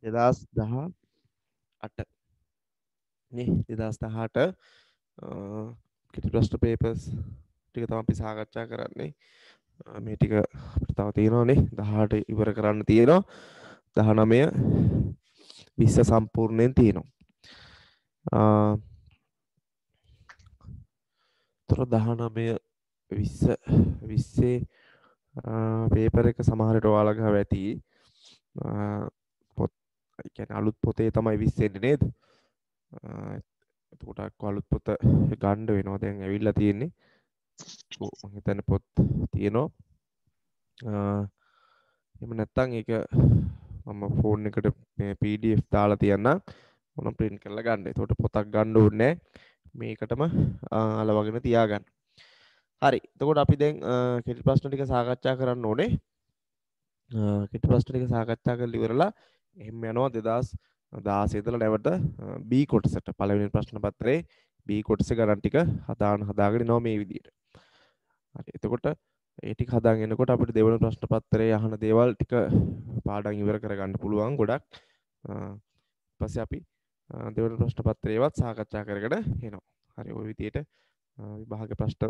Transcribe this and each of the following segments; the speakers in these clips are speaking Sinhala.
2018 නේ 2018 කිටි ප්‍රශ්න පේපර්ස් ටික තමයි අපි සාකච්ඡා කරන්නේ. මේ ටික අපිට තව තියෙනවානේ 18 ඉවර කරන්න තියෙනවා. 19 20 සම්පූර්ණයෙන් තියෙනවා. තොර 19 20 20 පේපර් එක සමහර විට ඔයාලා ගාව ඇති. පොත් ඒ කියන්නේ අලුත් පොතේ තමයි 20 එන්නේ නේද? එතකොට අලුත් පොත ගන්න වෙනවා. දැන් ඇවිල්ලා තියෙන්නේ. ඔව් මම හිතන්නේ පොත් තියෙනවා. එහෙම නැත්නම් ඒක මම ෆෝන් එකට මේ PDF දාලා තියන්නම්. මොනම් print කරලා ගන්න. එතකොට පොතක් ගන්න ඕනේ මේකටම අලවගෙන තියාගන්න. හරි. එතකොට අපි දැන් කෙටි ප්‍රශ්න ටික සාකච්ඡා කරන්න ඕනේ. කෙටි ප්‍රශ්න ටික සාකච්ඡා කරලා ඉවරලා එහෙම යනවා 2016 ඉඳලා නැවත B කොටසට පළවෙනි ප්‍රශ්න පත්‍රයේ B කොටසේ ගණන් ටික හදාගෙන එනවා මේ විදිහට. හරි. එතකොට ඒ ටික හදාගෙන එනකොට අපිට දෙවන ප්‍රශ්න පත්‍රයේ අහන දේවල් ටික පාඩම් ඉවර කරගන්න පුළුවන් ගොඩක්. ඊපස්සේ අපි දෙවන ප්‍රශ්න පත්‍රයේවත් සාකච්ඡා කරගෙන එනවා. හරි. ওই විදිහට විභාග ප්‍රශ්න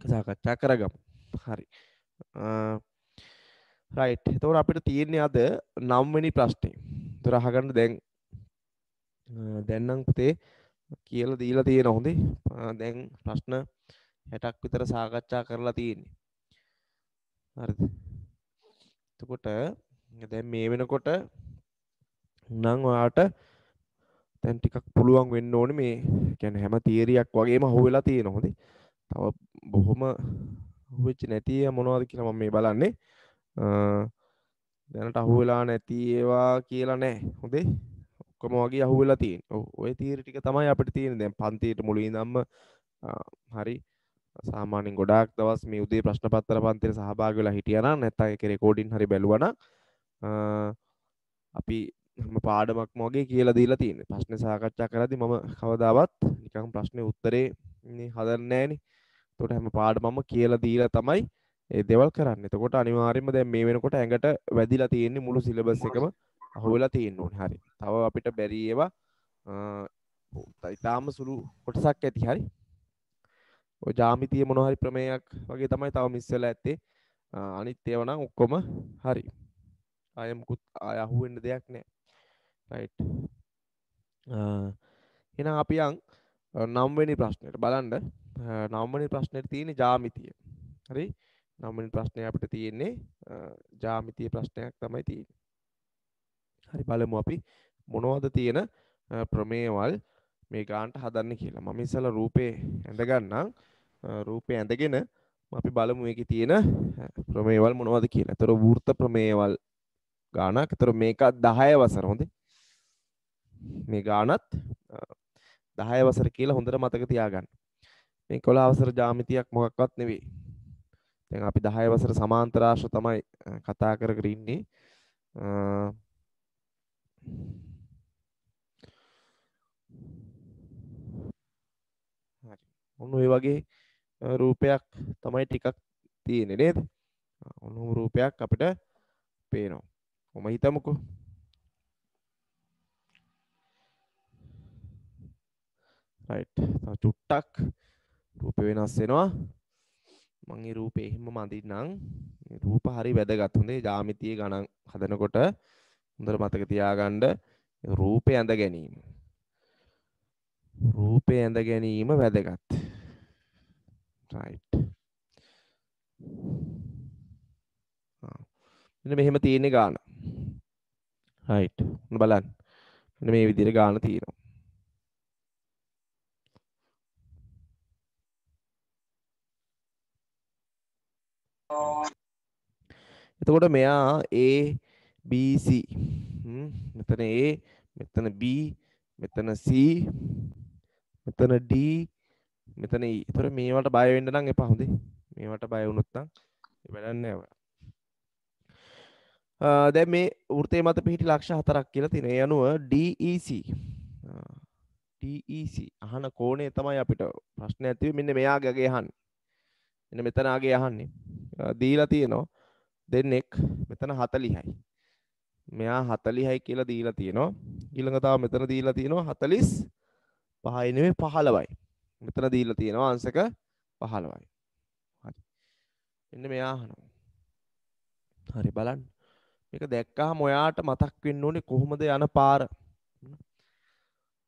සාකච්ඡා කරගමු. හරි. රයිට්. එතකොට අපිට තියෙන්නේ අද 9 වෙනි ප්‍රශ්නේ. ඒතර අහගන්න දැන් නම් පුතේ කියලා දීලා තියෙන හොඳේ. දැන් ප්‍රශ්න 60ක් විතර සාකච්ඡා කරලා තියෙන්නේ. හරිද? එතකොට දැන් මේ වෙනකොට නම් ඔයාට දැන් ටිකක් පුළුවන් වෙන්න ඕනේ මේ කියන්නේ හැම තියරියක් වගේම අහුවෙලා තියෙන හොඳේ. තව බොහොම අහුවෙච්ච නැති ඒවා මොනවද කියලා මම මේ බලන්නේ. දැනට අහුවෙලා නැති ඒවා කියලා නැහැ. හොඳේ. ඔක්කොම වගේ අහුවෙලා තියෙන. ඔව් ওই තියරි ටික තමයි අපිට තියෙන්නේ. දැන් පන්තියට මුලින් ඉඳන්ම හරි සාමාන්‍යයෙන් ගොඩාක් දවස් මේ උදේ ප්‍රශ්න පත්‍ර පන්තියට සහභාගී වෙලා හිටියා නම් නැත්නම් ඒකේ රෙකෝඩින් හරි බැලුවා නම් අපි හැම පාඩමක්ම වගේ කියලා දීලා තියෙන්නේ. ප්‍රශ්න සාකච්ඡා කරද්දි මම කවදාවත් නිකන් ප්‍රශ්නේ උත්තරේ හදන්නේ නැහනේ. ඒකට හැම පාඩමක්ම කියලා දීලා තමයි ඒ දේවල් කරන්නේ. එතකොට අනිවාර්යයෙන්ම දැන් මේ වෙනකොට ඇඟට වැදිලා තියෙන්නේ මුළු සිලබස් එකම අහුවෙලා තියෙන්න ඕනේ. හරි. තව අපිට බැරි ඒවා ඊටාම සුළු කොටසක් ඇති. හරි. ඔය ජ්‍යාමිතිය මොනවා හරි ප්‍රමේයක් වගේ තමයි තව මිස් වෙලා ඇත්තේ. අනිත් ඒවා නම් ඔක්කොම හරි. ආයෙ මුකුත් ආය අහුවෙන්න දෙයක් නැහැ. රයිට්. එහෙනම් අපි යන් 9 වෙනි ප්‍රශ්නෙට බලන්න. 9 වෙනි ප්‍රශ්නෙට තියෙන්නේ ජ්‍යාමිතිය. හරි. 9 වෙනි ප්‍රශ්නේ අපිට තියෙන්නේ ජ්‍යාමිතිය ප්‍රශ්නයක් තමයි තියෙන්නේ. හරි බලමු අපි මොනවද තියෙන ප්‍රමේයවල් මේ ගානට හදන්න කියලා. මම ඉස්සෙල්ලා රූපේ ඇඳ ගන්නම්. රූපේ ඇඳගෙන අපි බලමු මේකේ තියෙන ප්‍රමේයවල් මොනවද කියලා. ඒතර වෘත්ත ප්‍රමේයවල් ගානක්. ඒතර මේක 10 වසර හොඳේ. මේ ගානත් 10 වසර කියලා හොඳට මතක තියාගන්න. මේ 11 වසර ජ්‍යාමිතියක් මොකක්වත් නෙවෙයි. දැන් අපි 10 වසර සමාන්තර ආශ්‍ර තමයි කතා කර කර ඉන්නේ. හරි. ඔන්න ඔය වගේ රූපයක් තමයි ටිකක් තියෙන්නේ නේද? ඔන්න ඔය රූපයක් අපිට පේනවා. කොහොම හිතමුකෝ. රයිට්. තව චුට්ටක් රූපේ වෙනස් වෙනවා. මම මේ රූපේ එහෙමම අඳින්නම්. මේ රූප හරි වැදගත්. හොඳේ ජ්‍යාමිතියේ ගණන් හදනකොට හොඳට මතක තියාගන්න රූපේ ඇඳ ගැනීම. රූපේ ඇඳ ගැනීම වැදගත්. රයිට්. මෙන්න මෙහෙම තියෙන්නේ ගාන. රයිට්. ඔන්න බලන්න. මෙන්න මේ විදිහට ගාන තියෙනවා. එතකොට මෙයා A B C මෙතන A මෙතන B මෙතන C මෙතන D මෙතන E. ඒතර මේවට බය වෙන්න නම් එපා හොඳේ. මේවට බය වුණොත් නම් වැඩක් නැහැ ඔයාලා. දැන් මේ වෘත්තයේ මත පිහිටි ලක්ෂ 4ක් කියලා තියෙනවා. ඒ අනුව DEC DEC අහන කෝණය තමයි අපිට ප්‍රශ්න ඇති මෙන්න මෙයාගේ අගේ අහන්නේ. මෙන්න මෙතන අගේ අහන්නේ. දීලා තියෙනවා දෙන්නෙක් මෙතන 40යි. මෙයා 40යි කියලා දීලා තියෙනවා. ඊළඟ තව මෙතන දීලා තියෙනවා 45යි නෙමෙයි 15යි. මෙතන දීලා තියෙනවා අංශක 15යි. හරි. එන්න මෙයා අහනවා. හරි බලන්න. මේක දැක්කහම ඔයාට මතක් වෙන්න ඕනේ කොහොමද යන පාර.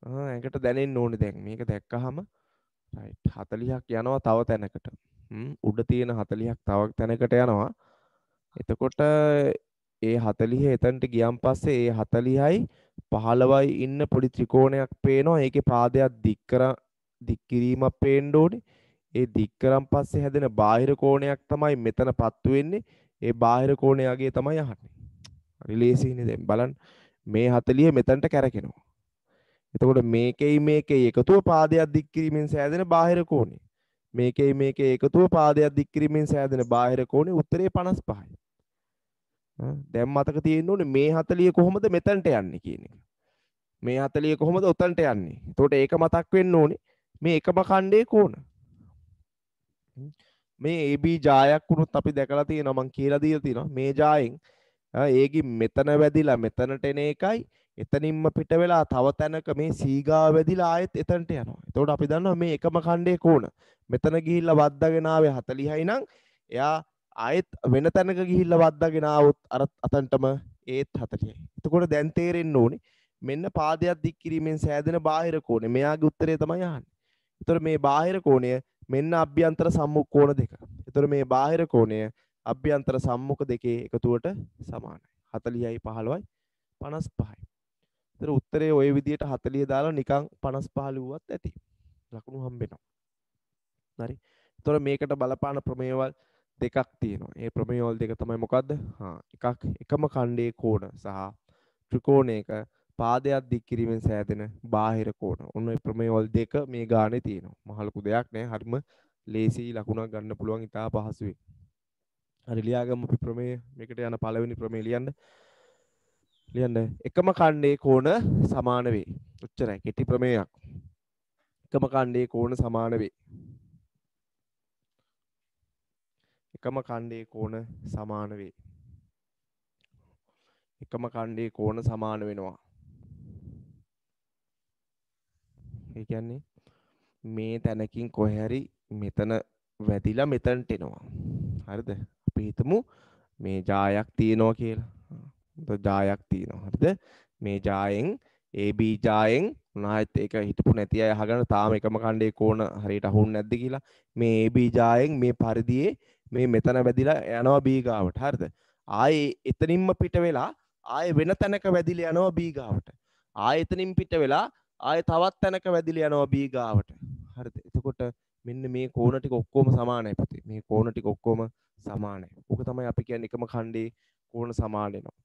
ඇඟට දැනෙන්න ඕනේ දැන් මේක දැක්කහම රයිට් 40ක් යනවා තව තැනකට. උඩ තියෙන 40ක් තව තැනකට යනවා. එතකොට ඒ 40 එතනට ගියන් පස්සේ ඒ 40යි 15යි ඉන්න පොඩි ත්‍රිකෝණයක් පේනවා. ඒකේ පාදයක් දික් කිරීමක් පේන්න ඕනේ. ඒ දික් කරන් පස්සේ හැදෙන බාහිර කෝණයක් තමයි මෙතන පත්තු වෙන්නේ. ඒ බාහිර කෝණයගේ තමයි අහන්නේ. හරි ලේසියිනේ දැන් බලන්න. මේ 40 මෙතනට කැරකෙනවා. එතකොට මේකේ එකතුව පාදයක් දික් කිරීමෙන් සෑදෙන බාහිර කෝණය. මේකේ එකතුව පාදයක් දික් කිරීමෙන් සෑදෙන බාහිර කෝණය උත්තරේ 55යි. දැන් මතක තියෙන්න ඕනේ මේ 40 කොහොමද මෙතනට යන්නේ කියන එක. මේ 40 කොහොමද උතන්ට යන්නේ. එතකොට ඒක මතක් වෙන්න ඕනේ. මේ එකම ඛණ්ඩයේ කෝණ. මේ AB ජායක් වුණොත් අපි දැකලා තියෙනවා මං කියලා දීලා තියෙනවා මේ ජායෙන් ඒකි මෙතන වැදිලා මෙතනට එන එකයි එතනින්ම පිට වෙලා තව තැනක මේ සීගාව වැදිලා ආයෙත් එතනට යනවා. එතකොට අපි දන්නවා මේ එකම ඛණ්ඩයේ කෝණ. මෙතන ගිහිල්ලා වද්දාගෙන ආවේ 40යි නම් එයා ආයෙත් වෙන තැනක ගිහිල්ලා වද්දාගෙන ආවොත් අර අතන්ටම ඒත් 40යි. එතකොට දැන් තේරෙන්න ඕනේ මෙන්න පාදයක් දික් කිරීමෙන් සෑදෙන බාහිර කෝණය. මෙයාගේ උත්තරේ තමයි අහන්නේ. එතකොට මේ බාහිර කෝණය මෙන්න අභ්‍යන්තර සම්මුඛ කෝණ දෙක. එතකොට මේ බාහිර කෝණය අභ්‍යන්තර සම්මුඛ දෙකේ එකතුවට සමානයි. 40යි 15යි 55යි. එතකොට උත්තරේ ওই විදිහට 40 දාලා නිකන් 55 ලිව්වත් ඇති. ලකුණු හම්බෙනවා. හරි. එතකොට මේකට බලපාන ප්‍රමේයවල් දෙකක් තියෙනවා. ඒ ප්‍රමේයවල් දෙක තමයි මොකද්ද? එකක් එකම ඛණ්ඩයේ කෝණ සහ ත්‍රිකෝණයක පාදයක් දික් කිරීමෙන් සෑදෙන බාහිර කෝණ. ඔන්න ඔය ප්‍රමේයවල දෙක මේ ගානේ තියෙනවා. මහ ලොකු දෙයක් නෑ. හරිම ලේසි ලකුණක් ගන්න පුළුවන් ඉතා පහසුවෙන්. හරි ලියාගමු අපි ප්‍රමේය. මේකට යන පළවෙනි ප්‍රමේය ලියන්න. එකම ඛණ්ඩයේ කෝණ සමාන වේ. ඔච්චරයි කෙටි ප්‍රමේයක්. එකම ඛණ්ඩයේ කෝණ සමාන වේ. එකම ඛණ්ඩයේ කෝණ සමාන වේ. එකම ඛණ්ඩයේ කෝණ සමාන වෙනවා. ඒ කියන්නේ මේ තැනකින් කොහේ හරි මෙතන වැදිලා මෙතනට එනවා. හරිද? අපි හිතමු මේ ජායක් තියෙනවා කියලා. ජායක් තියෙනවා. හරිද? මේ ජායෙන් AB ජායෙන් උනායත් ඒක හිතපු නැති අය අහගන්න තාම එකම ඛණ්ඩයේ කෝණ හරියට අහුන්නේ නැද්ද කියලා. මේ AB ජායෙන් මේ පරිධියේ මේ මෙතන වැදිලා යනවා B ගාවට. හරිද? ආයේ එතනින්ම පිට වෙලා ආයේ වෙන තැනක වැදිලා යනවා B ගාවට. ආයේ එතනින් පිට වෙලා ආයේ තවත් තැනක වැදිලා යනවා B ගාවට. හරිද? එතකොට මෙන්න මේ කෝණ ටික ඔක්කොම සමානයි පුතේ. මේ කෝණ ටික ඔක්කොම සමානයි. ඕක තමයි අපි කියන්නේ එකම ඛණ්ඩයේ කෝණ සමාන වෙනවා.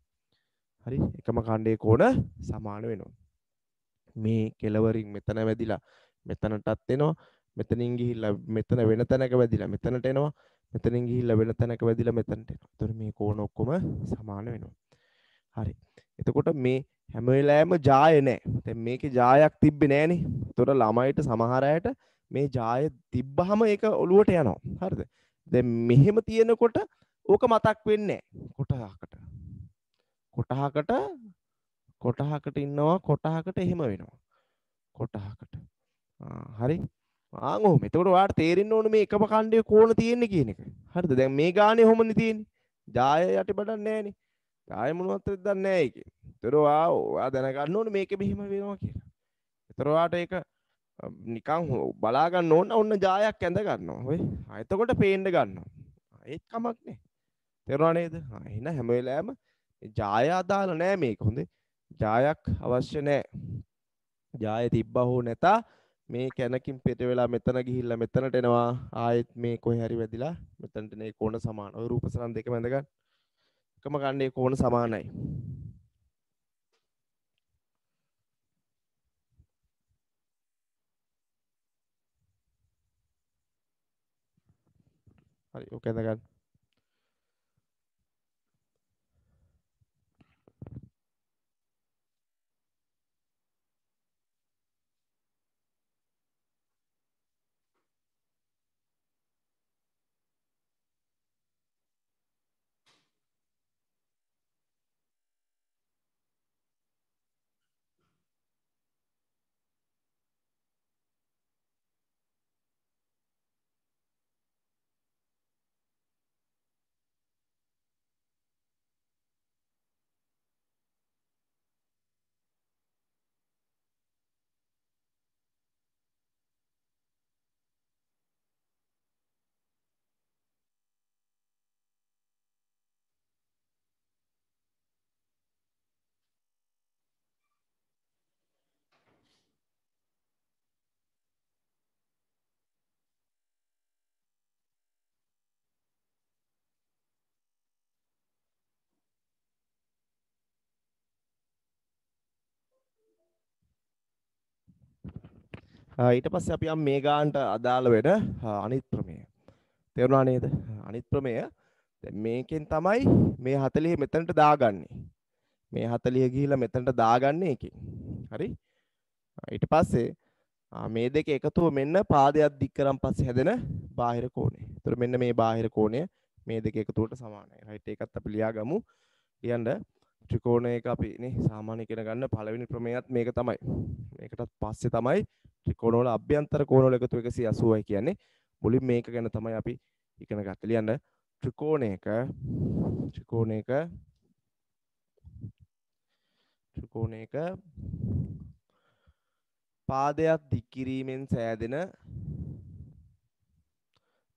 හරි? එකම ඛණ්ඩයේ කෝණ සමාන වෙනවා. මේ කෙලවරින් මෙතන වැදිලා මෙතනටත් එනවා. මෙතනින් ගිහිල්ලා මෙතන වෙන තැනක වැදිලා මෙතනට එනවා. මෙතනින් ගිහිල්ලා වෙන තැනක වැදිලා මෙතනට එනවා. එතකොට මේ කෝණ ඔක්කොම සමාන වෙනවා. හරි. එතකොට මේ හැම වෙලාවෙම ජාය නැහැ. දැන් මේකේ ජායක් තිබ්බේ නැහනේ. එතකොට ළමයිට සමහර අයට මේ ජාය තිබ්බහම ඒක ඔලුවට යනවා. හරිද? දැන් මෙහෙම තියෙනකොට ඕක මතක් වෙන්නේ නැහැ. කොටහකට ඉන්නවා කොටහකට එහෙම වෙනවා. කොටහකට. හරි. ඔහොම. එතකොට ඔයාලට තේරෙන්න ඕනේ මේ එකම ඛණ්ඩයේ කෝණ තියෙන්නේ කියන එක. හරිද? දැන් මේ ගානේ ඔහොමනේ තියෙන්නේ. ජාය යටිපඩක් නැහැනේ. ජාය මොනවත් දන්නේ නැහැ ඒකේ. ඒතර ඔයා දැනගන්න ඕනේ මේකෙ මෙහෙම වෙනවා කියලා. ඒතර ඔයාට ඒක නිකන් බලා ගන්න ඕන ඔන්න ජායක් ඇඳ ගන්නවා. ඔය. එතකොට පේන්න ගන්නවා. ඒත් කමක් නැහැ. තේරුණා නේද? එහෙනම් හැම වෙලාවෙම ජාය අදාළ නෑ මේක. හොඳේ. ජායක් අවශ්‍ය නෑ. ජාය තිබ්බා හෝ නැතා මේ කැනකින් පිට වෙලා මෙතන ගිහිල්ලා මෙතනට එනවා. ආයෙත් මේ කොහේ හරි වැදිලා මෙතනට නේ කෝණ සමාන. ඔය රූප සරන් දෙකම ඇඳ ගන්න. එකම ඛණ්ඩයේ කෝණ සමානයි. හරි ඔක ඇඳ ගන්න. ඊට පස්සේ අපි යම් මේ ගානට අදාළ වෙන අනිත් ප්‍රමේය. තේරුණා නේද? අනිත් ප්‍රමේය දැන් මේකෙන් තමයි මේ 40 මෙතනට දාගන්නේ. මේ 40 ගිහිලා මෙතනට දාගන්නේ එකෙන්. හරි? ඊට පස්සේ මේ දෙක එකතුව මෙන්න පාදයක් දික් කරන් පස්සේ හැදෙන බාහිර කෝණය. ඒතර මෙන්න මේ බාහිර කෝණය මේ දෙක එකතුවට සමානයි. රයිට් ඒකත් අපි ලියාගමු. ලියන්න ත්‍රිකෝණයක අපි නේ සාමාන්‍ය ඉගෙන ගන්න පළවෙනි ප්‍රමේයත් මේක තමයි. මේකටත් පස්සේ තමයි ත්‍රිකෝණ වල අභ්‍යන්තර කෝණ වල එකතු 180යි කියන්නේ. මුලින් මේක ගැන තමයි අපි ඉගෙන ගත්තේ. ලියන්න ත්‍රිකෝණයක පාදයක් දික් කිරීමෙන් සෑදෙන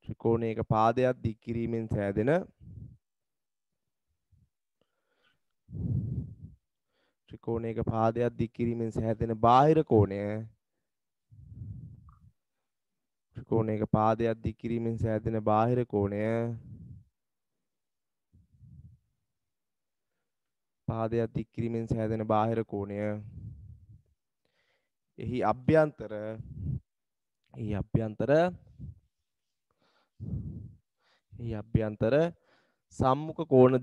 ත්‍රිකෝණයක පාදයක් දික් කිරීමෙන් සෑදෙන ත්‍රිකෝණයක පාදයක් දික් කිරීමෙන් සෑදෙන බාහිර කෝණය ත්‍රිකෝණයක පාදයක් දික් කිරීමෙන් සෑදෙන බාහිර කෝණය පාදයක් දික් කිරීමෙන් සෑදෙන බාහිර කෝණය එහි අභ්‍යන්තර සම්මුඛ කෝණ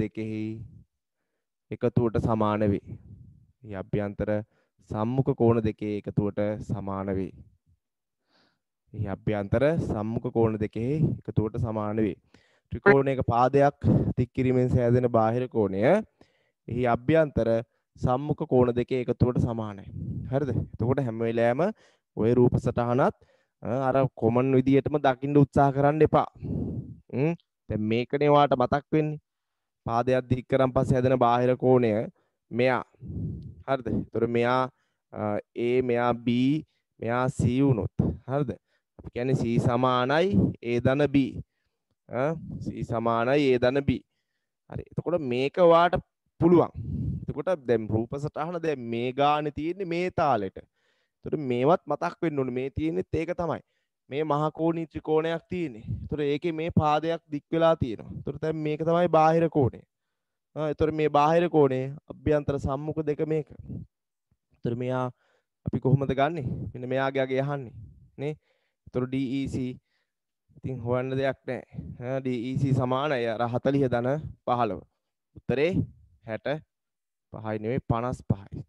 දෙකෙහි එකතුවට සමාන වේ. එහි අභ්‍යන්තර සම්මුඛ කෝණ දෙකේ එකතුවට සමාන වේ. එහි අභ්‍යන්තර සම්මුඛ කෝණ දෙකෙහි එකතුවට සමාන වේ. ත්‍රිකෝණයක පාදයක් දික් කිරීමෙන් සෑදෙන බාහිර කෝණය එහි අභ්‍යන්තර සම්මුඛ කෝණ දෙකේ එකතුවට සමානයි. හරිද? එතකොට හැම වෙලාවෙම ওই රූප සටහනත් අර කොමන් විදියටම දකින්න උත්සාහ කරන්න එපා. දැන් මේකනේ ඔයාලට මතක් වෙන්නේ. පාදයක් දික් කරන් පස්සේ හැදෙන බාහිර කෝණය මෙයා. හරිද? ඒතර මෙයා A මෙයා B මෙයා C වුණොත්. හරිද? අපි කියන්නේ C සමානයි A ධන B. C සමානයි A ධන B. හරි. එතකොට මේක ඔයාට පුළුවන්. එතකොට දැන් රූප සටහන දැන් මේ ගානේ තියෙන්නේ මේ තාලෙට. එතකොට මේවත් මතක් වෙන්න ඕනේ. මේ තියෙන්නේත් ඒක තමයි. මේ මහා කෝණී ත්‍රිකෝණයක් තියෙන්නේ. එතකොට ඒකේ මේ පාදයක් දික් වෙලා තියෙනවා. එතකොට දැන් මේක තමයි බාහිර කෝණය. එතකොට මේ බාහිර කෝණේ අභ්‍යන්තර සම්මුඛ දෙක මේක. එතකොට මෙයා අපි කොහොමද ගන්නෙ? මෙන්න මෙයාගේ අගේ අහන්නේ නේ. එතකොට DEC ඉතින් හොයන්න දෙයක් නැහැ. DEC සමානයි අර 40 ධන 15. උත්තරේ 65යි නෙවෙයි 55යි.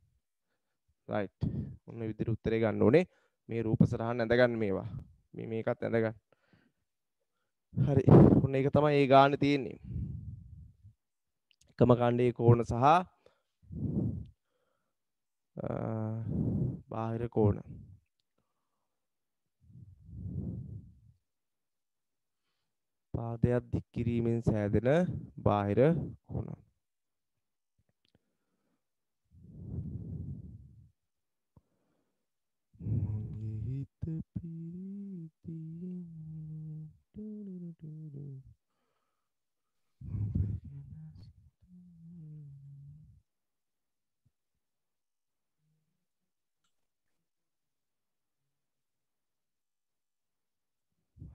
රයිට්. ඔන්න විදිහට උත්තරේ ගන්න ඕනේ. මේ රූප සටහන් ඇඳගන්න මේවා. මේකත් ඇඳගන්න. හරි. ඔන්න ඒක තමයි ඒ ගානේ තියෙන්නේ. එකම කණ්ඩේ කෝණ සහ බාහිර කෝණ. පාදයක් දික් කිරීමෙන් සෑදෙන බාහිර කෝණ.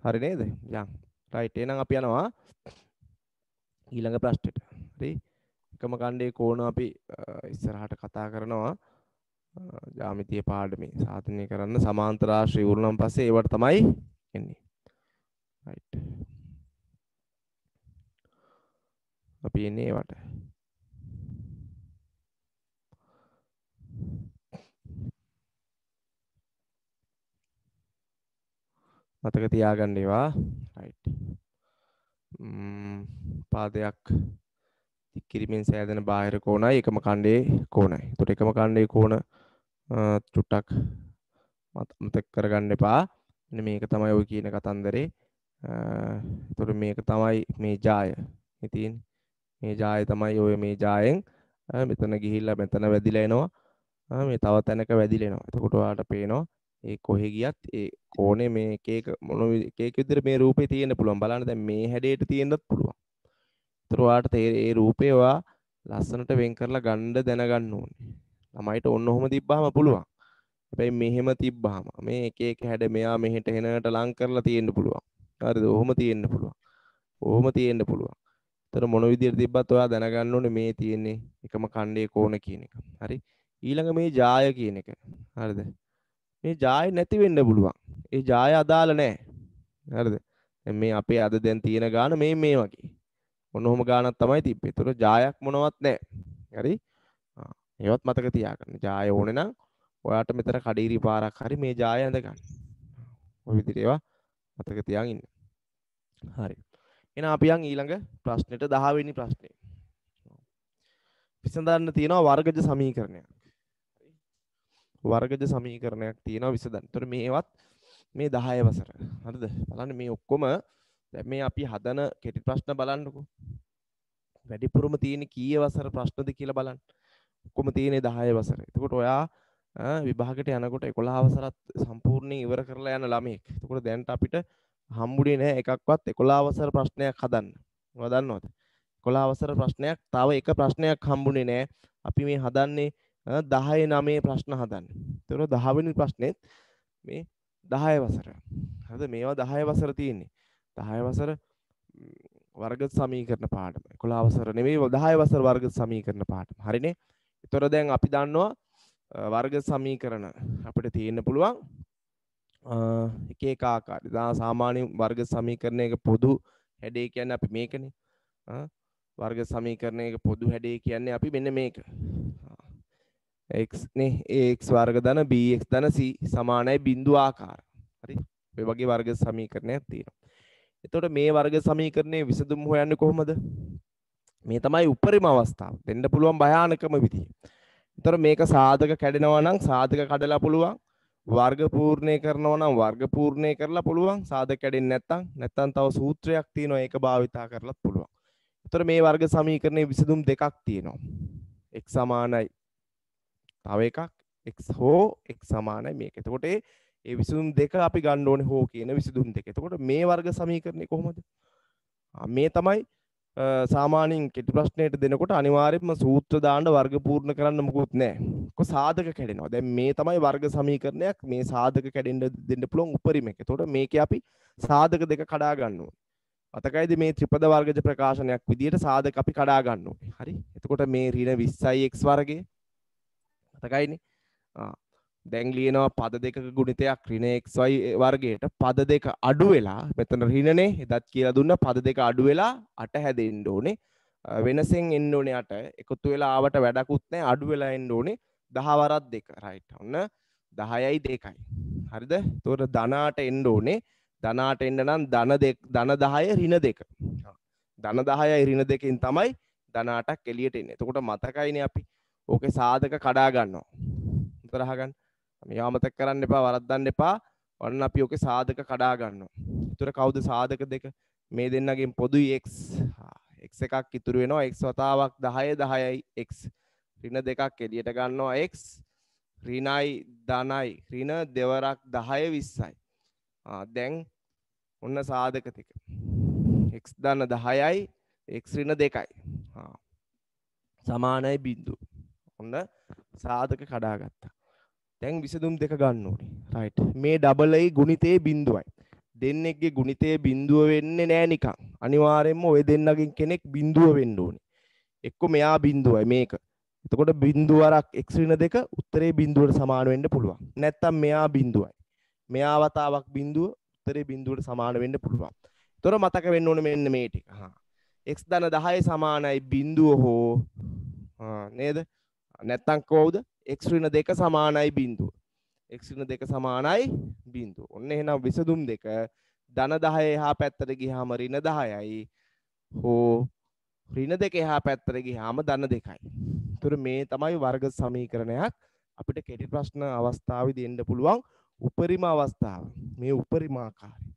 හරි නේද? යන්. රයිට්. එහෙනම් අපි යනවා ඊළඟ ප්‍රශ්නෙට. හරි. එකම කණ්ඩේ කෝණ අපි ඉස්සරහට කතා කරනවා. ජ්‍යාමිතිය පාඩමේ සාධනය කරන්න සමාන්තර ආශ්‍රය උරුණන් පස්සේ ඒවට තමයි එන්නේ. රයිට්. අපි එන්නේ ඒවට. මතක තියාගන්න ඒවා. රයිට්. පාදයක් දික් කිරීමෙන් සෑදෙන බාහිර කෝණයි එකම කණ්ඩේ කෝණයි. එතකොට එකම කණ්ඩේ කෝණ චුට්ටක් මතක කරගන්න එපා. මෙන්න මේක තමයි ඔය කියන කතන්දරේ. එතකොට මේක තමයි මේ ජාය. ඉතින් මේ ජාය තමයි ඔය මේ ජායෙන් මෙතන ගිහිල්ලා මෙතන වැදිලා එනවා. මේ තව තැනක වැදිලා එනවා. එතකොට ඔයාලට පේනවා ඒ කොහෙ ගියත් ඒ කෝණේ මේ එක මොන එක විදිහට මේ රූපේ තියෙන්න පුළුවන්. බලන්න දැන් මේ හැඩයට තියෙන්නත් පුළුවන්. ඒතර ඔයාලට ඒ රූපේ ඔයා ලස්සනට වෙන් කරලා ගන්න දැනගන්න ඕනේ. ළමයිට ඔන්න ඔහොම තිබ්බාම පුළුවන්. හැබැයි මෙහෙම තිබ්බාම මේ එක එක හැඩ මෙයා මෙහෙට එනකට ලං කරලා තියෙන්න පුළුවන්. හරිද? ඔහොම තියෙන්න පුළුවන්. ඕම තියෙන්න පුළුවන්. ඒතර මොන විදියට තිබ්බත් ඔයා දැනගන්න ඕනේ මේ තියෙන්නේ එකම ඛණ්ඩයේ කෝණ කියන එක. හරි. ඊළඟ මේ ජාය කියන එක. හරිද? මේ ජාය නැති වෙන්න පුළුවන්. ඒ ජාය අදාළ නැහැ. හරිද? දැන් මේ අපේ අද දැන් තියෙන ගාන මේ වගේ. මොනෝම ගානක් තමයි තිබ්බේ. ඒතර ජායක් මොනවත් නැහැ. හරි? ඒවත් මතක තියාගන්න. ජාය ඕනේ නම් ඔයාට මෙතන කඩීරි පාරක් හරි මේ ජාය ඇඳ ගන්න. ඔය විදිහට ඒවා මතක තියාගෙන ඉන්න. හරි. එහෙනම් අපි යන් ඊළඟ ප්‍රශ්නෙට 10 වෙනි ප්‍රශ්නේ. විසඳන්න තියෙනවා වර්ගජ සමීකරණයක්. වර්ගජ සමීකරණයක් තියෙනවා විසඳන්න. ඒතර මේවත් මේ 10 වසර. හරිද? බලන්න මේ ඔක්කොම දැන් මේ අපි හදන කෙටි ප්‍රශ්න බලන්නකෝ. වැඩිපුරම තියෙන කීයේ වසර ප්‍රශ්නද කියලා බලන්න. ඔක්කොම තියෙන්නේ 10 වසර. එතකොට ඔයා විභාගයට යනකොට 11 වසරත් සම්පූර්ණයෙන් ඉවර කරලා යන ළමයෙක්. එතකොට දැන්ට අපිට හම්බුනේ නැහැ එකක්වත් 11 වසර ප්‍රශ්නයක් හදන්න. මොනවද දන්නවද? 11 වසර ප්‍රශ්නයක් තව එක ප්‍රශ්නයක් හම්බුනේ නැහැ. අපි මේ හදන්නේ 10 9 ප්‍රශ්න හදන්නේ. එතකොට 10 වෙනි ප්‍රශ්නේත් මේ 10 වසර. හරිද? මේවා 10 වසර තියෙන්නේ. 10 වසර වර්ග සමීකරණ පාඩම. 11 වසර නෙවෙයි 10 වසර වර්ග සමීකරණ පාඩම. හරිනේ? ඒතර දැන් අපි දන්නවා වර්ග සමීකරණ අපිට තියෙන්න පුළුවන් එක එක ආකාරي. සාමාන්‍ය වර්ග සමීකරණයක පොදු හැඩය කියන්නේ අපි මේකනේ. වර්ග සමීකරණයක පොදු හැඩය කියන්නේ අපි මෙන්න මේක. x නේ ax වර්ග ධන bx ධන c සමානයි බිඳු ආකාර. හරි. මේ වගේ වර්ග සමීකරණයක් තියෙනවා. එතකොට මේ වර්ග සමීකරණයේ විසඳුම හොයන්නේ කොහොමද? මේ තමයි උපරිම අවස්ථාව. දෙන්න පුළුවන් භයානකම විදිය. එතකොට මේක සාධක කැඩෙනවා නම් සාධක කඩලා පුළුවන්. වර්ග පූර්ණය කරනවා නම් වර්ග පූර්ණය කරලා පුළුවන්. සාධක කැඩෙන්නේ නැත්නම් තව සූත්‍රයක් තියෙනවා ඒක භාවිතා කරලත් පුළුවන්. එතකොට මේ වර්ග සමීකරණයේ විසඳුම් දෙකක් තියෙනවා. x සමානයි තව එකක් x හෝ x සමානයි මේක. එතකොට ඒ විසඳුම් දෙක අපි ගන්න ඕනේ හෝ කියන විසඳුම් දෙක. එතකොට මේ වර්ග සමීකරණය කොහොමද? මේ තමයි සාමාන්‍යයෙන් කෙටි ප්‍රශ්නයට දෙනකොට අනිවාර්යයෙන්ම සූත්‍ර දාන්න වර්ග පූර්ණ කරන්න මොකුත් නැහැ. කො සාධක කැඩෙනවා. දැන් මේ තමයි වර්ග සමීකරණයක්. මේ සාධක කැඩෙන්න දෙන්න පුළුවන් උපරිම එක. එතකොට මේකේ අපි සාධක දෙක කඩා ගන්න ඕනේ. මතකයිද මේ ත්‍රිපද වර්ගජ ප්‍රකාශනයක් විදියට සාධක අපි කඩා ගන්න ඕනේ. හරි? එතකොට මේ ඍණ 20යි x වර්ගය මතකයිනේ. දැන් ලියනවා පද දෙකක ගුණිතයක් ඍණ xy වර්ගයට පද දෙක අඩු වෙලා මෙතන ඍණනේ එදත් කියලා දුන්න පද දෙක අඩු වෙලා 8 හැදෙන්න ඕනේ. වෙනසෙන් එන්න ඕනේ 8. එකතු වෙලා ආවට වැඩකුත් නැහැ. අඩු වෙලා එන්න ඕනේ 10 වරක් 2. රයිට්. ඔන්න 10යි 2යි. හරිද? එතකොට ධන 8 එන්න ඕනේ. ධන 8 එන්න නම් ධන 10 ඍණ 2. ධන 10යි ඍණ 2කින් තමයි ධන 8ක් එළියට එන්නේ. එතකොට මතකයිනේ අපි ඕකේ සාධක කඩා ගන්නවා. උතර අහගන්න. මේවා මතක කරන්න එපා වරද්දන්න එපා. ඔන්න අපි ඔකේ සාධක කඩා ගන්නවා. ඒතර කවුද සාධක දෙක? මේ දෙන්නගෙන් පොදුයි x. x එකක් ඉතුරු වෙනවා. x වතාවක් 10 10යි x. ඍණ දෙකක් එළියට ගන්නවා x. ඍණයි ධනයි. ඍණ දෙවරක් 10 20යි. දැන් ඔන්න සාධක ටික. x ධන 10යි x ඍණ 2යි. සමානයි බිඳුව. ඔන්න සාධක කඩා ගත්තා. දැන් විසඳුම් දෙක ගන්න ඕනේ. රයිට්. මේ ඩබල් a ගුණිතේ බිඳුවයි. දෙන්නෙක්ගේ ගුණිතේ බිඳුව වෙන්නේ නෑ නිකන්. අනිවාර්යයෙන්ම ඔය දෙන්නගෙන් කෙනෙක් බිඳුව වෙන්න ඕනේ. එක්ක මෙයා බිඳුවයි මේක. එතකොට බිඳුව වරක් x ඍණ 2 උත්තරේ බිඳුවට සමාන වෙන්න පුළුවන්. නැත්තම් මෙයා බිඳුවයි. මෙයා වතාවක් බිඳුව උත්තරේ බිඳුවට සමාන වෙන්න පුළුවන්. ඒතර මතක වෙන්න ඕනේ මෙන්න මේ ටික. x ධන 10 සමානයි බිඳුව හෝ නේද? නැත්තම් කොහොමද? x ඍණ 2 සමානයි බිඳුව. x ඍණ 2 සමානයි බිඳුව. ඔන්න එහෙනම් විසඳුම් දෙක ධන 10 එහා පැත්තට ගියාම ඍණ 10යි හෝ ඍණ 2 එහා පැත්තට ගියාම ධන 2යි. ඒතර මේ තමයි වර්ග සමීකරණයක් අපිට කෙටි ප්‍රශ්න අවස්ථාවේදී එන්න පුළුවන් උපරිම අවස්ථාව. මේ උපරිම ආකාරය.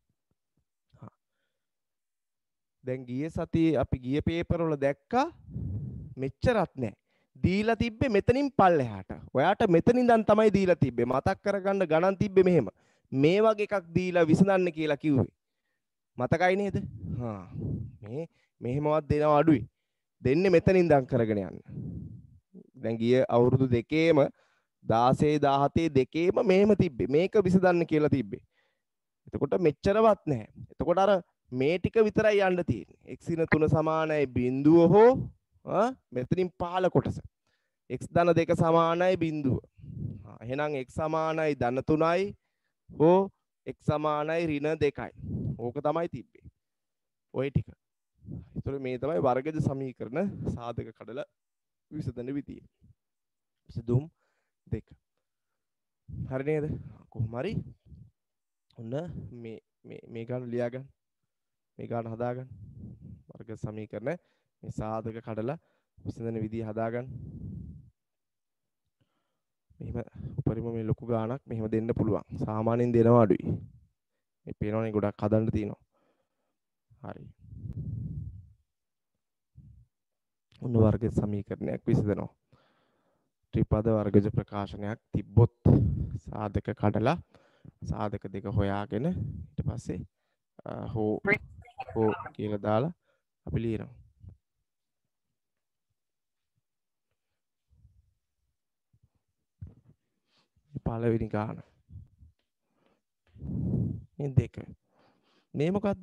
දැන් ගිය සතියේ අපි ගිය පේපර් වල දැක්කා මෙච්චරත් නෑ. දීලා තිබ්බේ මෙතනින් පල්ලෙහාට. ඔයාට මෙතනින් ඉඳන් තමයි දීලා තිබ්බේ. මතක් කරගන්න ගණන් තිබ්බේ මෙහෙම. මේ වගේ එකක් දීලා විසඳන්න කියලා කිව්වේ. මතකයි නේද? මේ මෙහෙමවත් දෙනව අඩුයි. දෙන්නේ මෙතනින් ඉඳන් කරගෙන යන්න. දැන් ගිය අවුරුදු දෙකේම 16 17 දෙකේම මෙහෙම තිබ්බේ. මේක විසඳන්න කියලා තිබ්බේ. එතකොට මෙච්චරවත් නැහැ. එතකොට අර මේ ටික විතරයි යන්න තියෙන්නේ. x ඉන 3 සමානයි බිඳුව හෝ මෙතනින් පහළ කොටස. x ධන 2 සමානයි බිඳුව. එහෙනම් x සමානයි ධන 3යි හෝ x සමානයි ඍණ 2යි. ඕක තමයි තිබ්බේ. ওই ටික. ඒතර මේ තමයි වර්ගජ සමීකරණ සාධක කඩලා විසඳන විදිය. විසඳුම් 2. හරි නේද? කොහොම හරි ඔන්න මේ ගාන ලියා ගන්න. මේ ගාන හදා ගන්න. වර්ග සමීකරණ මේ සාධක කඩලා විසඳන විදිය හදා ගන්න. මෙහෙම උපරිම මේ ලොකු ගානක් මෙහෙම දෙන්න පුළුවන්. සාමාන්‍යයෙන් දෙනවා අඩුයි. මේ පේනවනේ ගොඩක් හදන්න තියෙනවා. හරි. ඔන්න වර්ග සමීකරණයක් විසඳනවා. ත්‍රිපද වර්ගජ ප්‍රකාශනයක් තිබ්බොත් සාධක කඩලා සාධක දෙක හොයාගෙන ඊට පස්සේ හෝ කියලා දාලා අපි ලියනවා. පළවෙනි ගාන. මේ දෙක. මේ මොකද්ද?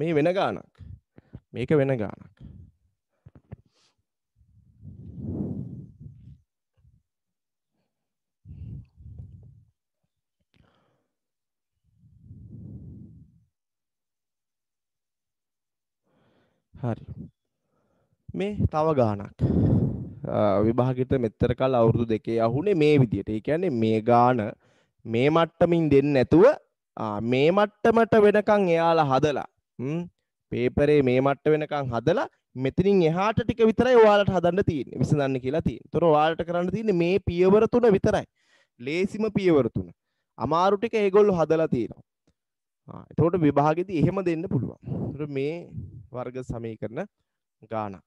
මේ වෙන ගානක්. මේක වෙන ගානක්. හරි. මේ තව ගානක්. විභාගෙට මෙතර කල අවුරුදු දෙකේ අහුනේ මේ විදියට. ඒ කියන්නේ මේ ගාන මේ මට්ටමින් දෙන්නේ නැතුව මේ මට්ටමට වෙනකන් එයාලා හදලා පේපරේ මේ මට්ට වෙනකන් හදලා මෙතනින් එහාට ටික විතරයි ඔයාලට හදන්න තියෙන්නේ. විසඳන්න කියලා තියෙන්නේ. ඒතර ඔයාලට කරන්න තියෙන්නේ මේ පියවර තුන විතරයි. ලේසිම පියවර තුන. අමාරු ටික ඒගොල්ලෝ හදලා තියෙනවා. එතකොට විභාගෙදී එහෙම දෙන්න පුළුවන්. එතකොට මේ වර්ග සමීකරණ ගානක්.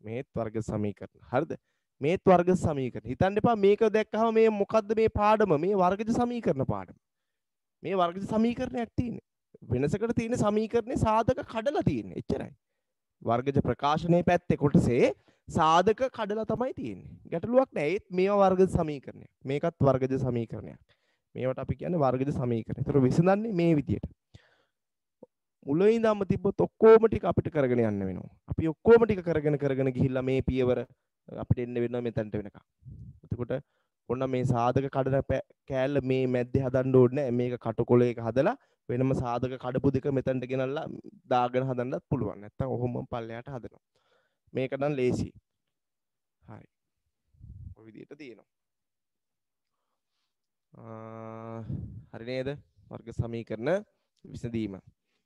මේත් වර්ග සමීකරණ. හරිද? මේත් වර්ග සමීකරණ. හිතන්න එපා මේක දැක්කම මේ මොකද්ද මේ පාඩම? මේ වර්ගජ සමීකරණ පාඩම. මේ වර්ගජ සමීකරණයක් තියෙන්නේ. වෙනසකට තියෙන සමීකරණේ සාධක කඩලා තියෙන්නේ. එච්චරයි. වර්ගජ ප්‍රකාශනයේ පැත්තේ කොටසේ සාධක කඩලා තමයි තියෙන්නේ. ගැටලුවක් නැහැ. ඒත් මේවා වර්ගජ සමීකරණයක්. මේකත් වර්ගජ සමීකරණයක්. මේවට අපි කියන්නේ වර්ගජ සමීකරණ. ඒතර විසඳන්නේ මේ විදියට. මුලින් ඉඳන්ම තිබ්බොත් ඔක්කොම ටික අපිට කරගෙන යන්න වෙනවා. අපි ඔක්කොම ටික කරගෙන ගිහිල්ලා මේ පියවර අපිට එන්න වෙනවා මෙතනට වෙනකම්. එතකොට ඔන්න මේ සාධක කඩන කෑල්ල මේ මැද්දේ හදන්න ඕනේ නැහැ. මේක කටකොලයක හදලා වෙනම සාධක කඩපු දෙක මෙතනට ගෙනල්ලා දාගෙන හදන්නත් පුළුවන්. නැත්තම් ඔහොම පල්ලයට හදනවා. මේක නම් ලේසි. හරි. ඔය විදිහට තියෙනවා. හරි නේද? වර්ග සමීකරණ විසඳීම.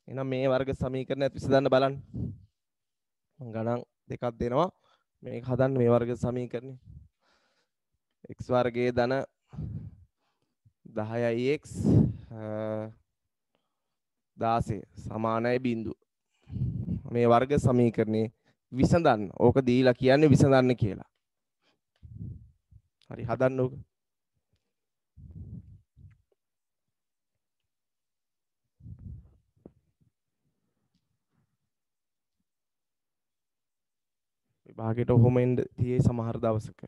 එහෙනම් මේ වර්ග සමීකරණයත් විසඳන්න බලන්න. මම ගණන් දෙකක් දෙනවා. මේක හදන්න මේ වර්ග සමීකරණය. x වර්ගයේ ධන 10යි x 16 සමානයි බිඳුව. මේ වර්ග සමීකරණේ විසඳන්න. ඕක දීලා කියන්නේ විසඳන්න කියලා. හරි හදන්න ඕක. විභාගයට ඔහොම එන්න තියේ සමහර දවසක.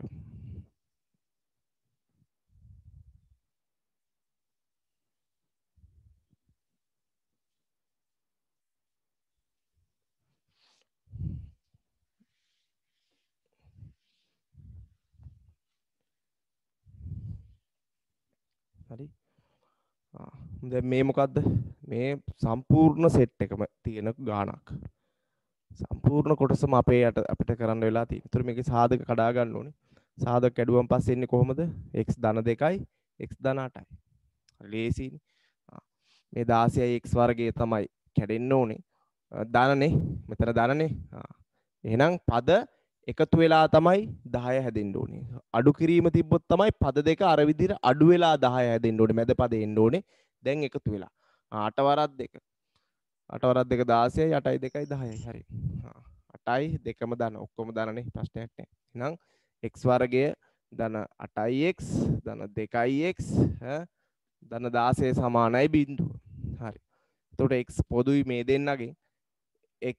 හරි. දැන් මේ මොකද්ද? මේ සම්පූර්ණ සෙට් එකම තියෙන ගාණක්. සම්පූර්ණ කොටසම අපිට කරන්න වෙලා තියෙනවා. ඒතර මේකේ සාධක කඩා ගන්න ඕනේ. සාධක කැඩුවන් පස්සේ එන්නේ කොහොමද? x ධන 2යි x ධන 8යි. ලේසියිනේ. මේ 16යි x වර්ගයේ තමයි කැඩෙන්න ඕනේ. ධනනේ. මෙතන ධනනේ. එහෙනම් පද එකතු වෙලා තමයි 10 හැදෙන්න ඕනේ. අඩු කිරීම තිබ්බොත් තමයි පද දෙක අර විදිහට අඩු වෙලා 10 හැදෙන්න ඕනේ. මැද පදේ එන්න ඕනේ. දැන් එකතු වෙලා. 8 වරක් 2. 8 වරක් 2 16යි 8යි 2යි 10යි. හරි. 8යි දෙකම ධන. ඔක්කොම ධනනේ. ප්‍රශ්නයක් නැහැ. එහෙනම් x වර්ගය ධන 8ix ධන 2ix ධන 16 සමානයි බිඳුව. හරි. එතකොට x පොදුයි මේ දෙන්නගෙන් x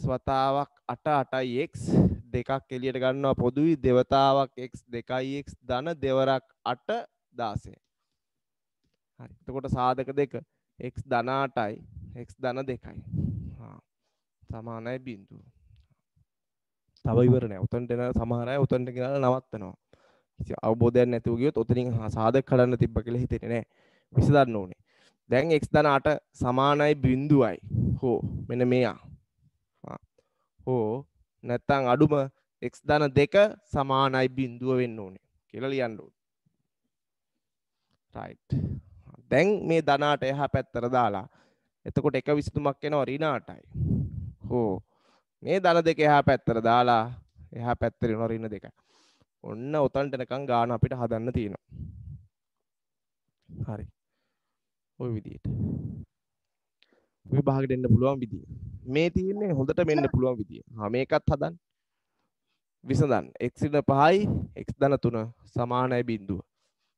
වතාවක් 8 8ix දෙකක් එළියට ගන්නවා පොදුයි දෙවතාවක් x 2ix ධන දෙවරක් 8 16. හරි. එතකොට සාධක දෙක x ධන 8යි x ධන 2යි. සමානයි බිඳුව. තව ඉවර නෑ. උතන්ට එන සමහර අය උතන්ට ගෙනල්ලා නවත්තනවා. කිසි අවබෝධයක් නැතුව ගියොත් උතනින් සාධක කඩන්න තිබ්බ කියලා හිතෙන්නේ නෑ. විසඳන්න ඕනේ. දැන් x ධන 8 සමානයි බිඳුවයි. හෝ මෙන්න මෙයා. හෝ නැත්තම් අඩුම x ධන 2 සමානයි බිඳුව වෙන්න ඕනේ කියලා ලියන්න ඕනේ. right. දැන් මේ ධන 8 එහා පැත්තට දාලා එතකොට එක විසඳුමක් එනවා ඍණ 8යි. හෝ මේ ධන 2 එහා පැත්තට දාලා එහා පැත්තට එනවා ඍණ 2යි. ඔන්න උතන්ට එනකන් ගාන අපිට හදන්න තියෙනවා. හරි. ওই විදිහට. විභාගෙට එන්න පුළුවන් විදිය. මේ තියෙන්නේ හොඳට මෙන්න පුළුවන් විදිය. මේකත් හදන්න. විසඳන්න. x ඍණ 5යි x ධන 3 සමානයි බිඳුව.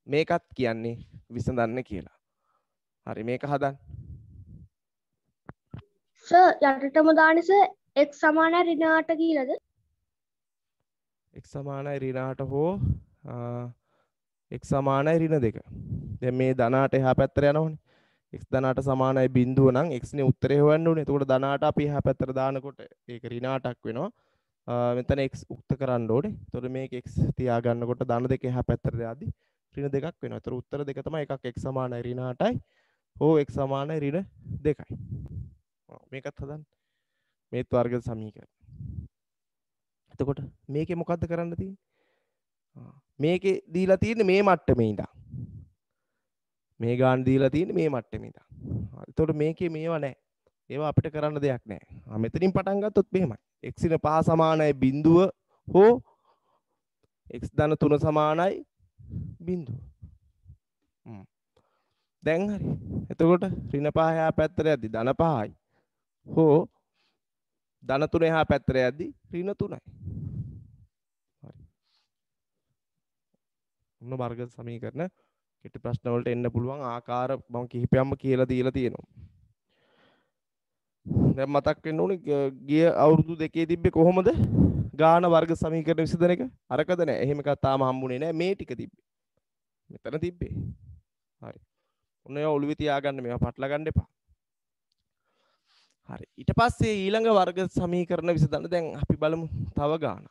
මේකත් කියන්නේ විසඳන්න කියලා. හරි මේක හදන්න. සර් යටටම දාන්නේ සර් x සමානයි ඍණ 8 කියලාද? x සමානයි ඍණ 8 හෝ x සමානයි ඍණ 2. දැන් මේ ධන 8 එහා පැත්තට යනවනේ. x ධන 8 සමානයි බිඳුව නම් x නේ උත්තරේ හොයන්න ඕනේ. එතකොට ධන 8 අපි එහා පැත්තට දානකොට ඒක ඍණ 8ක් වෙනවා. මෙතන x උක්ත කරන්න ඕනේ. එතකොට මේක x තියා ගන්නකොට ධන 2 එහා පැත්තට දාද්දි ඍණ 2ක් වෙනවා. එතකොට උත්තර දෙක තමයි එකක් x සමානයි ඍණ 8යි හෝ x සමානයි ඍණ 2යි. මේකත් හදන්න. මේත් වර්ග සමීකරණ. එතකොට මේකේ මොකද්ද කරන්න තියෙන්නේ? මේකේ දීලා තියෙන්නේ මේ මට්ටමේ ඉඳන්. මේ ගාන දීලා තියෙන්නේ මේ මට්ටමේ ඉඳන්. එතකොට මේකේ මේවා නැහැ. ඒවා අපිට කරන්න දෙයක් නැහැ. මෙතනින් පටන් ගත්තොත් මෙහෙමයි. x න 5 සමානයි බිඳුව හෝ x ධන 3 සමානයි බිඳුව. දැන් හරි. එතකොට ඍණ 5 එහා පැත්තට යද්දි ධන 5යි හෝ ධන 3 එහා පැත්තට යද්දි ඍණ 3යි. හරි. මොන වර්ග සමීකරණ කෙටි ප්‍රශ්න වලට එන්න පුළුවන් ආකාර මම කිහිපයක්ම කියලා දීලා තියෙනවා. දැන් මතක් වෙන්න ඕනේ ගිය අවුරුදු දෙකේ තිබ්බේ කොහොමද? ගාන වර්ග සමීකරණ විසඳන එක. අරකද නැහැ. එහෙම එකක් තාම හම්බුනේ නැහැ. මේ ටික තිබ්බේ. මෙතන තිබ්බේ. හරි. ඔන්න ඒවා ඔළුවේ තියාගන්න මේවා පටල ගන්න එපා. හරි. ඊට පස්සේ ඊළඟ වර්ග සමීකරණ විසඳන්න දැන් අපි බලමු තව ගානක්.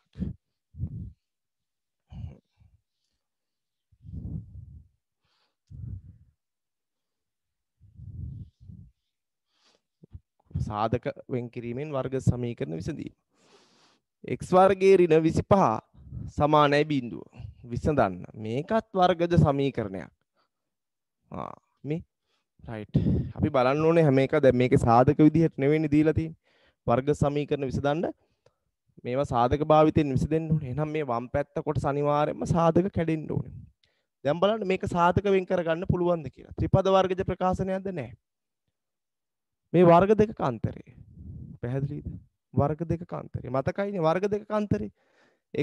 සාධක වෙන් කිරීමෙන් වර්ග සමීකරණ විසඳීම. x වර්ගයේ ඍණ 25 සමානයි බිඳුව. විසඳන්න. මේකත් වර්ගජ සමීකරණයක්. මේ රයිට්. අපි බලන්න ඕනේ හැම එක දැන් මේකේ සාධක විදිහට නෙවෙයි දීලා තියෙන්නේ. වර්ග සමීකරණ විසඳන්න මේවා සාධක භාවිතයෙන් විසඳෙන්න ඕනේ. එහෙනම් මේ වම් පැත්ත කොටස අනිවාර්යයෙන්ම සාධක කැඩෙන්න ඕනේ. දැන් බලන්න මේක සාධක වෙන් කරගන්න පුළුවන්ද කියලා. ත්‍රිපද වර්ගජ ප්‍රකාශනයක්ද නැහැ. මේ වර්ග දෙකක අන්තරය. පැහැදිලිද? වර්ග දෙකක අන්තරය. මතකයිනේ වර්ග දෙකක අන්තරය.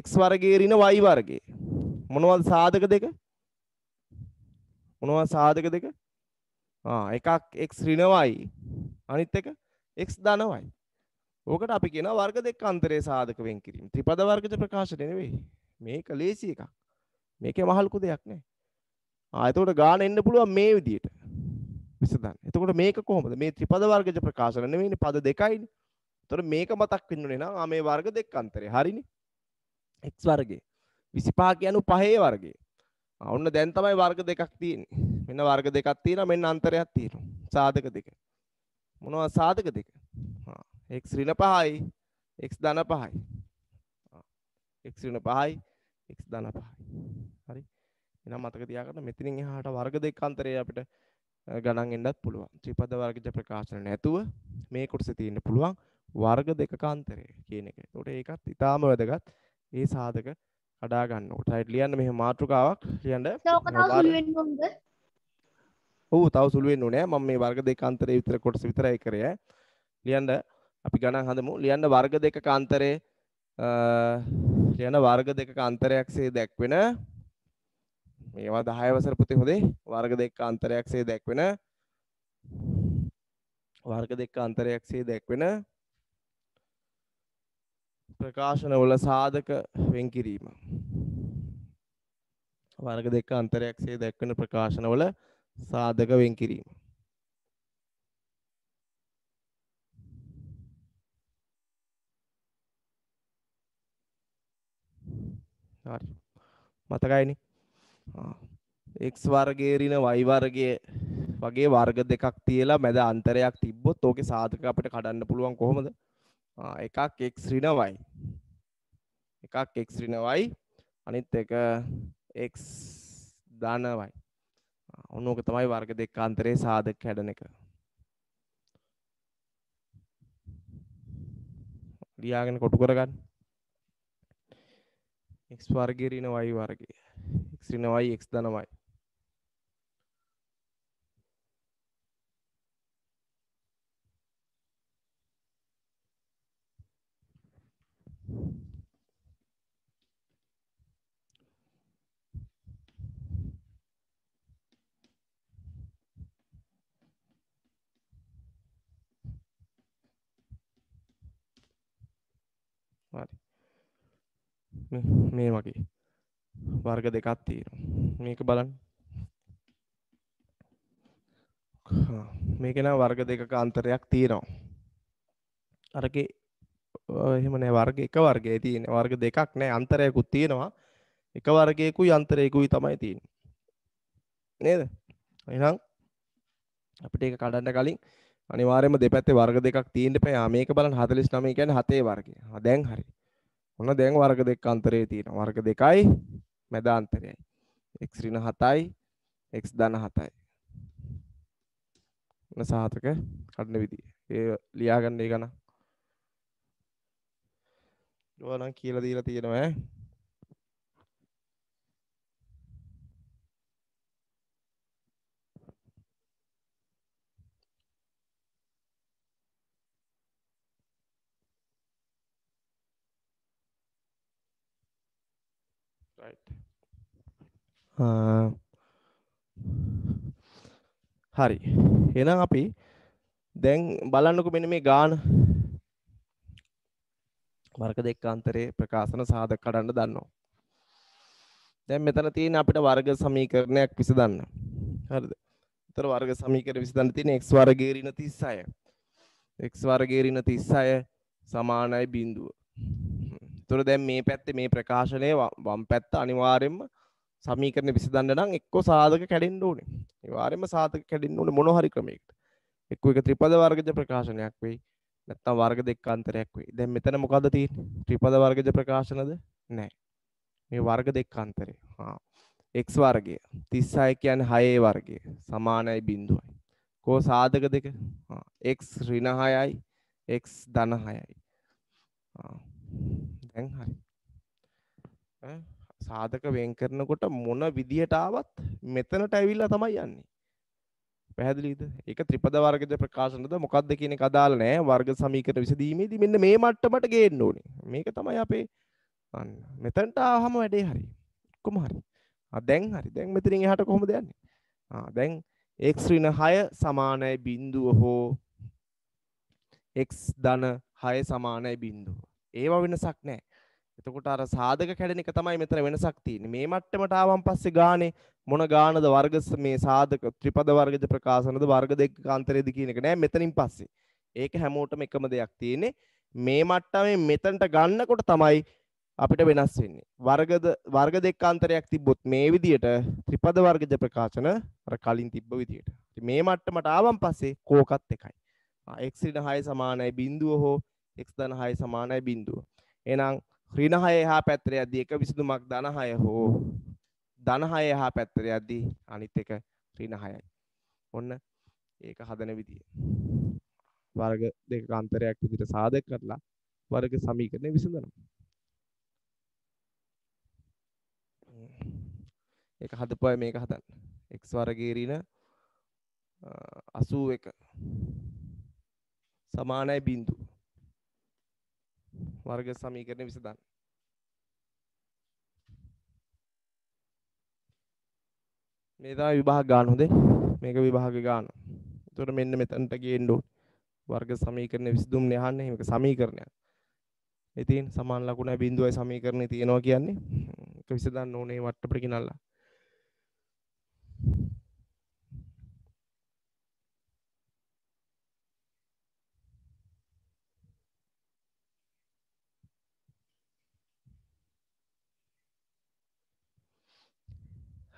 x වර්ගයේ ඍණ y වර්ගයේ. මොනවද සාධක දෙක? මොනවද සාධක දෙක? එකක් x ඍණ y අනිත් එක x ධන y. ඕකට අපි කියනවා වර්ග දෙක අන්තරයේ සාධක වෙන් කිරීම. ත්‍රිපද වර්ගජ ප්‍රකාශනය නෙවෙයි. මේක ලේසි එකක්. මේකේ මහලුකු දෙයක් නැහැ. එතකොට ගාන එන්න පුළුවන් මේ විදිහට. විසඳන්න. එතකොට මේක කොහොමද? මේ ත්‍රිපද වර්ගජ ප්‍රකාශන නෙවෙයිනේ පද දෙකයිනේ. එතකොට මේක මතක් වෙන්නුනේ නම් මේ වර්ග දෙක අන්තරය. හරිනේ. x වර්ගය 25 කියන්නේ 5 වර්ගය. ඔන්න දැන් තමයි වර්ග දෙකක් තියෙන්නේ. මෙන්න වර්ග දෙකක් තියෙනවා මෙන්න අන්තරයක් තියෙනවා. සාධක දෙක. මොනවද සාධක දෙක? x ඍණ 5යි x ධන 5යි. x ඍණ 5යි x ධන 5යි. හරි. එහෙනම් මතක තියාගන්න මෙතනින් එහාට වර්ග දෙක අන්තරය අපිට ගණන් එන්නත් පුළුවන්. ත්‍රිපද වර්ගජ ප්‍රකාශන නැතුව මේ කොටසේ තියෙන්න පුළුවන් වර්ග දෙකක අන්තරය කියන එක. ඒකට ඒකත් ඊටාම වැදගත්. ඒ සාධක කඩා ගන්න ඕට. රයිට් ලියන්න මෙහෙම මාතෘකාවක් ලියන්න. ඔව් තව සුළු වෙන්න ඕනේ. මම මේ වර්ග දෙක අන්තරේ විතර කොටස විතරයි කරේ. ලියන්න අපි ගණන් හදමු. ලියන්න වර්ග දෙකක අන්තරේ ලියන්න වර්ග දෙකක අන්තරයක්සේ දැක්වෙන මේවා 10 වසර පුතේ හොදේ වර්ග දෙක අන්තරයක්සේ දැක්වෙන වර්ග දෙක අන්තරයක්සේ දැක්වෙන ප්‍රකාශනවල සාධක වෙන් කිරීම. වර්ග දෙක අන්තරයක්සේ දැක්වෙන ප්‍රකාශනවල සාධක වෙන් කිරීම. හරි. මතකයිනේ. x වර්ගයේ ඍණ y වර්ගයේ වගේ වර්ග දෙකක් තියලා මැද අන්තරයක් තිබ්බොත් ඕකේ සාධක අපිට කඩන්න පුළුවන් කොහොමද? එකක් x ඍණ y. එකක් x ඍණ y අනිත් එක x ධන y. ඔන්න ඕක තමයි වර්ග දෙක අතරේ සාධක කැඩෙන එක. ලියාගෙන කොටු කරගන්න. x වර්ගයේ ඍණ y වර්ගය. x ඍණ y x ධන y. හරි. මේ වගේ වර්ග දෙකක් තියෙනවා. මේක බලන්න. මේක නම් වර්ග දෙකක අන්තරයක් තියෙනවා. අරකේ එහෙම නෑ වර්ග එක වර්ගයේ තියෙන වර්ග දෙකක් නෑ අන්තරයකුත් තියෙනවා. එක වර්ගයකුයි අන්තරයකුයි තමයි තියෙන්නේ. නේද? එහෙනම් අපිට ඒක කඩන්න කලින් අනිවාර්යයෙන්ම දෙපැත්තේ වර්ග දෙකක් තියෙන්න එපා. මේක බලන්න 49 කියන්නේ 7 වර්ගය. දැන් හරි. ඔන්න දැන් වර්ග දෙක අන්තරේ තියෙනවා. වර්ග දෙකයි මැද අන්තරයයි. x ඍණ 7යි x ධන 7යි. ඔන්න සාධක කඩන විදිය. ඒ ලියාගන්න ඒ ගණන්. ඔයා නම් කියලා දීලා තියෙනවා ඈ. right. හරි. එහෙනම් අපි දැන් බලන්නකො මෙන්න මේ ගාන වර්ග දෙක අතරේ ප්‍රකාශන සාධක කඩන්න දන්නවා. දැන් මෙතන තියෙන අපිට වර්ග සමීකරණයක් විසඳන්න. හරිද? උතර වර්ග සමීකරණ විසඳන්න තියෙන x වර්ගයේ ඍණ 36. x වර්ගයේ ඍණ 36 සමානයි බිඳුව. ඒතර දැන් මේ පැත්තේ මේ ප්‍රකාශනයේ වම් පැත්ත අනිවාර්යයෙන්ම සමීකරණ විසඳන්න නම් එක්ක සාධක කැඩෙන්න ඕනේ. අනිවාර්යයෙන්ම සාධක කැඩෙන්න ඕනේ මොන හරි ක්‍රමයකට. එක්ක එක ත්‍රිපද වර්ගජ ප්‍රකාශනයක් වෙයි. නැත්නම් වර්ග දෙක අන්තරයක් වෙයි. දැන් මෙතන මොකද්ද තියෙන්නේ? ත්‍රිපද වර්ගජ ප්‍රකාශනද? නැහැ. මේ වර්ග දෙක අන්තරේ. x වර්ගය 36 කියන්නේ 6 වර්ගය සමානයි බිඳුවයි. කෝ සාධක දෙක? x ඍණ 6යි x ධන 6යි. දැන් හරි. සාධක වෙන් කරනකොට මොන විදියට ආවත් මෙතනට ඇවිල්ලා තමයි යන්නේ. පැහැදිලිද? ඒක ත්‍රිපද වර්ගජ ප්‍රකාශනද මොකක්ද කියන එක අදාළ නැහැ. වර්ග සමීකරණ විසඳීමේදී මෙන්න මේ මට්ටමට ගේන්න ඕනේ. මේක තමයි අපේ අන්න මෙතනට ආවම වැඩේ හරි. කොහොම හරි. දැන් හරි. දැන් මෙතනින් එහාට කොහොමද යන්නේ? දැන් x ඍණ 6 සමානයි බිඳුව හෝ x ධන 6 සමානයි බිඳුව. ඒව වෙනසක් නැහැ. එතකොට අර සාධක කැඩෙන එක තමයි මෙතන වෙනසක් තියෙන්නේ. මේ මට්ටමට ආවන් පස්සේ ගානේ මොන ගානද වර්ග මේ සාධක ත්‍රිපද වර්ගජ ප්‍රකාශනද වර්ග දෙක අන්තරේද කියන එක නෑ මෙතනින් පස්සේ. ඒක හැමෝටම එකම දෙයක් තියෙන්නේ. මේ මට්ටමේ මෙතනට ගන්නකොට තමයි අපිට වෙනස් වෙන්නේ. වර්ග දෙක අන්තරයක් තිබ්බොත් මේ විදියට ත්‍රිපද වර්ගජ ප්‍රකාශන අර කලින් තිබ්බ විදියට. මේ මට්ටමට ආවන් පස්සේ කෝකත් එකයි. x ඍණ 6 සමානයි බිඳුව හෝ x ධන 6 සමානයි බිඳුව. එහෙනම් ඍණ 6 එහා පැත්තට යද්දී එක විසඳුමක් ධන 6 හෝ ධන 6 එහා පැත්තට යද්දී අනිත් එක ඍණ 6යි. ඔන්න ඒක හදන විදිය. වර්ග දෙක අන්තරයක් විදිහට සාධක කරලා වර්ග සමීකරණය විසඳනවා. ඒක හදපුවා මේක හදන්න. x වර්ගයේ ඍණ 81 සමානයි බිඳුව. වර්ග සමීකරණය විසඳන්න. මේ තමයි විභාග ගන්න හොඳේ. මේක විභාගේ ගන්න. එතකොට මෙන්න මෙතනට ගේන්න ඕනේ. වර්ග සමීකරණ විසඳුම්නේ අහන්නේ. මේක සමීකරණයක්. ඉතින් සමාන ලකුණයි බිඳුවයි සමීකරණේ තියෙනවා කියන්නේ ඒක විසඳන්න ඕනේ වට්ටපට ගෙනල්ලා.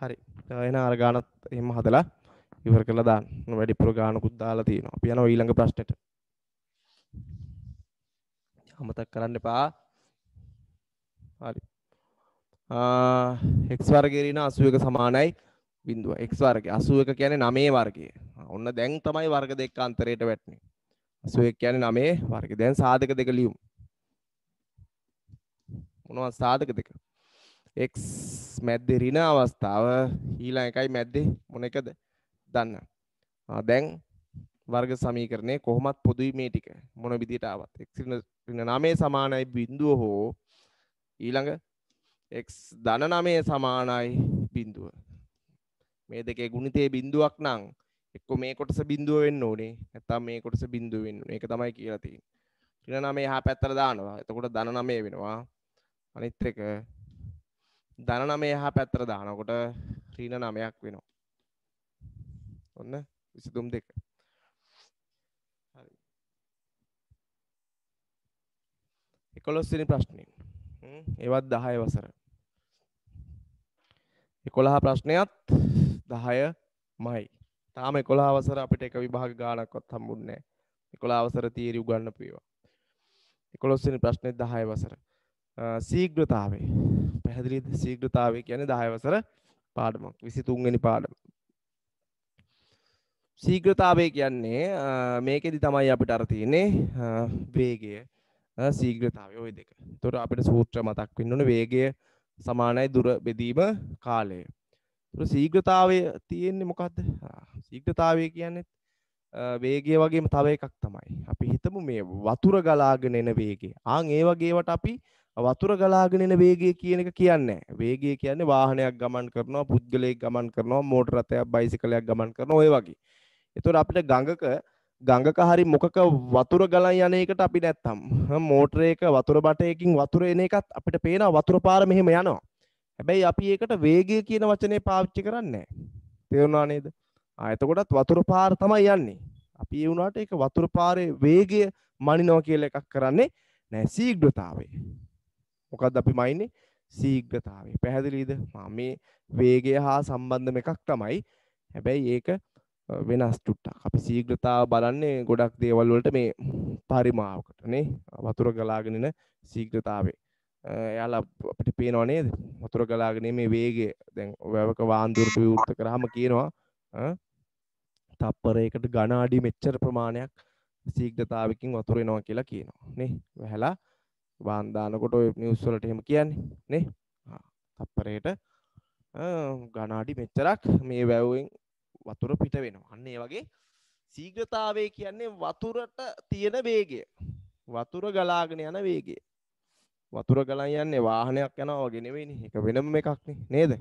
හරි. එහෙනම් අර ගානත් එහෙම හදලා ඉවර කරලා දාන්න. වැඩිපුර ගානකුත් දාලා තියෙනවා. අපි යනවා ඊළඟ ප්‍රශ්නෙට. අමතක කරන්න එපා. හරි. x වර්ගයේ ඍණ 81 සමානයි 0. x වර්ගය 81 කියන්නේ 9 වර්ගය. ඔන්න දැන් තමයි වර්ග දෙක අන්තරයට වැටෙන්නේ. 81 කියන්නේ 9 වර්ගය. දැන් සාධක දෙක ලියමු. මොනවද සාධක දෙක? x මැද්දේ ඍණ අවස්ථාව ඊළඟ එකයි මැද්දේ මොන එකද? දන්න. දැන් වර්ග සමීකරණේ කොහොමත් පොදුයි මේ ටික. මොන විදියට ආවත් x ඍණ 9 සමානයි 0 හෝ ඊළඟ x ධන 9 සමානයි 0. මේ දෙකේ ගුණිතයේ බිඳුවක් නම් එක්ක මේ කොටස බිඳුව වෙන්න ඕනේ නැත්නම් මේ කොටස බිඳුව වෙන්න ඕනේ. ඒක තමයි කියලා තියෙන්නේ. ඍණ 9 එහා පැත්තට දානවා. එතකොට ධන 9 වෙනවා. අනිත් එක ධන 9 එහා පැත්තට දානකොට ඍණ 9ක් වෙනවා. ඔන්න විසඳුම් දෙක. හරි. 11 වෙනි ප්‍රශ්නේ. ඒවත් 10 වසර. 11 ප්‍රශ්නයත් 10මයි. තාම 11 වසර අපිට එක විභාග ගානක්වත් හම්බුන්නේ නැහැ. 11 වසර තියරි උගන්වපු ඒවා. 11 වෙනි ප්‍රශ්නේ 10 වසර. ශීඝ්‍රතාවය. පැහැදිලිද? ශීඝ්‍රතාවය කියන්නේ 10 වසර පාඩමක්. 23 වෙනි පාඩම. ශීඝ්‍රතාවය කියන්නේ මේකෙදි තමයි අපිට අර තියෙන්නේ වේගය ශීඝ්‍රතාවය ওই දෙක. ඒතකොට අපිට සූත්‍ර මතක් වෙන්න ඕනේ වේගය සමානයි දුර බෙදීම කාලය. ඒතකොට ශීඝ්‍රතාවය තියෙන්නේ මොකද්ද? ශීඝ්‍රතාවය කියන්නේ වේගය වගේම තව එකක් තමයි. අපි හිතමු මේ වතුර ගලාගෙන එන වේගය. ඒ වගේවට අපි වතුර ගලාගෙන එන වේගය කියන එක කියන්නේ නැහැ. වේගය කියන්නේ වාහනයක් ගමන් කරනවා, පුද්ගලයෙක් ගමන් කරනවා, මෝටර රථයක්, බයිසිකලයක් ගමන් කරනවා ඔය වගේ. එතකොට අපිට ගඟක හරි මොකක වතුර ගලන් යන එකට අපි නැත්තම් මෝටරයක වතුර බටයකින් වතුර එන එකත් අපිට පේනවා වතුර පාර මෙහෙම යනවා. හැබැයි අපි ඒකට වේගය කියන වචනේ පාවිච්චි කරන්නේ නැහැ. තේරුණා නේද? එතකොටත් වතුර පාර තමයි යන්නේ. අපි ඒ වුණාට ඒක වතුර පාරේ වේගය මනිනවා කියලා එකක් කරන්නේ නැහැ. ශීඝ්‍රතාවය. මොකද්ද අපි මයින්නේ? ශීඝ්‍රතාවය. පැහැදිලිද? මේ වේගය හා සම්බන්ධම එකක් තමයි. හැබැයි ඒක වෙනස් ටුට්ටක්. අපි ශීඝ්‍රතාව බලන්නේ ගොඩක් දේවල් වලට මේ පරිමාවකට නේ. වතුර ගලාගෙන එන ශීඝ්‍රතාවය. එයාලා අපිට පේනව නේද? වතුර ගලාගෙන මේ වේගය දැන් වැවක වාන්දුරට විවෘත කරාම කියනවා තප්පරයකට ඝන අඩි මෙච්චර ප්‍රමාණයක් ශීඝ්‍රතාවකින් වතුර එනවා කියලා කියනවා නේ. වැහලා වාන් දානකොට ඔය නිවුස් වලට එහෙම කියන්නේ නේ. තප්පරයකට ඝන අඩි මෙච්චරක් මේ වැව්වෙන් වතුර පිට වෙනවා. අන්න ඒ වගේ ශීඝ්‍රතාවය කියන්නේ වතුරට තියෙන වේගය. වතුර ගලාගෙන යන වේගය. වතුර ගලන් යන්නේ වාහනයක් යනවා වගේ නෙවෙයිනේ. ඒක වෙනම එකක් නේද?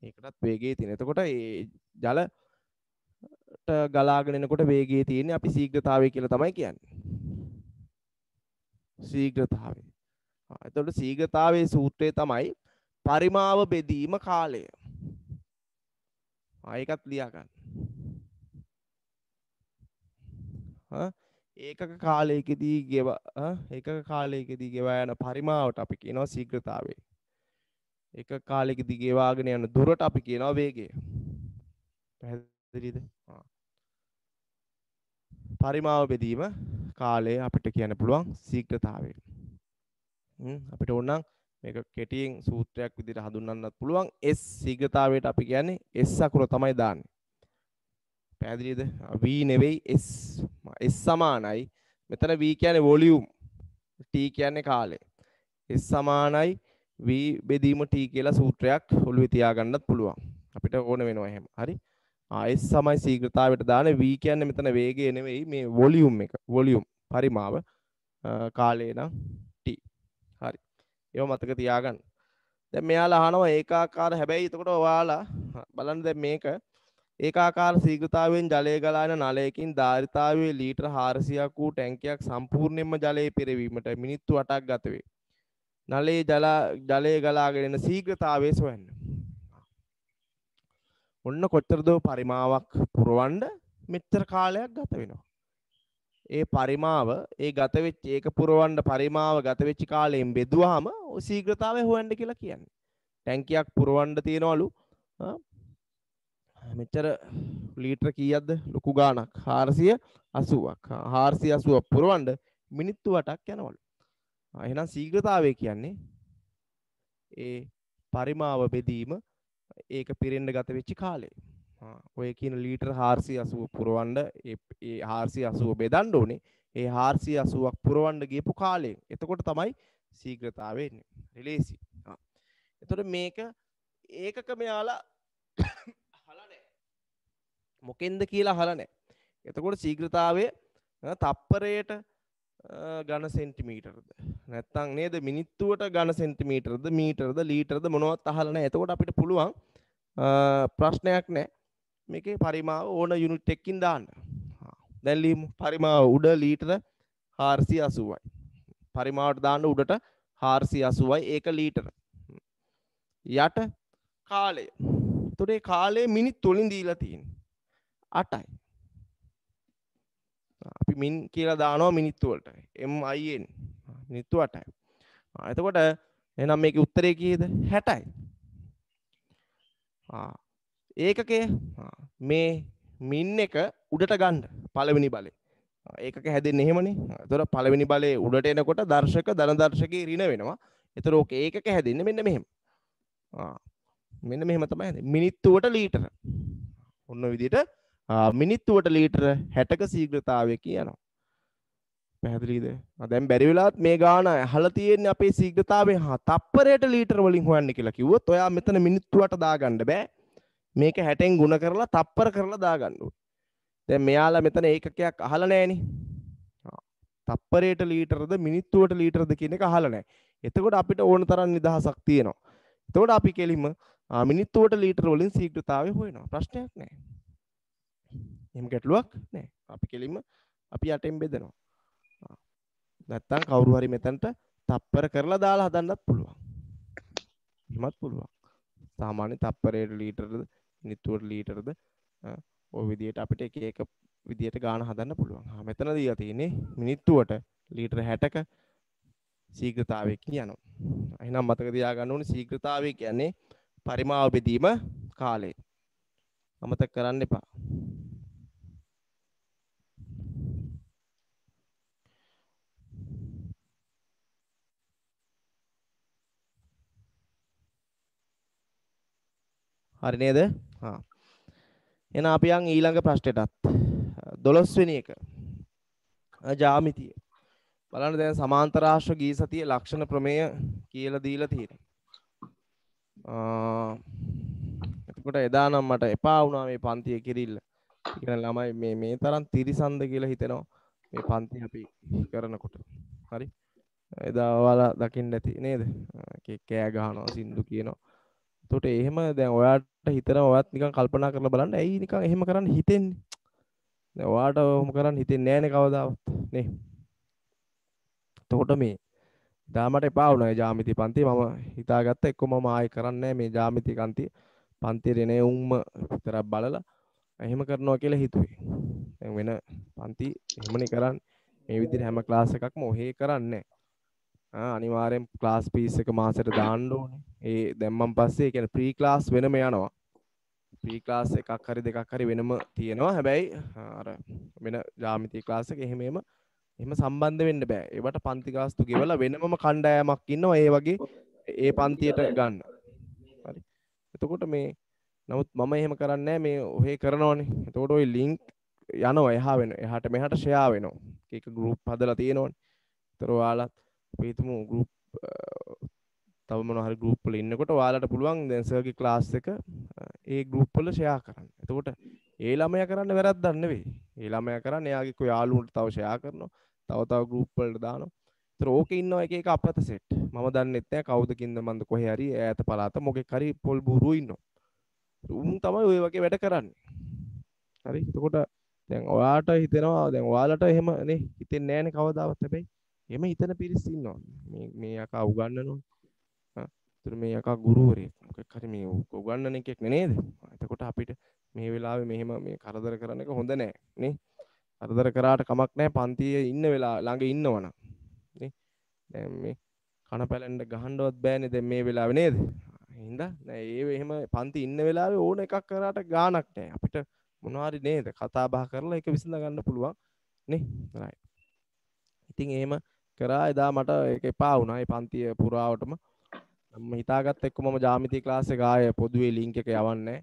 ඒකටත් වේගය තියෙන. එතකොට ඒ ජලට ගලාගෙන එනකොට වේගය තියෙන්නේ අපි ශීඝ්‍රතාවය කියලා තමයි කියන්නේ. ශීඝ්‍රතාවය. එතකොට ශීඝ්‍රතාවයේ සූත්‍රය තමයි පරිමාව බෙදීම කාලය. ඒකත් ලියා ගන්න. ඒකක කාලයකදී ගෙවා යන පරිමාවට අපි කියනවා ශීඝ්‍රතාවය. එක කාලයකදී ගෙවාගෙන යන දුරට අපි කියනවා වේගය. පැහැදිලිද? පරිමාව බෙදීම කාලය අපිට කියන්න පුළුවන් ශීඝ්‍රතාවය. අපිට ඕන නම් මේක කෙටියෙන් සූත්‍රයක් විදිහට හඳුන්වන්නත් පුළුවන්. S ශීඝ්‍රතාවයට අපි කියන්නේ S අකුර තමයි දාන්නේ. පැහැදිලිද? V නෙවෙයි S. S සමානයි. මෙතන V කියන්නේ වොලියුම්. T කියන්නේ කාලය. S සමානයි V බෙදීම T කියලා සූත්‍රයක් ඔළුවේ තියාගන්නත් පුළුවන්. අපිට ඕන වෙනවා එහෙම. හරි? S සමයි ශීඝ්‍රතාවයට දාන V කියන්නේ මෙතන වේගය නෙවෙයි මේ වොලියුම් එක. වොලියුම් පරිමාව කාලය නම් T. හරි. ඒව මතක තියාගන්න. දැන් මෙයාලා අහනවා ඒකාකාර හැබැයි එතකොට ඔයාලා බලන්න දැන් මේක ඒකාකාර ශීඝ්‍රතාවයෙන් ජලය ගලා යන නලයකින් ධාරිතාවයේ ලීටර 400ක් වූ ටැංකියක් සම්පූර්ණයෙන්ම ජලය පෙරවීමට මිනිත්තු 8ක් ගත වේ. නලයේ ජලය ගලාගෙන එන ශීඝ්‍රතාවය සොයන්න. ඔන්න කොච්චරද පරිමාවක් පුරවන්න මෙච්චර කාලයක් ගත වෙනවා. ඒ පරිමාව ගත වෙච්ච ඒක පුරවන්න පරිමාව ගත වෙච්ච කාලයෙන් බෙදුවාම ඔය ශීඝ්‍රතාවය හොයන්න කියලා කියන්නේ. ටැංකියක් පුරවන්න තියෙනවලු මෙච්චර ලීටර කීයක්ද ලොකු ගාණක් 480ක් 480ක් පුරවන්න මිනිත්තු 8ක් යනවලු. එහෙනම් ශීඝ්‍රතාවය කියන්නේ ඒ පරිමාව බෙදීම ඒක පිරෙන්න ගත වෙච්ච කාලය. ඔය කියන ලීටර 480 පුරවන්න ඒ 480 බෙදන්න ඕනේ. ඒ 480ක් පුරවන්න ගියපු කාලයෙන්. එතකොට තමයි ශීඝ්‍රතාවය එන්නේ. රිලේසි. එතකොට මේක ඒකක මෙයාලා අහලා නැහැ. මොකෙන්ද කියලා අහලා නැහැ. එතකොට ශීඝ්‍රතාවය තප්පරයට ඝන සෙන්ටිමීටරද නැත්නම් නේද මිනිත්තුවට ඝන සෙන්ටිමීටරද මීටරද ලීටරද මොනවත් අහලා නැහැ. එතකොට අපිට පුළුවන් ප්‍රශ්නයක් නැහැ. මේකේ පරිමාව ඕන යුනිට් එකකින් දාන්න. දැන් ලියමු. පරිමාව උඩ ලීටර 480යි. පරිමාවට දාන්න උඩට 480යි ඒක ලීටර. යට කාලය. එතකොට මේ කාලය මිනිත්තු වලින් දීලා තියෙන්නේ 8යි. අපි මින් කියලා දානවා මිනිත්තු වලට. MIN මිනිත්තු 8යි. එතකොට එහෙනම් මේකේ උත්තරේ කීයද? 60යි. ඒකකය මේ මින් එක උඩට ගන්න පළවෙනි බලේ. ඒකක හැදෙන්නේ එහෙමනේ. එතකොට පළවෙනි බලේ උඩට එනකොට දර්ශක ධන දර්ශකේ ඍණ වෙනවා. එතකොට ඕක ඒකක හැදෙන්නේ මෙන්න මෙහෙම. මෙන්න මෙහෙම තමයි හැදෙන්නේ. මිනිත්තුවට ලීටර. ඔන්න ඔය විදිහට මිනිත්තුවට ලීටර 60ක ශීඝ්‍රතාවය කියනවා. පැහැදිලිද? දැන් බැරි වෙලාවත් මේ ගාන අහලා තියෙන්නේ අපේ ශීඝ්‍රතාවය තප්පරයට ලීටර වලින් හොයන්න කියලා කිව්වොත් ඔයා මෙතන මිනිත්තුවට දාගන්න බෑ. මේක 60න් ගුණ කරලා තප්පර කරලා දාගන්න ඕනේ. දැන් මෙයාලා මෙතන ඒකකයක් අහලා නැහෙනේ. තප්පරයට ලීටරද මිනිත්තුවට ලීටරද කියන එක අහලා නැහැ. එතකොට අපිට ඕන තරම් නිදහසක් තියෙනවා. එතකොට අපි කෙලින්ම මිනිත්තුවට ලීටර වලින් ශීඝ්‍රතාවය හොයනවා. ප්‍රශ්නයක් නැහැ. එහෙම ගැටලුවක් නැහැ. අපි කෙලින්ම අපි යටෙන් බෙදනවා. නැත්තම් කවුරු හරි මෙතනට තප්පර කරලා දාලා හදන්නත් පුළුවන්. එහෙමත් පුළුවන්. සාමාන්‍ය තප්පරයට ලීටරද මිනිත්තුවට ලීටරද ඔය විදිහට අපිට එක එක විදිහට ගාන හදන්න පුළුවන්. මෙතන දීලා තියෙන්නේ මිනිත්තුවට ලීටර 60ක ශීඝ්‍රතාවයකින් යනවා. එහෙනම් මතක තියාගන්න ඕනේ ශීඝ්‍රතාවය කියන්නේ පරිමාව බෙදීම කාලය. අමතක කරන්න එපා. හරි නේද? එහෙනම් අපි යන් ඊළඟ ප්‍රශ්නෙටත් 12 වෙනි එක. ජ්‍යාමිතිය. බලන්න දැන් සමාන්තර ආශ්‍ර ගීසතිය ලක්ෂණ ප්‍රමේය කියලා දීලා තියෙනවා. එතකොට එදා නම් මට එපා වුණා මේ පන්තිය කිරිල්ල. ඉගෙන ළමයි මේ තරම් තිරිසන්ද කියලා හිතෙනවා මේ පන්ති අපි කරනකොට. හරි. එදා ඔයාලා දකින්න ඇති නේද? කෑ ගහනවා සින්දු කියනවා. එතකොට එහෙම දැන් ඔයාට හිතනවා ඔයත් නිකන් කල්පනා කරලා බලන්න ඇයි නිකන් එහෙම කරන්න හිතෙන්නේ? දැන් ඔයාට ඔහොම කරන්න හිතෙන්නේ නැහනේ කවදාවත් නේ. එතකොට මේ දාමට එපා වුණා ඒ ජ්‍යාමිති පන්ති මම හිතාගත්ත එක්ක මම ආයෙ කරන්නේ මේ ජ්‍යාමිති පන්තියේ එනේ උම්ම විතරක් බලලා එහෙම කරනවා කියලා හිතුවේ. දැන් වෙන පන්ති එහෙමනේ කරන්නේ. මේ විදිහට හැම ක්ලාස් එකක්ම ඔහේ කරන්නේ අනිවාර්යෙන් ක්ලාස් ෆීස් එක මාසෙට දාන්න ඕනේ. ඒ දැම්මන් පස්සේ ඒ කියන්නේ ප්‍රී ක්ලාස් වෙනම යනවා. ප්‍රී ක්ලාස් එකක් හරි දෙකක් හරි වෙනම තියෙනවා. හැබැයි අර වෙන ජ්‍යාමිති ක්ලාස් එක එහෙම සම්බන්ධ වෙන්න බෑ. ඒවට පන්ති ගාස්තු ගෙවලා වෙනමම කණ්ඩායමක් ඉන්නවා ඒ වගේ ඒ පන්තියට ගන්න. හරි. එතකොට මේ නමුත් මම එහෙම කරන්නේ නැහැ මේ ඔහේ කරනවනේ. එතකොට ওই ලින්ක් යනවා එහාට මෙහාට ෂෙයා වෙනවා. එක ගෲප් හදලා තියෙනවනේ. ඒතර ඔයාලත් අපි හිතමු ගෲප් තව මොනවා හරි ගෲප් වල ඉන්නකොට ඔයාලට පුළුවන් දැන් සර්ගේ ක්ලාස් එක ඒ ගෲප් වල ෂෙයා කරන්න. එතකොට ඒ ළමයා කරන්න වැරද්දක් නෙවෙයි. ඒ ළමයා කරන්නේ එයාගේ කොයි යාළුවන්ට තව ෂෙයා කරනවා. තව ගෲප් වලට දානවා. ඒතර ඕකේ ඉන්නවා එක එක අපත සෙට්. මම දන්නෙත් නැහැ කවුද කින්ද මන්ද කොහේ හරි ඈත පළාත මොකෙක් හරි පොල් බුරු ඉන්නවා. උන් තමයි ওই වගේ වැඩ කරන්නේ. හරි. එතකොට දැන් ඔයාට හිතෙනවා දැන් ඔයාලට එහෙම නේ හිතෙන්නේ නැහැනේ කවදාවත් හැබැයි. එහෙම හිතන පිරිස් ඉන්නවා. මේ යකා උගන්වනවා. ඒතර මේ යකා ගුරුවරයෙක් මොකෙක් හරි මේ උගන්වන එකෙක් නේද? එතකොට අපිට මේ වෙලාවේ මෙහෙම මේ කරදර කරන එක හොඳ නෑ නේ. කරදර කරාට කමක් නෑ පන්තියේ ඉන්න වෙලාව ළඟ ඉන්නවනම් නේ. දැන් මේ කන පැලෙන්න ගහන්නවත් බෑනේ දැන් මේ වෙලාවේ නේද? හින්දා නෑ ඒ එහෙම පන්ති ඉන්න වෙලාවේ ඕන එකක් කරාට ගාණක් නෑ. අපිට මොනවා හරි නේද කතා බහ කරලා ඒක විසඳ ගන්න පුළුවන් නේ. right. ඉතින් එහෙම කරා එදා මට ඒක එපා වුණා. ඒ පන්තිය පුරාවටම මම හිතාගත්ත එක්ක මම ජ්‍යාමිති ක්ලාස් එක ආයේ පොදුවේ ලින්ක් එක යවන්නේ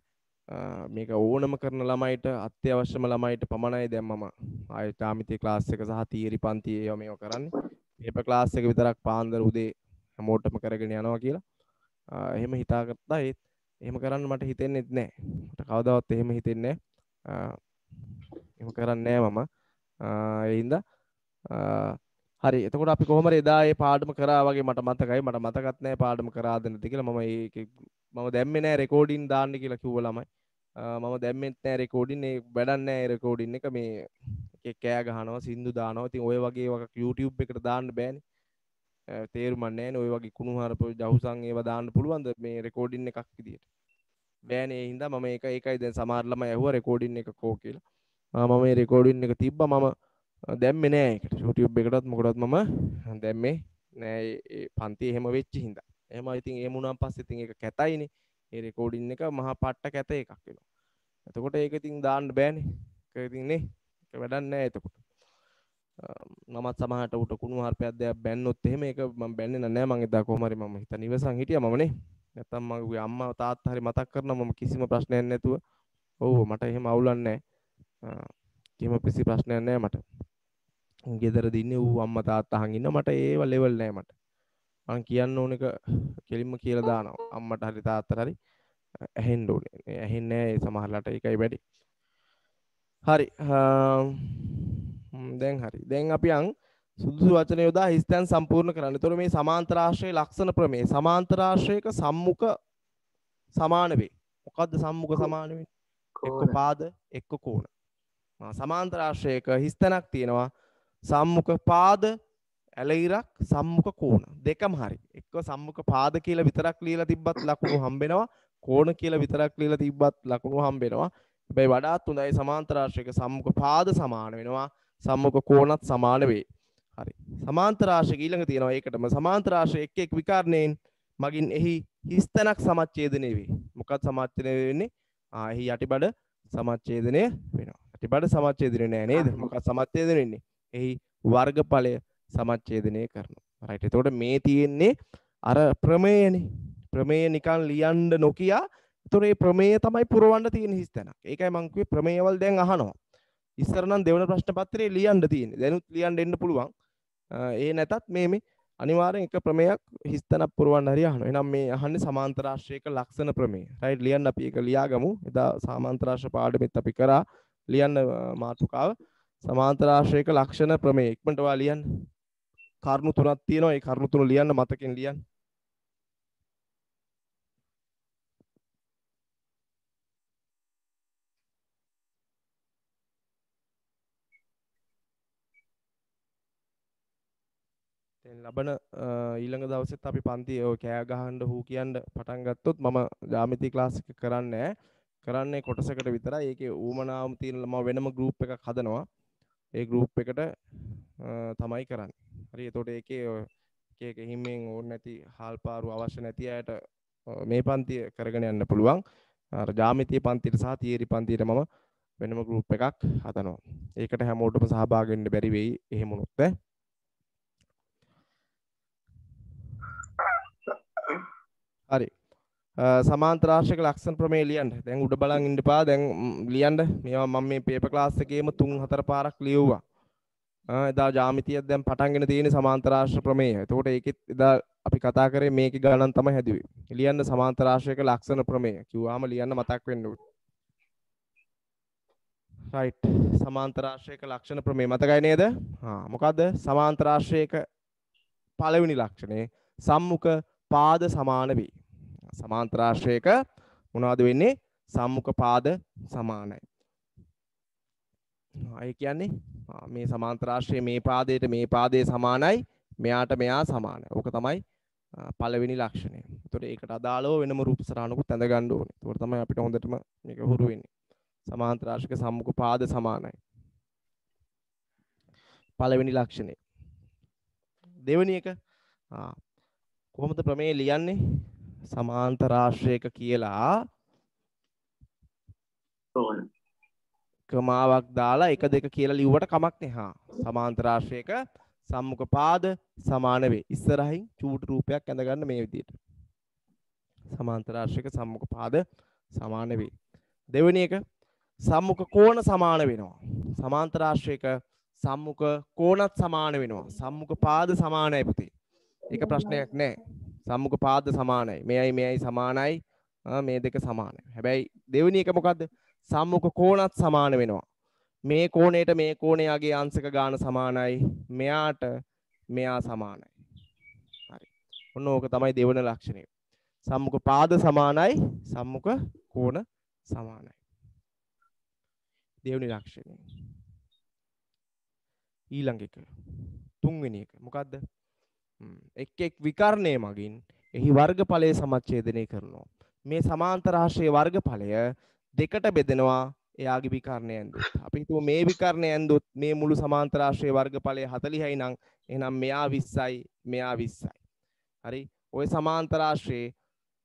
මේක ඕනම කරන ළමයිට අත්‍යවශ්‍යම ළමයිට පමණයි දැන් මම ආයේ ජ්‍යාමිති ක්ලාස් එක සහ තියරි පන්ති ඒවා මේවා කරන්නේ. පේපර් ක්ලාස් එක විතරක් පාන්දර උදේ හැමෝටම කරගෙන යනවා කියලා. එහෙම හිතාගත්තා. ඒත් එහෙම කරන්න මට හිතෙන්නේ නැහැ. මට කවදාවත් එහෙම හිතෙන්නේ නැහැ. එහෙම කරන්නේ නැහැ මම. ඒ හින්දා හරි එතකොට අපි කොහොම හරි එදා ඒ පාඩම කරා වගේ මට මතකයි. මට මතකත් නැහැ පාඩම කරාද නැද්ද කියලා. මම ඒක මම දැම්මේ නැහැ රෙකෝඩින් දාන්න කියලා කිව්ව ළමයි. මම දැම්මෙත් නැහැ රෙකෝඩින්. ඒ වැඩක් නැහැ රෙකෝඩින් එක. මේ එකේ කෑ ගහනවා සින්දු දානවා. ඉතින් ඔය වගේ එකක් YouTube එකට දාන්න බෑනේ. තේරුමක් නැහැ නේ. ඔය වගේ කුණුහරුප ජහුසන් ඒවා දාන්න පුළුවන්ද මේ රෙකෝඩින් එකක් විදියට? බෑනේ. ඒ හින්දා මම ඒකයි දැන් සමහර ළමයි ඇහුවා රෙකෝඩින් එක කෝ කියලා. මම මේ රෙකෝඩින් එක තිබ්බා. මම දැම්මේ නෑ ඒකට YouTube එකටත් මොකටවත් මම දැම්මේ නෑ ඒ පන්ති එහෙම වෙච්ච හින්දා. එහෙම ඉතින් එහෙම වුණාන් පස්සේ ඉතින් ඒක කැතයිනේ. ඒ රෙකෝඩින් එක මහා පට්ට කැත එකක් වෙනවා. එතකොට ඒක ඉතින් දාන්න බෑනේ. ඒක ඉතින් නේ. ඒක වැඩක් නෑ එතකොට. මමත් සමහරට උට කුණු හarpයක් දෙයක් බැන්නොත් එහෙම ඒක මම බැන්නේ නෑ මං එදා කොහොම හරි මම හිතන ඉවසන් හිටියා මම නේ. නැත්තම් මගේ අම්මා තාත්තා හරි මතක් කරනවා මම කිසිම ප්‍රශ්නයක් නැතුව. ඔව් මට එහෙම අවුලක් නෑ. කිසිම ප්‍රශ්නයක් නෑ මට. ගෙදර දින්නේ ඌ අම්මා තාත්තා අහන් ඉන්න මට ඒව ලෙවල් නෑ මට. මං කියන්න ඕන එක කෙලින්ම කියලා දානවා. අම්මට හරි තාත්තට හරි ඇහෙන්න ඕනේ. ඇහෙන්නේ නෑ සමහරලාට ඒකයි වැඩි. හරි. දැන් හරි. දැන් අපි අං සුදුසු වචන යොදා හිස්තැන් සම්පූර්ණ කරන්න. ඒතකොට මේ සමාන්තර ආශ්‍රයේ ලක්ෂණ ප්‍රමේය. සමාන්තර ආශ්‍රයක සම්මුඛ සමාන වේ. මොකද්ද සම්මුඛ සමාන වෙන්නේ? එක්ක පාද එක්ක කෝණ. සමාන්තර ආශ්‍රයක හිස්තැනක් තියෙනවා. සම්මුඛ පාද ඇලයිරක් සම්මුඛ කෝණ දෙකම හරි. එක්ක සම්මුඛ පාද කියලා විතරක් ලියලා තිබ්බත් ලකුණු හම්බෙනවා. කෝණ කියලා විතරක් ලියලා තිබ්බත් ලකුණු හම්බෙනවා. හැබැයි වඩාත් හොඳයි සමාන්තර ආශ්‍රයක සම්මුඛ පාද සමාන වෙනවා. සම්මුඛ කෝණත් සමාන වේ. හරි. සමාන්තර ආශ්‍රයක ඊළඟ තියෙනවා ඒකටම සමාන්තර ආශ්‍රය එක් එක් විකර්ණයෙන් මගින් එහි හිස්තැනක් සමච්ඡේදනය වේ. මොකක්ද සමච්ඡේදනය වෙන්නේ? එහි යටිබඩ සමච්ඡේදනය වෙනවා. යටිබඩ සමච්ඡේදනය නෑ නේද? මොකක්ද සමච්ඡේදනය වෙන්නේ? එහි වර්ගඵලය සමච්ඡේදනය කරනවා. රයිට්. එතකොට මේ තියෙන්නේ අර ප්‍රමේයනේ. ප්‍රමේය නිකන් ලියන්න නොකිය. එතකොට මේ ප්‍රමේය තමයි පුරවන්න තියෙන හිස්තැනක්. ඒකයි මම කිව්වේ ප්‍රමේයවල දැන් අහනවා. ඉස්සර නම් දෙවන ප්‍රශ්න පත්‍රයේ ලියන්න තියෙන්නේ. දැනුත් ලියන්න එන්න පුළුවන්. ඒ නැතත් මේ අනිවාර්යෙන් එක ප්‍රමේයක් හිස්තැනක් පුරවන්න හරි අහනවා. එහෙනම් මේ අහන්නේ සමාන්තර ආශ්‍රයක ලක්ෂණ ප්‍රමේය. රයිට් ලියන්න අපි ඒක ලියාගමු. එදා සමාන්තර ආශ්‍රය පාඩමෙත් අපි කරා ලියන්න මාතෘකාව සමාන්තර ආශ්‍රයක ලක්ෂණ ප්‍රමේය. ඉක්මනට ඔයා ලියන්න. කරුණු තුනක් තියෙනවා. ඒ කරුණු තුන ලියන්න මතකෙන් ලියන්න. දැන් ලබන ඊළඟ දවසෙත් අපි පන්ති ඔය කෑ ගහන්න හූ කියන්න පටන් ගත්තොත් මම ජ්‍යාමිති ක්ලාස් එක කරන්නේ කරන්නේ කොටසකට විතරයි. ඒකේ ඌමනාවම තියෙන මම වෙනම ගෲප් එකක් හදනවා. ඒ ගෲප් එකට තමයි කරන්නේ. හරි. එතකොට ඒකේ එක හිම්මෙන් ඕන නැති හාල්පාරු අවශ්‍ය නැති අයට මේ පන්තිය කරගෙන යන්න පුළුවන්. අර ජ්‍යාමිති පන්තියට සහ තියරි පන්තියට මම වෙනම ගෲප් එකක් හදනවා. ඒකට හැමෝටම සහභාගී වෙන්න බැරි වෙයි එහෙම වුණොත් හරි. සමාන්තර ආශ්‍රයක ලක්ෂණ ප්‍රමේය ලියන්න. දැන් උඩ බලන් ඉන්න එපා. දැන් ලියන්න. මේවා මම මේ පේපර් ක්ලාස් එකේම 3-4 පාරක් ලියුවා. එදා ජ්‍යාමිතියක් දැන් පටන්ගෙන තියෙන සමාන්තර ආශ්‍රය ප්‍රමේය. එතකොට ඒකෙත් එදා අපි කතා කරේ මේකේ ගණන් තමයි හැදුවේ. ලියන්න සමාන්තර ආශ්‍රයක ලක්ෂණ ප්‍රමේය. කිව්වාම ලියන්න මතක් වෙන්න ඕනේ. රයිට්. සමාන්තර ආශ්‍රයක ලක්ෂණ ප්‍රමේය මතකයි නේද? මොකද්ද? සමාන්තර ආශ්‍රයක පළවෙනි ලක්ෂණය සම්මුඛ පාද සමාන වේ. සමාන්තර ආශ්‍රයක මොනවද වෙන්නේ? සම්මුඛ පාද සමානයි. ඒ කියන්නේ මේ සමාන්තර ආශ්‍රය මේ පාදයට මේ පාදයේ සමානයි, මෙයාට මෙයා සමානයි. ඕක තමයි පළවෙනි ලක්ෂණය. ඒතකොට ඒකට අදාළව වෙනම රූප සරහනකුත් ඇඳ ගන්න ඕනේ. ඒතකොට තමයි අපිට හොඳටම මේක හුරු වෙන්නේ. සමාන්තර ආශ්‍රයක සම්මුඛ පාද සමානයි. පළවෙනි ලක්ෂණය. දෙවෙනි එක කොහොමද ප්‍රමේය ලියන්නේ? සමාන්තරාශ්‍රයක කියලා කෝණ ක්‍රමාවක් දාලා 1 2 කියලා ලිව්වට කමක් නැහැ. හා සමාන්තරාශ්‍රයක සම්මුඛ පාද සමාන වේ. ඉස්සරහින් චූටි රූපයක් ඇඳ ගන්න මේ විදිහට. සමාන්තරාශ්‍රයක සම්මුඛ පාද සමාන වේ. දෙවෙනි එක සම්මුඛ කෝණ සමාන වෙනවා. සමාන්තරාශ්‍රයක සම්මුඛ කෝණත් සමාන වෙනවා. සම්මුඛ පාද සමානයි පුතේ. ඒක ප්‍රශ්නයක් නෑ. සම්මුඛ පාද සමානයි. මෙයයි සමානයි. මේ දෙක සමානයි. හැබැයි දෙවෙනි එක මොකද්ද? සම්මුඛ කෝණත් සමාන වෙනවා. මේ කෝණයට මේ කෝණයාගේ අංශක ගාන සමානයි. මෙයාට මෙයා සමානයි. හරි. ඔන්න ඕක තමයි දෙවන ලක්ෂණය. සම්මුඛ පාද සමානයි. සම්මුඛ කෝණ සමානයි. දෙවෙනි ලක්ෂණය. ඊළඟ එක. තුන්වෙනි එක. මොකද්ද? එක් විකර්ණය මගින් එහි වර්ගඵලය සමච්ඡේදනය කරනවා. මේ සමාන්තර ආශ්‍රය වර්ගඵලය දෙකට බෙදෙනවා එයාගේ විකර්ණය ඇන්දොත්. අපි හිතුව මේ විකර්ණය ඇන්දොත් මේ මුළු සමාන්තර ආශ්‍රය වර්ගඵලය 40යි නම් එහෙනම් මෙයා 20යි මෙයා 20යි. හරි. ওই සමාන්තර ආශ්‍රයේ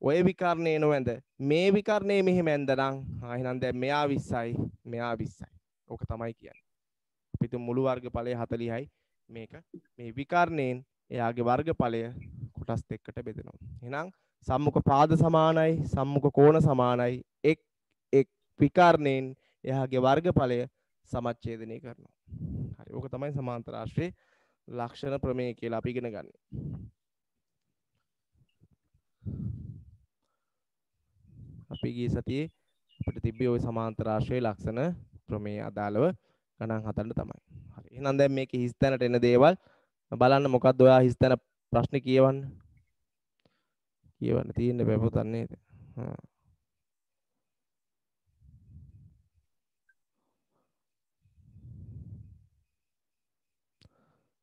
ඔය විකර්ණය නොඇඳ මේ විකර්ණය මෙහෙම ඇඳනම් එහෙනම් දැන් මෙයා 20යි මෙයා 20යි. ඕක තමයි කියන්නේ. අපි හිතුව මුළු වර්ගඵලය 40යි මේක මේ විකර්ණයෙන් එයාගේ වර්ගඵලය කොටස් දෙකකට බෙදෙනවා. එහෙනම් සම්මුඛ පාද සමානයි සම්මුඛ කෝණ සමානයි එක් විකර්ණයෙන් එයාගේ වර්ගඵලය සමච්ඡේදනය කරනවා. හරි. ඕක තමයි සමාන්තර ආශ්‍රයේ ලක්ෂණ ප්‍රමේය කියලා අපි ඉගෙන ගන්න. අපි ගිය සතියේ අපිට තිබ්බේ ওই සමාන්තර ආශ්‍රයේ ලක්ෂණ ප්‍රමේය අදාළව ගණන් හදන්න තමයි. හරි. එහෙනම් දැන් මේකේ හිස් තැනට එන දේවල් බලන්න මොකක්ද ඔයා හිස් තැන ප්‍රශ්න කියවන්න. කියවන්න තියෙන්නේ බෑ නේද?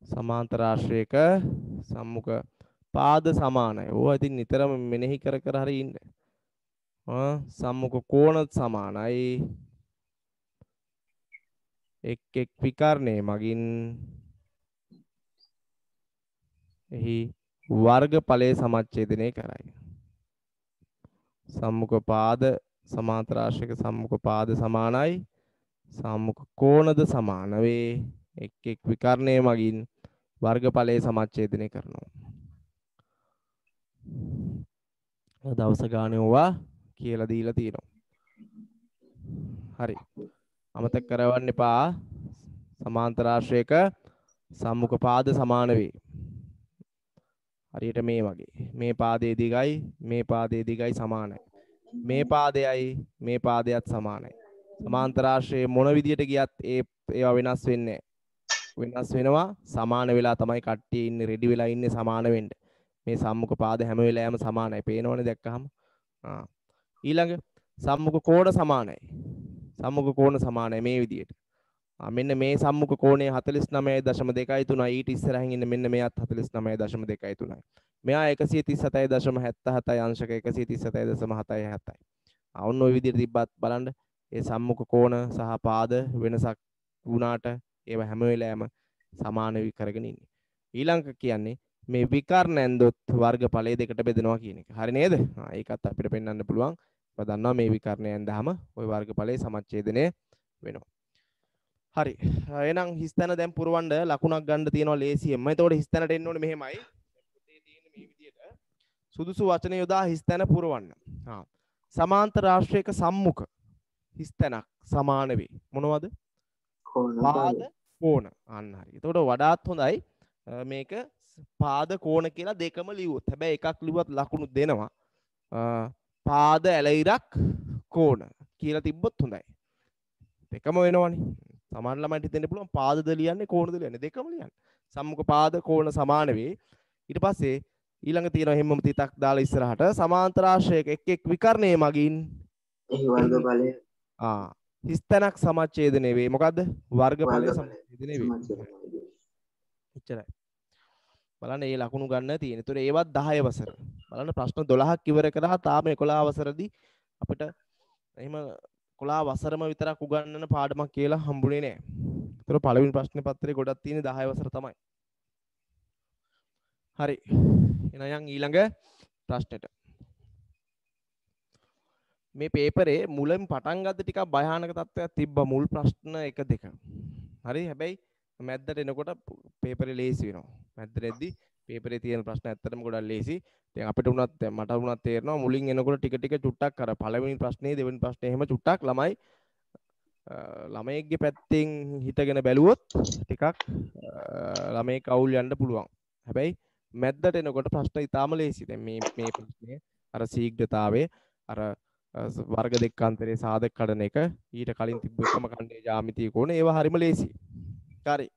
සමාන්තර ආශ්‍රයක සම්මුඛ පාද සමානයි. ඕවා ඉතින් නිතරම මෙනෙහි කර කර හරි ඉන්න. සම්මුඛ කෝණ සමානයි. එක් විකර්ණය මගින් එහි වර්ගඵලය සමච්ඡේදනය කරයි. සම්මුඛ පාද සමාන්තර ආශ්‍රයක සම්මුඛ පාද සමානයි. සම්මුඛ කෝණද සමාන වේ. එක් විකර්ණය මගින් වර්ගඵලය සමච්ඡේදනය කරනවා. දවස ගානේ ඕවා කියලා දීලා තියෙනවා. හරි. අමතක කරවන්න එපා. සමාන්තර ආශ්‍රයක සම්මුඛ පාද සමාන වේ. හරියට මේ වගේ. මේ පාදයේ දිගයි මේ පාදයේ දිගයි සමානයි. මේ පාදයයි මේ පාදයත් සමානයි. සමාන්තර ආශ්‍රයේ මොන විදියට ගියත් ඒවා වෙනස් වෙන්නේ වෙනස් වෙනවා. සමාන වෙලා තමයි කට්ටිය ඉන්නේ රෙඩි වෙලා ඉන්නේ සමාන වෙන්න. මේ සම්මුඛ පාද හැම වෙලාවෙම සමානයි. පේනවනේ දැක්කහම. ඊළඟ සම්මුඛ කෝණ සමානයි. සම්මුඛ කෝණ සමානයි මේ විදියට. මෙන්න මේ සම්මුඛ කෝණය 49.23යි. ඊට ඉස්සරහින් ඉන්න මෙන්න මෙයත් 49.23යි. මෙයා 137.77යි අංශක 137.77යි. ඔන්න ඔය විදියට තිබ්බත් බලන්න ඒ සම්මුඛ කෝණ සහ පාද වෙනසක් වුණාට ඒව හැම වෙලාවෙම සමාන කරගෙන ඉන්නේ. ඊළඟ කියන්නේ මේ විකර්ණ ඇන්දොත් වර්ගඵලය දෙකට බෙදෙනවා කියන එක. හරි නේද? ඒකත් අපිට පෙන්වන්න පුළුවන්. ඔබ දන්නවා මේ විකර්ණය ඇන්දාම ওই වර්ගඵලය සමච්ඡේදනය වෙනවා. හරි. එහෙනම් හිස්තැන දැන් පුරවන්න ලකුණක් ගන්න තියෙනවා ලේසියෙන්ම. එතකොට හිස්තැනට එන්න ඕනේ මෙහෙමයි. පොතේ තියෙන මේ විදියට සුදුසු වචන යොදා හිස්තැන පුරවන්න. සමාන්තර ආශ්‍රයක සම්මුඛ හිස්තැනක් සමාන වේ. මොනවද? පාද කෝණ. අන්න හරි. එතකොට වඩාත් හොඳයි මේක පාද කෝණ කියලා දෙකම ලියුවොත්. හැබැයි එකක් ලිව්වත් ලකුණු දෙනවා. පාද ඇලයිරක් කෝණ කියලා තිබ්බොත් හොඳයි. දෙකම වෙනවනේ. සමහර ළමයින්ට හිතෙන්න පුළුවන් පාදද ලියන්නේ කෝණද ලියන්නේ දෙකම ලියන්න. සම්මුඛ පාද කෝණ සමාන වේ. ඊට පස්සේ ඊළඟ තියෙනවා හැමම තිතක් දාලා ඉස්සරහට සමාන්තර ආශ්‍රයක එක් විකර්ණය මගින් එහි වර්ගඵලය හිස්තැනක් සමච්ඡේදනය වේ. මොකද්ද? වර්ගඵලය සමච්ඡේදනය වේ. එච්චරයි. බලන්න මේ ලකුණු ගන්න තියෙන. ඒතර ඒවත් 10 වසර. බලන්න ප්‍රශ්න 12ක් ඉවර කරා තාම 11 වසරදී අපිට එහෙම 11 වසරම විතරක් උගන්වන පාඩමක් කියලා හම්බුනේ නැහැ. ඒතර පළවෙනි ප්‍රශ්න පත්‍රේ ගොඩක් තියෙන්නේ 10 වසර තමයි. හරි. එහෙනම් ඊළඟ ප්‍රශ්නෙට. මේ පේපරේ මුලින් පටන් ගත්ත ටිකක් භයානක තත්ත්වයක් තිබ්බා මුල් ප්‍රශ්න 1 2. හරි හැබැයි මැද්දට එනකොට පේපරේ ලේසි වෙනවා. මැද්දට එද්දි පේපරේ තියෙන ප්‍රශ්න ඇත්තටම ගොඩක් ලේසි. දැන් අපිට උනත් මට උනත් තේරෙනවා මුලින් එනකොට ටික ටික චුට්ටක් අර පළවෙනි ප්‍රශ්නේ දෙවෙනි ප්‍රශ්නේ එහෙම චුට්ටක් ළමයෙක්ගේ පැත්තෙන් හිතගෙන බැලුවොත් ටිකක් ළමයෙක් අවුල් යන්න පුළුවන්. හැබැයි මැද්දට එනකොට ප්‍රශ්න ඉතාම ලේසි. දැන් මේ ප්‍රශ්නේ අර ශීඝ්‍රතාවයේ අර වර්ග දෙක අතරේ සාධක කඩන එක ඊට කලින් තිබ්බ එකම ඛණ්ඩයේ ජ්‍යාමිතිය කෝණ ඒවා හරිම ලේසි. හරි.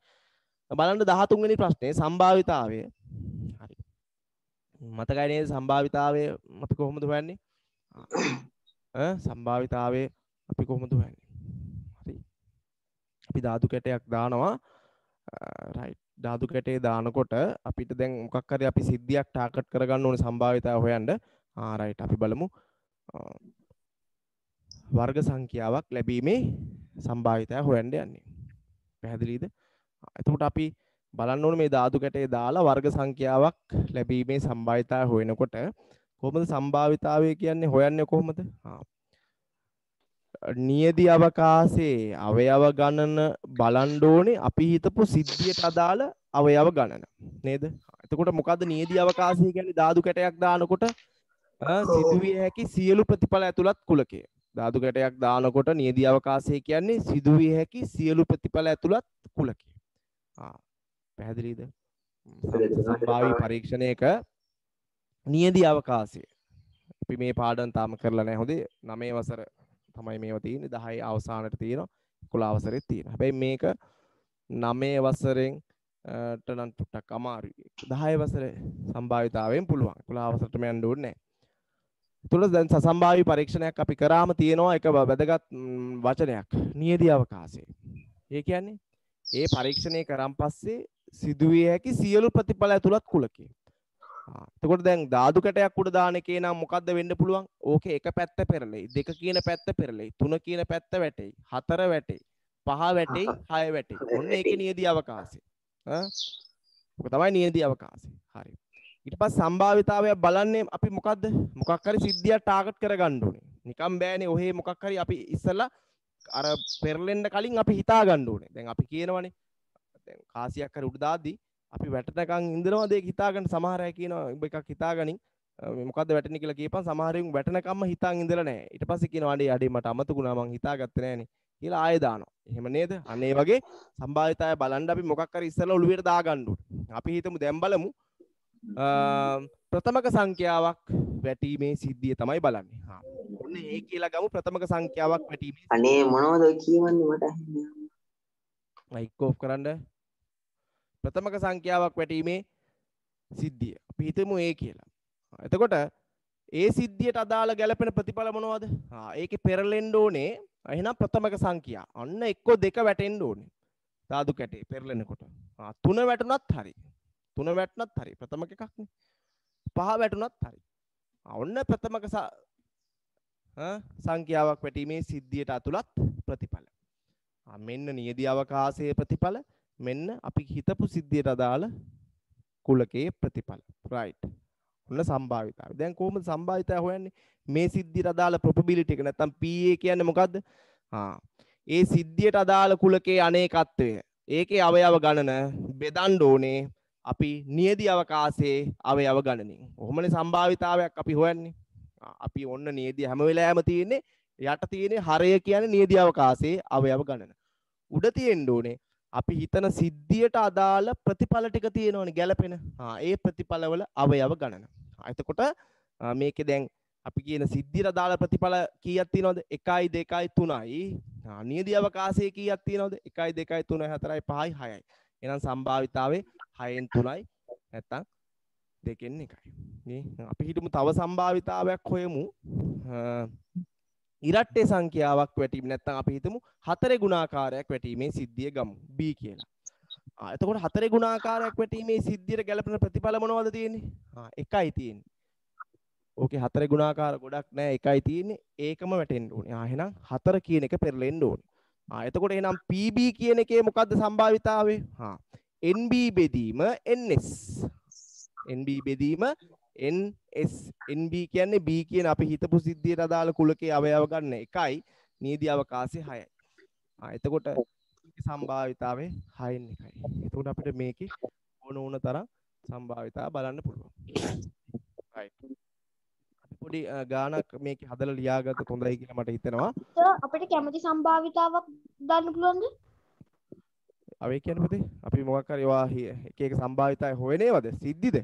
බලන්න 13 වෙනි ප්‍රශ්නේ සම්භාවිතාවය. හරි. මතකයි නේද සම්භාවිතාවය අපි කොහොමද හොයන්නේ? සම්භාවිතාවය අපි කොහොමද හොයන්නේ? හරි. අපි ධාතු කැටයක් දානවා. රයිට්. ධාතු කැටේ දානකොට අපිට දැන් මොකක් හරි අපි සිද්ධියක් ටාගට් කරගන්න ඕනේ සම්භාවිතාවය හොයන්න. රයිට්. අපි බලමු. වර්ග සංඛ්‍යාවක් ලැබීමේ සම්භාවිතය හොයන්න යන්නේ. පැහැදිලිද? එතකොට අපි බලන්න ඕනේ මේ ධාතු කැටේ දාලා වර්ග සංඛ්‍යාවක් ලැබීමේ සම්භාවිතය හොයනකොට කොහොමද සම්භාවිතාවය කියන්නේ හොයන්නේ කොහොමද? නියදි අවකාශයේ අවයව ගණන බලන්න ඕනේ අපි හිතපු සිද්ධියට අදාළ අවයව ගණන නේද? එතකොට මොකද්ද නියදි අවකාශය කියන්නේ? ධාතු කැටයක් දානකොට සිදුවිය හැකි සියලු ප්‍රතිඵල ඇතුළත් කුලකය. ධාතු කැටයක් දානකොට නියදි අවකාශය කියන්නේ සිදුවිය හැකි සියලු ප්‍රතිඵල ඇතුළත් කුලකය. පැහැදිලිද? සම්භාවි පරීක්ෂණයක නියදි අවකාශය. අපි මේ පාඩම් තාම කරලා නැහැ. හොඳේ 9 වසර තමයි මේවා තියෙන්නේ. 10 අවසානට තියෙනවා. 11 වසරෙත් තියෙනවා. හැබැයි මේක 9 වසරෙන් නම් ටුට්ටක් අමාරුයි. 10 වසරේ සම්භාවිතාවයෙන් පුළුවන්. 11 වසරටම යන්න ඕනේ නැහැ. තුල දැන් සසම්භාවි පරීක්ෂණයක් අපි කරාම තියෙනවා එක වැදගත් වචනයක් නියදි අවකාශය. ඒ කියන්නේ ඒ පරීක්ෂණය කරන් පස්සේ සිදුවිය හැකි සියලු ප්‍රතිඵල ඇතුළත් කුලකය. එතකොට දැන් ධාතු කැටයක් උඩ දාන එකේ නම් මොකද්ද වෙන්න පුළුවන්? ඕකේ එක පැත්ත පෙරලෙයි, දෙක කියන පැත්ත පෙරලෙයි, තුන කියන පැත්ත වැටෙයි, හතර වැටෙයි, පහ වැටෙයි, හය වැටෙයි. ඔන්න ඒකේ නියදි අවකාශය. ඔක තමයි නියදි අවකාශය. හරි. ඊට පස්සේ සම්භාවිතාවය බලන්නේ අපි මොකද්ද? මොකක් හරි සිද්ධියක් ටාගට් කරගන්න ඕනේ. නිකම් බෑනේ ඔහේ මොකක් හරි අපි ඉස්සලා අර පෙරලෙන්න කලින් අපි හිතා ගන්න ඕනේ. දැන් අපි කියනවනේ දැන් කාසියක් හරි උඩ දාද්දි අපි වැටෙනකන් ඉඳනවාද ඒක හිතාගන්න. සමහර අය කියනවා ඔබ එකක් හිතාගනින් මොකද්ද වැටෙන්නේ කියලා කියපන්. සමහර අය වැටෙනකම්ම හිතාන් ඉඳලා නැහැ. ඊට පස්සේ කියනවා අඩේ මට අමතකුණා මං හිතාගත්තේ නැහනේ කියලා ආයෙ දානවා. එහෙම නේද? අන්න ඒ වගේ සම්භාවිතාවය බලන්න අපි මොකක් හරි ඉස්සලා ඔළුවට දාගන්න ඕනේ. අපි හිතමු දැන් බලමු ප්‍රථමක සංඛ්‍යාවක් වැටීමේ සිද්ධිය තමයි බලන්නේ. ඔන්න ඒ කියලා ගමු ප්‍රථමක සංඛ්‍යාවක් වැටීමේ. අනේ මොනවද ඔය කියවන්නේ මට අහන්නේ. මයික් ඔෆ් කරන්න. ප්‍රථමක සංඛ්‍යාවක් වැටීමේ සිද්ධිය. අපි හිතමු ඒ කියලා. එතකොට ඒ සිද්ධියට අදාළ ගැලපෙන ප්‍රතිඵල මොනවද? ඒකේ පෙරලෙන්න ඕනේ. එහෙනම් ප්‍රථමක සංඛ්‍යා. අන්න එක්ක දෙක වැටෙන්න ඕනේ. ධාතු කැටේ පෙරලෙනකොට. තුන වැටුණත් හරි. තුන වැටුණත් හරි. ප්‍රථමක එකක්නේ. පහ වැටුණත් හරි. ඔන්න ප්‍රථමක සංඛ්‍යාවක් වැටීමේ සිද්ධියට අතුලත් ප්‍රතිඵල. මෙන්න නියදි අවකාශයේ ප්‍රතිඵල. මෙන්න අපි හිතපු සිද්ධියට අදාළ කුලකයේ ප්‍රතිඵල. රයිට්. ඔන්න සම්භාවිතාවය. දැන් කොහොමද සම්භාවිතාවය හොයන්නේ? මේ සිද්ධියට අදාළ probability එක නැත්නම් PA කියන්නේ මොකද්ද? ඒ සිද්ධියට අදාළ කුලකයේ අනේකත්වය. ඒකේ අවයව ගණන බෙදන්න ඕනේ අපි නියදි අවකාශයේ අවයව ගණනින්. ඔහොමනේ සම්භාවිතාවයක් අපි හොයන්නේ. අපි ඔන්න නියදි හැම වෙලාවෙම තියෙන්නේ යට තියෙන්නේ හරය කියන්නේ නියදි අවකාශයේ අවයව ගණන. උඩ තියෙන්න ඕනේ අපි හිතන සිද්ධියට අදාළ ප්‍රතිඵල ටික තියෙනවනේ ගැලපෙන. ඒ ප්‍රතිඵලවල අවයව ගණන. එතකොට මේකේ දැන් අපි කියන සිද්ධියට අදාළ ප්‍රතිඵල කීයක් තියෙනවද? 1යි 2යි 3යි. නියදි අවකාශයේ කීයක් තියෙනවද? 1යි 2යි 3යි 4යි 5යි 6යි. එහෙනම් සම්භාවිතාවේ 6න් 3යි නැත්තම් 2න් 1යි. නේ අපි හිතමු තව සම්භාවිතාවයක් හොයමු. ඉරට්ටේ සංඛ්‍යාවක් වැටීම නැත්නම් අපි හිතමු 4 ගුණාකාරයක් වැටීමේ සිද්ධිය ගමු b කියලා. එතකොට 4 ගුණාකාරයක් වැටීමේ සිද්ධියට ගැලපෙන ප්‍රතිඵල මොනවද තියෙන්නේ? 1යි තියෙන්නේ. ඕකේ 4 ගුණාකාර ගොඩක් නැහැ 1යි තියෙන්නේ. ඒකම වැටෙන්න ඕනේ. එහෙනම් 4 කියන එක පෙරලෙන්න ඕනේ. එතකොට එහෙනම් pb කියන එකේ මොකද්ද සම්භාවිතාවය? nb බෙදීම ns. nb බෙදීම NS NB කියන්නේ B කියන අපි හිතපු සිද්ධියට අදාළ කුලකයේ අවයව ගන්න එකයි නියදී අවකාශය 6යි. එතකොට සම්භාවිතාවය 6න් එකයි. එතකොට අපිට මේකේ ඕන තරම් සම්භාවිතාව බලන්න පුළුවන්. right. පොඩි ගානක් මේක හදලා ලියාගත්තොත් හොඳයි කියලා මට හිතෙනවා. අපිට කැමති සම්භාවිතාවක් දාන්න පුළුවන්ද? අවේ කියන්නේ පුතේ අපි මොකක් හරි වා එක එක සම්භාවිතාවය හොයනේවද? සිද්ධිද?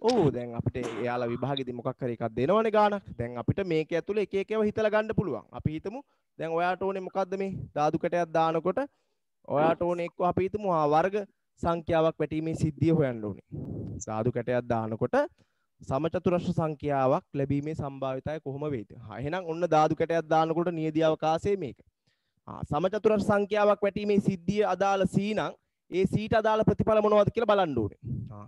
ඔව් දැන් අපිට එයාලා විභාගෙදී මොකක් හරි එකක් දෙනවනේ ගානක්. දැන් අපිට මේක ඇතුලේ එක එක ඒවා හිතලා ගන්න පුළුවන්. අපි හිතමු දැන් ඔයාට ඕනේ මොකද්ද මේ ධාතු කැටයක් දානකොට ඔයාට ඕනේ එක්ක අපි හිතමු වර්ග සංඛ්‍යාවක් වැටීමේ සිද්ධිය හොයන්න ඕනේ. ධාතු කැටයක් දානකොට සමචතුරස්‍ර සංඛ්‍යාවක් ලැබීමේ සම්භාවිතය කොහොම වේද? එහෙනම් ඔන්න ධාතු කැටයක් දානකොට නියදී අවකාශය මේක. සමචතුරස්‍ර සංඛ්‍යාවක් වැටීමේ සිද්ධිය අදාළ C නම් ඒ C ට අදාළ ප්‍රතිඵල මොනවද කියලා බලන්න ඕනේ.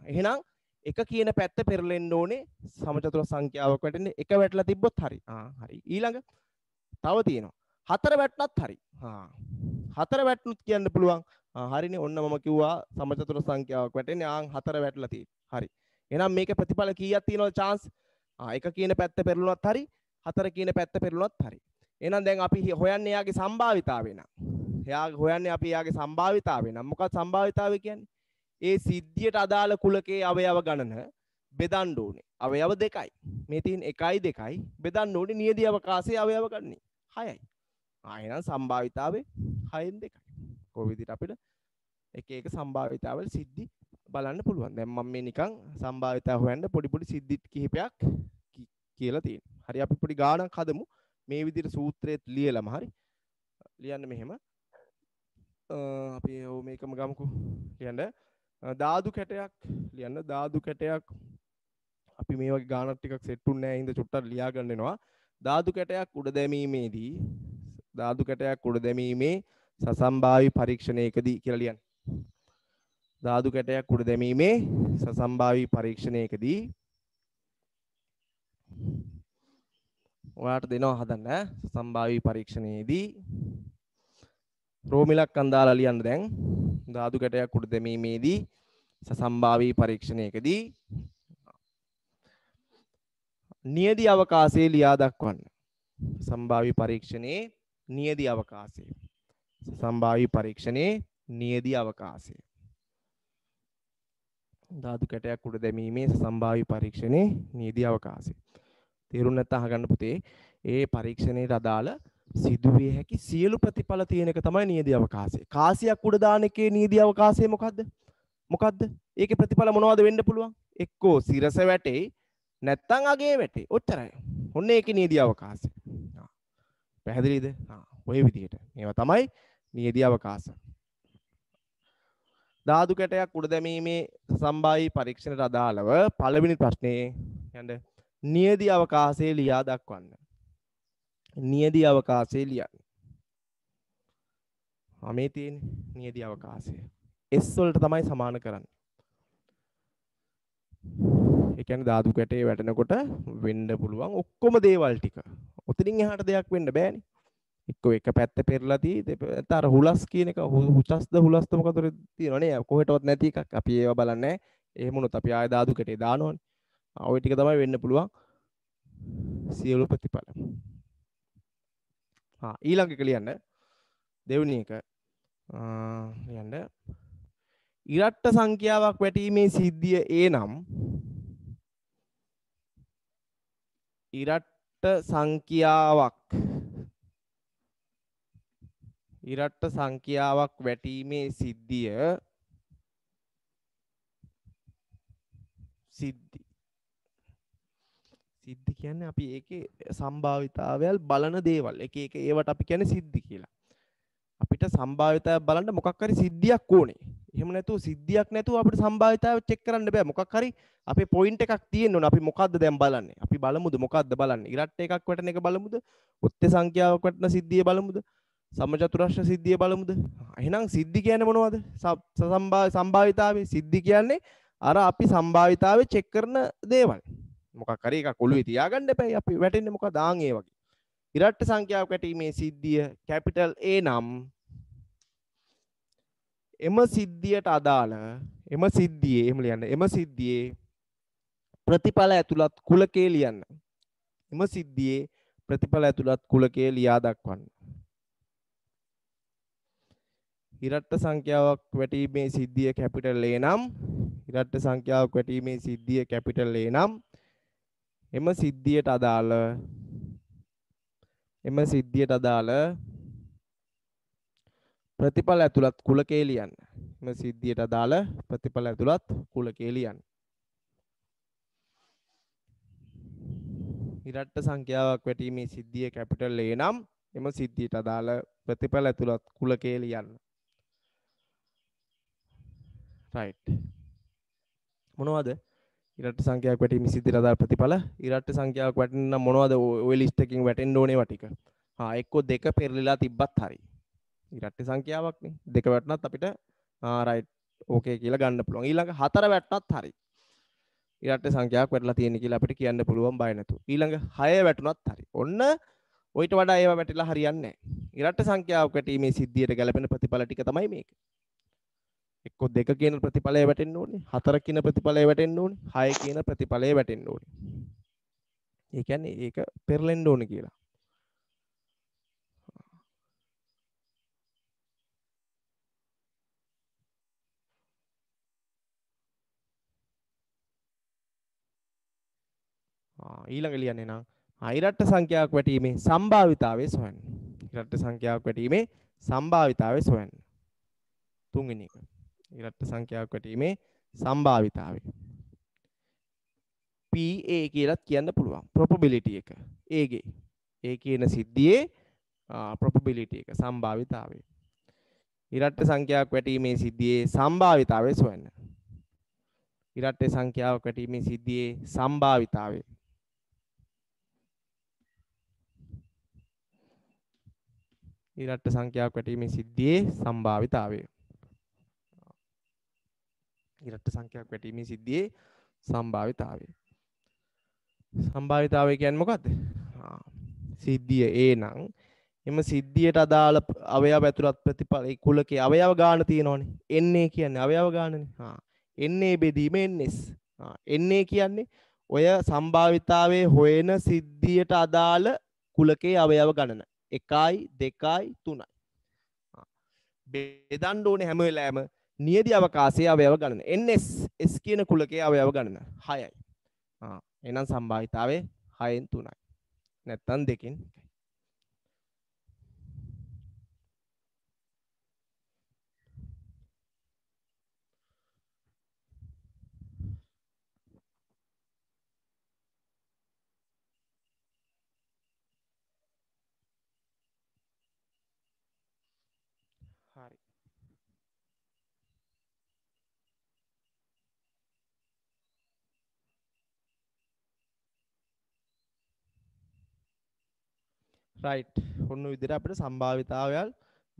එහෙනම් එක කියන පැත්ත පෙරලෙන්න ඕනේ සමචතුරස්‍ර සංඛ්‍යාවක් වැටෙන්නේ එක වැටලා තිබ්බොත් හරි. හරි. ඊළඟ තව තියෙනවා. හතර වැටුණත් හරි. හතර වැටුණුත් කියන්න පුළුවන්. හරිනේ ඔන්න මම කිව්වා සමචතුරස්‍ර සංඛ්‍යාවක් වැටෙන්නේ හතර වැටලා තියෙන්නේ. හරි. එහෙනම් මේකේ ප්‍රතිඵල කීයක් තියෙනවද chance? එක කියන පැත්ත පෙරළුණත් හරි, හතර කියන පැත්ත පෙරළුණත් හරි. එහෙනම් දැන් අපි හොයන්නේ යාගේ සම්භාවිතාවය නම්. හොයන්නේ අපි යාගේ සම්භාවිතාවය නම්. මොකක්ද සම්භාවිතාවය කියන්නේ? ඒ සිද්ධියට අදාළ කුලකයේ අවයව ගණන බෙදන්න ඕනේ. අවයව දෙකයි. මේ තියෙන 1යි 2යි බෙදන්න ඕනේ නියදී අවකාශයේ අවයව ගන්නේ 6යි. එහෙනම් සම්භාවිතාවය 6න් 2යි. කොයි විදිහට අපිට එක එක සම්භාවිතාවල සිද්ධි බලන්න පුළුවන්. දැන් මම මේ නිකන් සම්භාවිතාව හොයන්න පොඩි සිද්ධි කිහිපයක් කියලා තියෙනවා. හරි අපි පොඩි ගානක් හදමු. මේ විදිහට සූත්‍රයේත් ලියලම හරි. ලියන්න මෙහෙම. අපි මේකම ගමුකෝ. ලියන්න ධාතු කැටයක් ලියන්න ධාතු කැටයක් අපි මේ වගේ ගානක් ටිකක් සෙට් උන්නේ නැහැ. ඉඳ චුට්ටක් ලියා ගන්න වෙනවා. ධාතු කැටයක් උඩ දැමීමේදී ධාතු කැටයක් උඩ දැමීමේ සසම්භාවි පරීක්ෂණයකදී කියලා ලියන්න. ධාතු කැටයක් උඩ දැමීමේ සසම්භාවි පරීක්ෂණයකදී ඔයාලට දෙනවා හදන්න සසම්භාවි පරීක්ෂණයේදී රෝමිලක් අන්දාලා ලියන්න දැන් ධාතු කැටයක් උඩ දැමීමේදී සසම්භාවි පරීක්ෂණයකදී නියදී අවකාශයේ ලියා දක්වන්න. සසම්භාවි පරීක්ෂණයේ නියදී අවකාශය. සසම්භාවි පරීක්ෂණයේ නියදී අවකාශය. ධාතු කැටයක් උඩ දැමීමේ සසම්භාවි පරීක්ෂණයේ නියදී අවකාශය. තේරුම් නැත්නම් අහගන්න පුතේ. ඒ පරීක්ෂණයට අදාළ සිදුවිය හැකි සියලු ප්‍රතිඵල තියෙන එක තමයි නියදී අවකාශය. කාසියක් උඩ දාන එකේ නියදී අවකාශය මොකද්ද? මොකද්ද? ඒකේ ප්‍රතිඵල මොනවද වෙන්න පුළුවන්? එක්කෝ සිරස වැටේ නැත්නම් අගේ වැටේ. ඔච්චරයි. ඔන්න ඒකේ නියදී අවකාශය. පැහැදිලිද? ඔය විදිහට. මේවා තමයි නියදී අවකාශ. ධාතු කැටයක් උඩ දැමීමේ සම්භාවි පරීක්ෂණයට අදාළව පළවෙනි ප්‍රශ්නේ යන්න නියදී අවකාශයේ ලියා දක්වන්න. නියදී අවකාශයේ ලියන්න. මේ තියෙන නියදී අවකාශය. S වලට තමයි සමාන කරන්නේ. ඒ කියන්නේ ධාතු කැටේ වැටෙනකොට වෙන්න පුළුවන් ඔක්කොම දේවල් ටික. ඔතනින් එහාට දෙයක් වෙන්න බෑනේ. එක්ක එක පැත්ත පෙරලා තියෙද්දි අර හුලස් කියන එක හුචස්ද හුලස්ද මොකද තියෙනවනේ කොහෙටවත් නැති එකක්. අපි ඒව බලන්නේ නැහැ. එහෙම වුණොත් අපි ආය ධාතු කැටේ දානවනේ. ওই ටික තමයි වෙන්න පුළුවන් සියලු ප්‍රතිඵල. ඊළඟ එක ලියන්න. දෙවෙනි එක ලියන්න. ඉරට්ට සංඛ්‍යාවක් වැටීමේ සිද්ධිය A නම් ඉරට්ට සංඛ්‍යාවක් වැටීමේ සිද්ධිය සිද්ධි කියන්නේ අපි ඒකේ සම්භාවිතාවයල් බලන දේවල්. එක ඒවට අපි කියන්නේ සිද්ධි කියලා. අපිට සම්භාවිතාවය බලන්න මොකක් හරි සිද්ධියක් ඕනේ. එහෙම නැතුව සිද්ධියක් නැතුව අපිට සම්භාවිතාවය චෙක් කරන්න බෑ. මොකක් හරි අපේ පොයින්ට් එකක් තියෙන්න ඕනේ. අපි මොකද්ද දැන් බලන්නේ? අපි බලමුද මොකද්ද බලන්නේ? ඉරට්ට එකක් වැටෙන එක බලමුද? ඔත්තේ සංඛ්‍යාවක් වැටෙන සිද්ධිය බලමුද? සමචතුරස්‍ර සිද්ධිය බලමුද? එහෙනම් සිද්ධි කියන්නේ මොනවද? සම්භාවිතාවේ සිද්ධි කියන්නේ අර අපි සම්භාවිතාවේ චෙක් කරන දේවල්. මොකක් හරි එකක් ඔළුවේ තියාගන්න එපා. අපි වැටෙන්නේ මොකද? ආන් ඒ වගේ. ඉරට්ට සංඛ්‍යාවක් වැටීමේ සිද්ධිය කැපිටල් A නම් එම සිද්ධියට අදාළ එම සිද්ධියේ එහෙම ලියන්න. එම සිද්ධියේ ප්‍රතිඵල ඇතුළත් කුලකයේ ලියන්න. එම සිද්ධියේ ප්‍රතිඵල ඇතුළත් කුලකයේ ලියා දක්වන්න. ඉරට්ට සංඛ්‍යාවක් වැටීමේ සිද්ධිය කැපිටල් A නම් ඉරට්ට සංඛ්‍යාවක් වැටීමේ සිද්ධිය කැපිටල් A නම් එම සිද්ධියට අදාළ ප්‍රතිඵල ඇතුළත් කුලකයේ ලියන්න. එම සිද්ධියට අදාළ ප්‍රතිඵල ඇතුළත් කුලකයේ ලියන්න. ඉරට්ට සංඛ්‍යාවක් වැටීමේ සිද්ධිය කැපිටල් A නම් එම සිද්ධියට අදාළ ප්‍රතිඵල ඇතුළත් කුලකයේ ලියන්න. right මොනවද ඉරට්ට සංඛ්‍යාවක් වැටීමේ සිද්ධියට අදාළ ප්‍රතිඵල? ඉරට්ට සංඛ්‍යාවක් වැටෙන්න නම් මොනවද ඔය ලිස්ට් එකකින් වැටෙන්න ඕනේවා ටික? එක්කෝ දෙක පෙරලිලා තිබ්බත් හරි. ඉරට්ට සංඛ්‍යාවක්නේ. දෙක වැටුණත් අපිට right ඕකේ කියලා ගන්න පුළුවන්. ඊළඟ හතර වැටුණත් හරි. ඉරට්ට සංඛ්‍යාවක් වැටලා තියෙන කියලා අපිට කියන්න පුළුවන් බය නැතුව. ඊළඟ 6 වැටුණත් හරි. ඔන්න ඔයිට වඩා ඒවා වැටිලා හරියන්නේ නැහැ. ඉරට්ට සංඛ්‍යාවක් වැටීමේ සිද්ධියට ගැලපෙන ප්‍රතිඵල ටික තමයි මේක. එක්කෝ 2 කියන ප්‍රතිඵලය වැටෙන්න ඕනේ, 4 කියන ප්‍රතිඵලය වැටෙන්න ඕනේ, 6 කියන ප්‍රතිඵලය වැටෙන්න ඕනේ. ඒ කියන්නේ ඒක පෙරලෙන්න ඕනේ කියලා. ඊළඟ ලියන්නේ නම් ඉරට්ට සංඛ්‍යාවක් වැටීමේ සම්භාවිතාවය සොයන්න. ඉරට්ට සංඛ්‍යාවක් වැටීමේ සම්භාවිතාවය සොයන්න. තුන්වෙනි එක. ඉරට්ට සංඛ්‍යාවක් වැටීමේ සම්භාවිතාවය. PA කියලාත් කියන්න පුළුවන්. probability එක. ඒගේ. ඒ කියන සිද්ධියේ probability එක සම්භාවිතාවය. ඉරට්ට සංඛ්‍යාවක් වැටීමේ සිද්ධියේ සම්භාවිතාවය සොයන්න. ඉරට්ට සංඛ්‍යාවක් වැටීමේ සිද්ධියේ සම්භාවිතාවය. ඉරට්ට සංඛ්‍යාවක් වැටීමේ සිද්ධියේ සම්භාවිතාවය. ඉරට්ට සංඛ්‍යාවක් වැටීමේ සිද්ධියේ සම්භාවිතාවය. සම්භාවිතාවය කියන්නේ මොකද්ද? සිද්ධිය A නම් එම සිද්ධියට අදාළ අවයව ඇතුළත් ප්‍රතිඵල ඒ කුලකයේ අවයව ගාන තියෙනවනේ. NA කියන්නේ අවයව ගානනේ. NA බෙදීම NS. NA කියන්නේ ඔය සම්භාවිතාවයේ හොයන සිද්ධියට අදාළ කුලකයේ අවයව ගණන. 1යි 2යි 3යි. බෙදන්න ඕනේ හැම වෙලාවෙම නියදි අවකාශයේ අවයව ගණන. NS S කියන කුලකයේ අවයව ගණන 6යි. එහෙනම් සම්භාවිතාවයේ 6න් 3යි. නැත්තම් 2කින් 1යි. හරි. right ඔන්න ඔය විදිහට අපිට සම්භාවිතාවයල්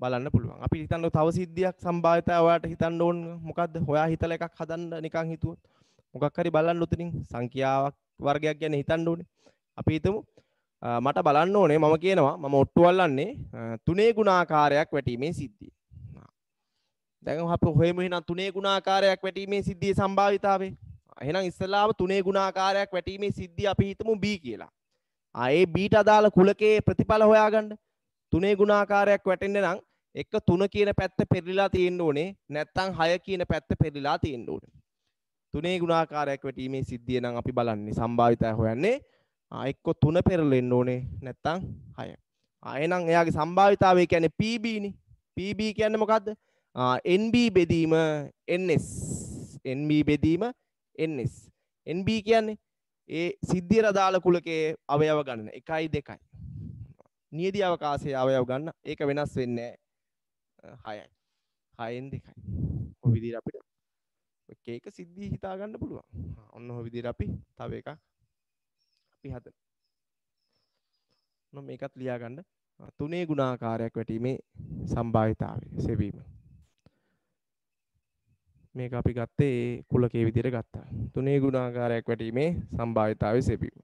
බලන්න පුළුවන්. අපි හිතන්න තව සිද්ධියක් සම්භාවිතාව ඔයාලට හිතන්න ඕන මොකද්ද? හොයා හිතලා එකක් හදන්න නිකන් හිතුවොත්. මොකක් හරි බලන්න උතනින් සංඛ්‍යාවක් වර්ගයක් ගැන හිතන්න ඕනේ. අපි හිතමු මට බලන්න ඕනේ මම කියනවා මම ඔට්ටු අල්ලන්නේ 3 ගුණාකාරයක් වැටීමේ සිද්ධිය. දැන් අපි හොයමු එහෙනම් 3 ගුණාකාරයක් වැටීමේ සිද්ධියේ සම්භාවිතාවය. එහෙනම් ඉස්සෙල්ලාම 3 ගුණාකාරයක් වැටීමේ සිද්ධිය අපි හිතමු B කියලා. ඒ බීට අදාළ කුලකයේ ප්‍රතිඵල හොයාගන්න 3 ගුණාකාරයක් වැටෙන්න නම් එක 3 කියන පැත්ත පෙරලිලා තියෙන්න ඕනේ නැත්නම් 6 කියන පැත්ත පෙරලිලා තියෙන්න ඕනේ 3 ගුණාකාරයක් වැටීමේ සිද්ධිය නම් අපි බලන්නේ සම්භාවිතය හොයන්නේ එක්ක 3 පෙරලෙන්න ඕනේ නැත්නම් 6 එහෙනම් එයාගේ සම්භාවිතාවය කියන්නේ PB නේ PB කියන්නේ මොකද්ද NB බෙදීම NS NB බෙදීම NS NB කියන්නේ ඒ සිද්ධියට අදාළ කුලකයේ අවයව ගණන 1යි 2යි. නියදි අවකාශයේ අවයව ගන්න ඒක වෙනස් වෙන්නේ නැහැ 6යි. 6න් 2යි. ඔය විදිහට අපිට එක එක සිද්ධි හිතා ගන්න පුළුවන්. ඔන්න ඔය විදිහට අපි තව එකක් අපි හදමු. ඔන්න මේකත් ලියා ගන්න. 3 ගුණාකාරයක් වැටීමේ සම්භාවිතාවය සෙවීම. මේක අපි ගත්තේ කුලකයේ විදිහට ගත්තා. 3 ගුණාකාරයක් වැටීමේ සම්භාවිතාවය සෙවීම.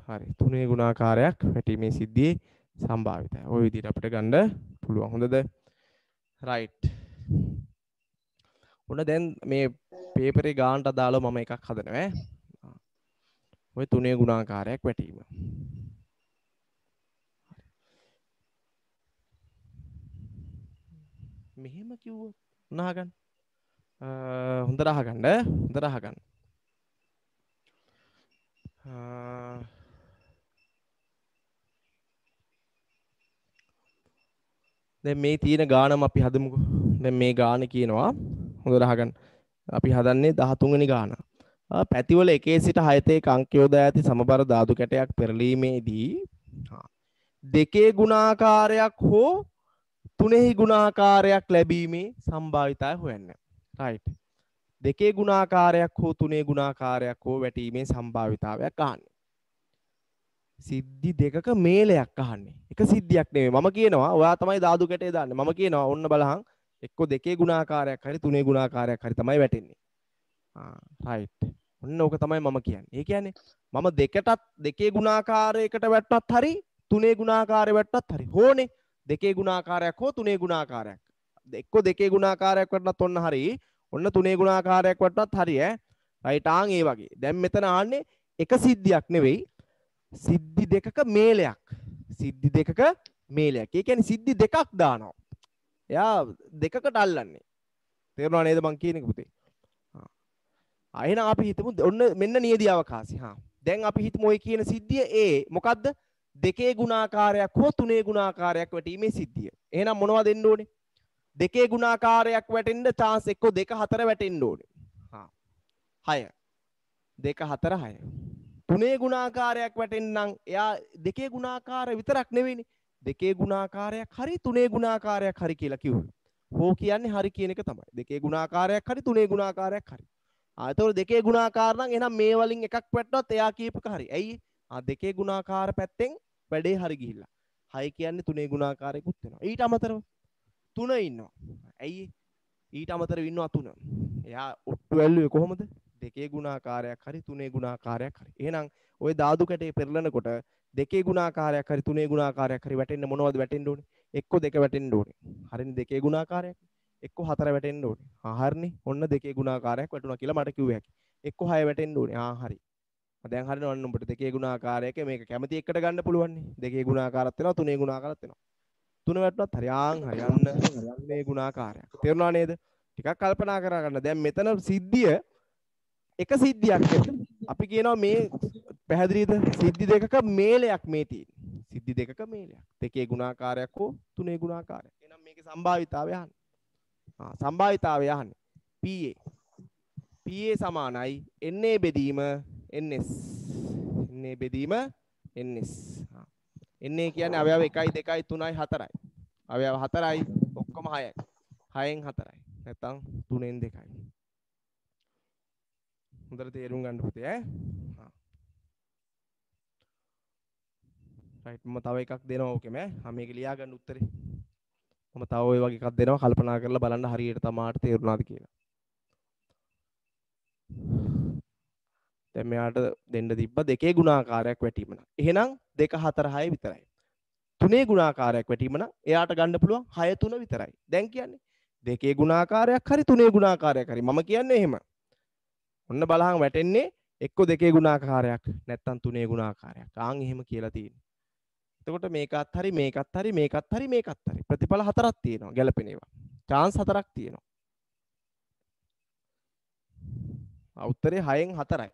හරි 3 ගුණාකාරයක් වැටීමේ සිද්ධියේ සම්භාවිතයි. ওই විදිහට අපිට ගන්න පුළුවන්. හොඳද? right. ඔන්න දැන් මේ පේපරේ ගානට අදාළව මම එකක් හදනවා ඈ. ඔය තුනේ ගුණාකාරයක් වැටීම. මෙහෙම කිව්වොත් උනහගන්න. හොඳට අහගන්න. හොඳට අහගන්න. දැන් මේ තියෙන ගානම අපි හදමුකෝ. දැන් මේ ගාන කියනවා හොඳට අහගන්න. අපි හදන්නේ 13 වෙනි ගාන. පැතිවල 1 සිට 6 තෙක් අංක යොදා ඇති සමබර ධාතු කැටයක් පෙරලීමේදී දෙකේ ගුණාකාරයක් හෝ තුනෙහි ගුණාකාරයක් ලැබීමේ සම්භාවිතය හොයන්න. right. දෙකේ ගුණාකාරයක් හෝ තුනේ ගුණාකාරයක් හෝ වැටීමේ සම්භාවිතාවයක් අහන්නේ. සිද්ධි දෙකක මේලයක් අහන්නේ. එක සිද්ධියක් නෙමෙයි. මම කියනවා ඔයා තමයි දාදු කැටේ දාන්නේ. මම කියනවා ඔන්න බලහන් එක්ක දෙකේ ගුණාකාරයක් හරි තුනේ ගුණාකාරයක් හරි තමයි වැටෙන්නේ. right. ඔන්න ඕක තමයි මම කියන්නේ. ඒ කියන්නේ මම දෙකේ ගුණාකාරයකට වැට්ටත් හරි තුනේ ගුණාකාරය වැට්ටත් හරි. හෝනේ දෙකේ ගුණාකාරයක් හෝ තුනේ ගුණාකාරයක්. එක්ක දෙකේ ගුණාකාරයක් වැටුණත් ඔන්න හරි. ඔන්න තුනේ ගුණාකාරයක් වැටුණත් හරි ඈ. right ආන් ඒ වගේ. දැන් මෙතන ආන්නේ එක සිද්ධියක් නෙවෙයි. සිද්ධි දෙකක මේලයක්. සිද්ධි දෙකක මේලයක්. ඒ කියන්නේ සිද්ධි දෙකක් දානවා. එයා දෙකකට අල්ලන්නේ. තේරුණා නේද මං කියන එක පුතේ? එහෙනම් අපි හිතමු ඔන්න මෙන්න නියදී අවකාශය. දැන් අපි හිතමු ඔය කියන සිද්ධිය A මොකද්ද? දෙකේ ගුණාකාරයක් හෝ තුනේ ගුණාකාරයක් වැටීමේ සිද්ධිය. එහෙනම් මොනවද දෙන්න ඕනේ? දෙකේ ගුණාකාරයක් වැටෙන්න chance එක්ක 2 4 වැටෙන්න ඕනේ. 6. 2 4 6. තුනේ ගුණාකාරයක් වැටෙන්න නම් එයා දෙකේ ගුණාකාරය විතරක් නෙවෙයිනේ. දෙකේ ගුණාකාරයක් හරි තුනේ ගුණාකාරයක් හරි කියලා කිව්වොත්. හෝ කියන්නේ හරි කියන එක තමයි. දෙකේ ගුණාකාරයක් හරි තුනේ ගුණාකාරයක් හරි. එතකොට දෙකේ ගුණාකාර නම් එහෙනම් මේ වලින් එකක් වැටුණොත් එයා කියපක හරි. ඇයි? දෙකේ ගුණාකාර පැත්තෙන් වැඩේ හරි ගිහිල්ලා. 6 කියන්නේ තුනේ ගුණාකාරයකුත් වෙනවා. ඊට අමතරව 3 ඉන්නවා. ඇයි? ඊට අමතරව ඉන්නවා 3. එයා ඔට්ටු වැල්ලුවේ කොහොමද? දෙකේ ගුණාකාරයක් හරි තුනේ ගුණාකාරයක් හරි. එහෙනම් ওই දාදු කැටේ පෙරලනකොට දෙකේ ගුණාකාරයක් හරි තුනේ ගුණාකාරයක් හරි වැටෙන්න මොනවද වැටෙන්න ඕනේ? එක්ක 2 වැටෙන්න ඕනේ. හරිනේ දෙකේ ගුණාකාරයක්. එක්ක 4 වැටෙන්න ඕනේ. හරිනේ. ඔන්න දෙකේ ගුණාකාරයක් වැටුණා කියලා මට කිව්ව හැකි. එක්ක 6 වැටෙන්න ඕනේ. හරි. දැන් හරිනේ ඔන්න උඹට දෙකේ ගුණාකාරයක මේක කැමති එකට ගන්න පුළුවන් නේ. දෙකේ ගුණාකාරات වෙනවා තුනේ ගුණාකාරات වෙනවා. තුන වැටුණත් හරි හරියන්න මේ ගුණාකාරයක්. තේරුණා නේද? ටිකක් කල්පනා කරගන්න. දැන් මෙතන සිද්ධිය එක සිද්ධියක් නෙමෙයි. අපි කියනවා මේ පැහැදිලිද? සිද්ධි දෙකක මේලයක් මේ තියෙන්නේ. සිද්ධි දෙකක මේලයක්. දෙකේ ගුණාකාරයක් හෝ තුනේ ගුණාකාරයක්. එහෙනම් මේකේ සම්භාවිතාවය අහන්නේ. සම්භාවිතාවය අහන්නේ. PA. PA සමානයි NA බෙදීම NS. NA බෙදීම NS. NA කියන්නේ අවයව 1 2 3 4යි. අවයව 4යි ඔක්කොම 6යි. 6න් 4යි. නැත්තම් 3න් 2යි. හොඳට තේරුම් ගන්න පුතේ ඈ. රයිට් මම තව එකක් දෙනවා ඕකෙම ඈ. මේක ලියා ගන්න උත්තරේ. මම තව ওই වගේ එකක් දෙනවා කල්පනා කරලා බලන්න හරියට තමාට තේරුණාද කියලා. දැන් මෙයාට දෙන්න තිබ්බ දෙකේ ගුණාකාරයක් වැටීම නම්. එහෙනම් 2 4 6 විතරයි. තුනේ ගුණාකාරයක් වැටීම නම් එයාට ගන්න පුළුවන් 6 3 විතරයි. දැන් කියන්නේ දෙකේ ගුණාකාරයක් හරි තුනේ ගුණාකාරයක් හරි. මම කියන්නේ එහෙම. ඔන්න බලහන් වැටෙන්නේ එක්ක දෙකේ ගුණාකාරයක් නැත්තම් තුනේ ගුණාකාරයක්. ආන් එහෙම කියලා තියෙන්නේ. එතකොට මේකත් හරි මේකත් හරි මේකත් හරි මේකත් හරි. ප්‍රතිඵල 4ක් තියෙනවා ගැලපෙන ඒවා. chance 4ක් තියෙනවා. උත්තරේ 6න් 4යි.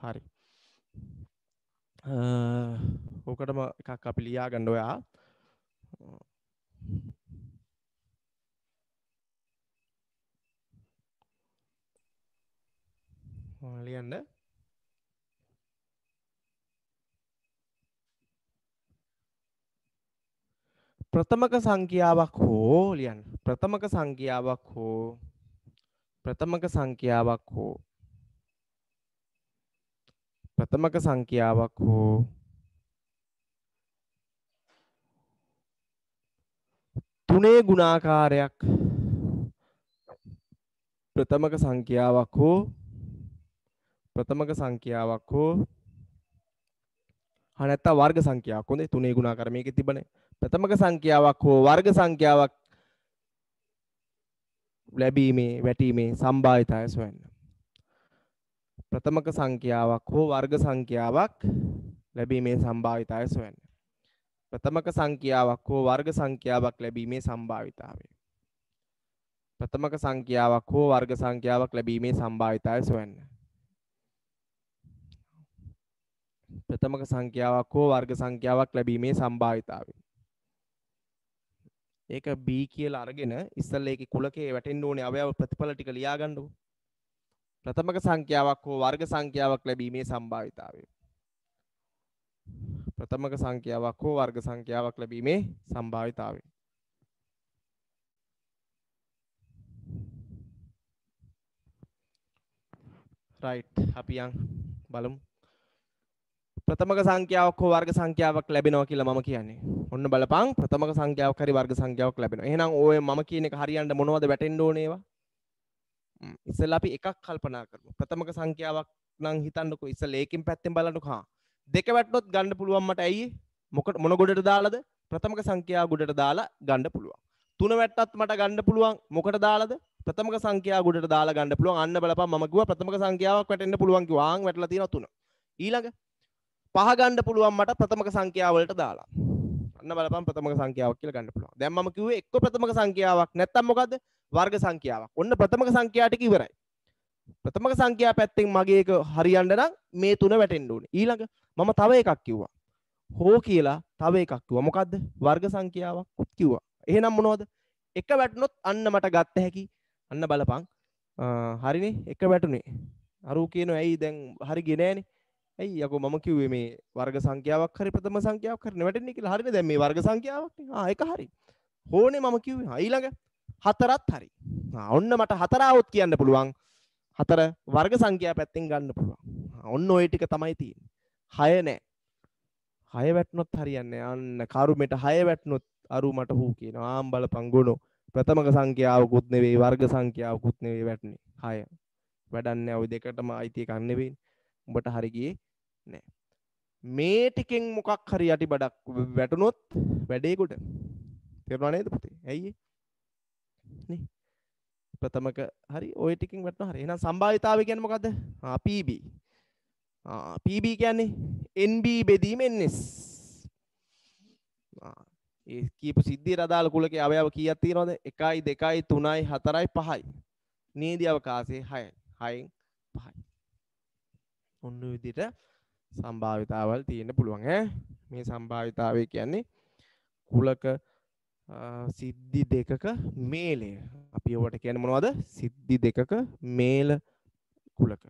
හරි. ඕකටම එකක් අපි ලියා ගන්න ඔයා. ලියන්න. ප්‍රථමක සංඛ්‍යාවක් හෝ ලියන්න. ප්‍රථමක සංඛ්‍යාවක් හෝ ප්‍රථමක සංඛ්‍යාවක් හෝ ප්‍රථමක සංඛ්‍යාවක් හෝ තුනේ ගුණාකාරයක් ප්‍රථමක සංඛ්‍යාවක් හෝ ප්‍රථමක සංඛ්‍යාවක් හෝ හා නැත්නම් වර්ග සංඛ්‍යාවක්. හොඳේ 3 ගුණාකාර මේකේ තිබුණේ. ප්‍රථමක සංඛ්‍යාවක් හෝ වර්ග සංඛ්‍යාවක් ලැබීමේ වැටීමේ සම්භාවිතය සොයන්න. ප්‍රථමක සංඛ්‍යාවක් හෝ වර්ග සංඛ්‍යාවක් ලැබීමේ සම්භාවිතය සොයන්න. ප්‍රථමක සංඛ්‍යාවක් හෝ වර්ග සංඛ්‍යාවක් ලැබීමේ සම්භාවිතාවය. ප්‍රථමක සංඛ්‍යාවක් හෝ වර්ග සංඛ්‍යාවක් ලැබීමේ සම්භාවිතය සොයන්න. ප්‍රථමක සංඛ්‍යාවක් හෝ වර්ග සංඛ්‍යාවක් ලැබීමේ සම්භාවිතාවය. ඒක B කියලා අරගෙන ඉස්සෙල්ලා ඒකේ කුලකේ වැටෙන්න ඕනේ අවයව ප්‍රතිඵල ටික ලියා ගන්නකො. ප්‍රථමක සංඛ්‍යාවක් හෝ වර්ග සංඛ්‍යාවක් ලැබීමේ සම්භාවිතාවය. ප්‍රථමක සංඛ්‍යාවක් හෝ වර්ග සංඛ්‍යාවක් ලැබීමේ සම්භාවිතාවය. right අපි යන් බලමු. ප්‍රථමක සංඛ්‍යාවක් හෝ වර්ග සංඛ්‍යාවක් ලැබෙනවා කියලා මම කියන්නේ. ඔන්න බලපං ප්‍රථමක සංඛ්‍යාවක් හරි වර්ග සංඛ්‍යාවක් ලැබෙනවා. එහෙනම් ඔය මම කියන එක හරියන්න මොනවද වැටෙන්න ඕනේ ඒවා? ඉස්සෙල්ලා අපි එකක් කල්පනා කරමු. ප්‍රථමක සංඛ්‍යාවක් නම් හිතන්නකෝ ඉස්සෙල්ලා ඒකෙන් පැත්තෙන් බලන්නකෝ. හා දෙක වැටුනොත් ගන්න පුළුවන් මට ඇයි? මොන ගොඩට දාලාද? ප්‍රථමක සංඛ්‍යාව ගොඩට දාලා ගන්න පුළුවන්. තුන වැට්ටත් මට ගන්න පුළුවන්. මොකට දාලාද? ප්‍රථමක සංඛ්‍යාව ගොඩට දාලා ගන්න පුළුවන්. අන්න බලපන් මම කිව්වා ප්‍රථමක සංඛ්‍යාවක් වැටෙන්න පුළුවන් කිව්වා. ආන් වැටලා තියෙනවා 3. ඊළඟ පහ ගන්න පුළුවන් මට ප්‍රථමක සංඛ්‍යාව වලට දාලා. අන්න බලපන් ප්‍රථමක සංඛ්‍යාවක් කියලා ගන්න පුළුවන්. දැන් මම කිව්වේ එක්ක ප්‍රථමක සංඛ්‍යාවක් නැත්තම් මොකද්ද? වර්ග සංඛ්‍යාවක්. ඔන්න ප්‍රථමක සංඛ්‍යා ටික ඉවරයි. ප්‍රථමක සංඛ්‍යා පැත්තෙන් මගේ එක හරියන්න නම් මේ 3 වැටෙන්න ඕනේ. ඊළඟ මම තව එකක් කිව්වා. හෝ කියලා තව එකක් කිව්වා. මොකද්ද? වර්ග සංඛ්‍යාවක් කිව්වා. එහෙනම් මොනවද? එක වැටුනොත් අන්න මට ගත්ත හැකි. අන්න බලපන්. හරිනේ එක වැටුනේ. අරූ කියනවා ඇයි දැන් හරි ගේ නෑනේ. ඇයි යකෝ මම කිව්වේ මේ වර්ග සංඛ්‍යාවක් හරි ප්‍රථම සංඛ්‍යාවක් හරි නැවැටෙන්නේ කියලා. හරිනේ දැන් මේ වර්ග සංඛ්‍යාවක් නේ. ඒක හරි. හෝනේ මම කිව්වේ. ඊළඟ හතරත් හරි. ඔන්න මට හතර આવොත් කියන්න පුළුවන්. හතර වර්ග සංඛ්‍යා පැත්තෙන් ගන්න පුළුවන්. ඔන්න ওই ටික තමයි තියෙන්නේ. 6 නෑ. 6 වැටුනොත් හරියන්නේ නෑ. අන්න කරුමෙට 6 වැටුනොත් අරු මට හූ කියනවා. ආම් බලපන් ගොනෝ. ප්‍රථමක සංඛ්‍යාවකුත් නෙවෙයි වර්ග සංඛ්‍යාවකුත් නෙවෙයි වැටුනේ. 6. වැඩක් නෑ. ওই දෙකටම අයිති එකක් නෙවෙයි. උඹට හරි ගියේ නෑ. මේ ටිකෙන් මොකක් හරි යටි බඩක් වැටුනොත් වැඩේ කොට. තේරුණා නේද පුතේ? ඇයි නේ? ප්‍රථමක හරි ওই ටිකෙන් වැටුණා හරි. එහෙනම් සම්භාවිතාවය කියන්නේ මොකද්ද? PB. PB කියන්නේ NB බෙදීම NS. ඒ කියපු සිද්ධියට අදාළ කුලකේ අවයව කීයක් තියෙනවද? 1යි 2යි 3යි 4යි 5යි. නීති අවකාශයේ 6යි. 6න් 5යි. ඔන්න ඔය විදිහට සම්භාවිතාවල් තියෙන්න පුළුවන් ඈ. මේ සම්භාවිතාවය කියන්නේ කුලක සිද්ධි දෙකක මේලය. අපි ඒවට කියන්නේ මොනවද? සිද්ධි දෙකක මේල කුලක.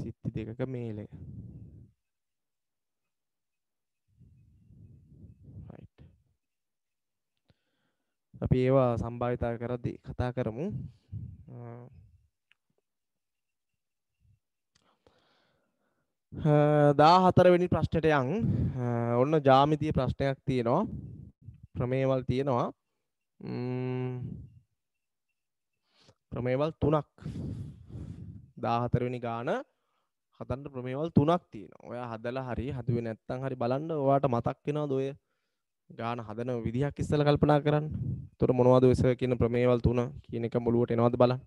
සිද්ධි දෙකක මේලය. right. අපි ඒවා සම්භාවිතාව කරද්දී කතා කරමු. 14 වෙනි ප්‍රශ්නෙට යන්. ඔන්න ජ්‍යාමිතිය ප්‍රශ්නයක් තියෙනවා. ප්‍රමේයවල් තියෙනවා. ප්‍රමේයවල් 3ක්. 14 වෙනි ගාන හදන්න ප්‍රමේයවල් 3ක් තියෙනවා. ඔයා හදලා හරි හදුවේ නැත්නම් හරි බලන්න ඔයාට මතක් වෙනවද ඔය ගාන හදන විදිහක් ඉස්සෙල්ලා කල්පනා කරන්න. එතකොට මොනවද ඔය සර් කියන ප්‍රමේයවල් 3 කියන එක මුලුවට එනවද බලන්න.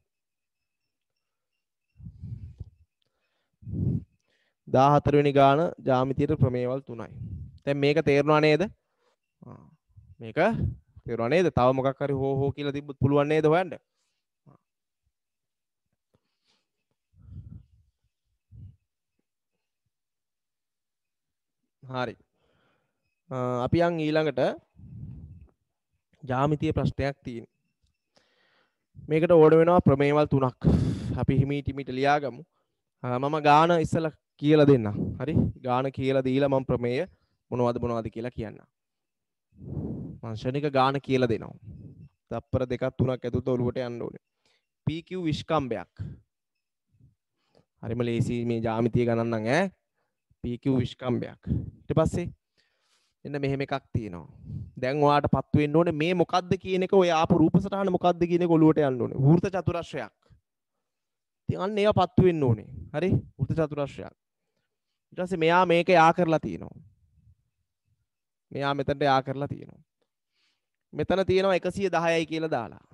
14 වෙනි ගාන ජ්‍යාමිතියේ ප්‍රමේයවල් 3යි. දැන් මේක තේරුණා නේද? මේක තේරුණා නේද? තව මොකක් හරි හෝ කියලා තිබ්බොත් පුළුවන් නේද හොයන්න? හරි. අපි යන් ඊළඟට ජ්‍යාමිතිය ප්‍රශ්නයක් තියෙනවා. මේකට ඕඩ වෙනවා ප්‍රමේයවල් 3ක්. අපි හිමීට ලියාගමු. මම ගාන ඉස්සලා කියලා දෙන්න. හරි? ගාන කියලා දීලා මම ප්‍රමේය මොනවද කියලා කියන්න. මම ශනික ගාන කියලා දෙනවා. තප්පර 2ක් 3ක් ඇතුළත ඔලුවට යන්න ඕනේ. PQ විස්කම්බයක්. හරිම ලේසි මේ ජ්‍යාමිතිය ගණන් නම් ඈ. PQ විස්කම්බයක්. ඊට පස්සේ එන්න මෙහෙම එකක් තියෙනවා. දැන් ඔයාට පත්තු වෙන්න ඕනේ මේ මොකද්ද කියන එක ඔය ආපු රූප සටහන මොකද්ද කියන එක ඔලුවට යන්න ඕනේ. වෘත්ත චතුරස්‍රයක්. ඉතින් අන්න ඒවා පත්තු වෙන්න ඕනේ. හරි? වෘත්ත චතුරස්‍රයක්. ඊට පස්සේ මෙයා මේක යා කරලා තියෙනවා. මෙයා මෙතනට යා කරලා තියෙනවා. මෙතන තියෙනවා 110යි කියලා දාලා.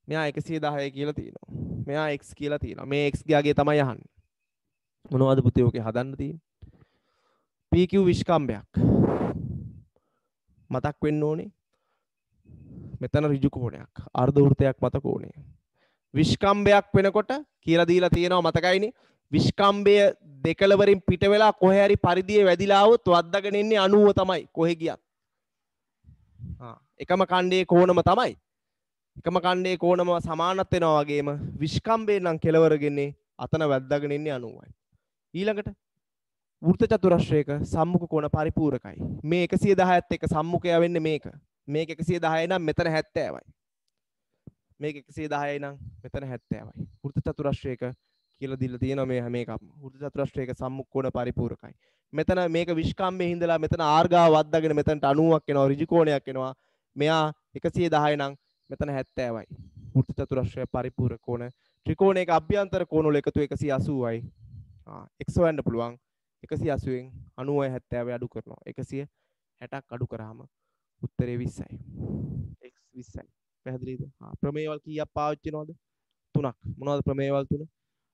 මෙයා 110යි කියලා තියෙනවා. මෙයා x කියලා තියෙනවා. මේ x ගාගේ තමයි අහන්නේ. මොනවද පුතේ ඔකේ හදන්න තියෙන්නේ? PQ විස්කම්බයක්. මතක් වෙන්න ඕනේ. මෙතන ඍජු කෝණයක්. අර්ධ වෘත්තයක් මත කෝණය. විස්කම්බයක් වෙනකොට කියලා දීලා තියෙනවා මතකයිනේ. විස්කම්බය දෙකලවරින් පිට වෙලා කොහේ හරි පරිධියේ වැදිලා આવොත් වද්දාගෙන ඉන්නේ 90 තමයි කොහෙ ගියත්. එකම කණ්ඩේ කෝණම තමයි. එකම කණ්ඩේ කෝණම සමානත් වෙනවා වගේම විස්කම්බේ නම් කෙලවරගෙන්නේ අතන වැද්දාගෙන ඉන්නේ 90යි. ඊළඟට වෘත්ත චතුරස්‍රයක සම්මුඛ කෝණ පරිපූර්ණකයි. මේ 110ත් එක්ක සම්මුඛය වෙන්නේ මේක. මේක 110යි නම් මෙතන 70යි. මේක 110යි නම් මෙතන 70යි. වෘත්ත චතුරස්‍රයක කියලා දීලා තියෙනවා මේ හැම එකක්ම. වෘත්ත චතුරස්‍රයක සම්මුඛ කෝණ පරිපූර්ණකයි. මෙතන මේක විස්කම්බේ හිඳලා මෙතන r ගාව වද්දාගෙන මෙතනට 90ක් එනවා ඍජු කෝණයක් එනවා. මෙයා 110 නම් මෙතන 70යි. වෘත්ත චතුරස්‍රය පරිපූර්ණ කෝණ ත්‍රිකෝණයක අභ්‍යන්තර කෝණ වල එකතු 180යි. x හොයන්න පුළුවන්. 180න් 90යි 70යි අඩු කරනවා. 160ක් අඩු කරාම උත්තරේ 20යි. x 20යි. පැහැදිලිද? ප්‍රමේයවල කීයක් පාවිච්චි වෙනවද? 3ක්. මොනවද ප්‍රමේයවල 3?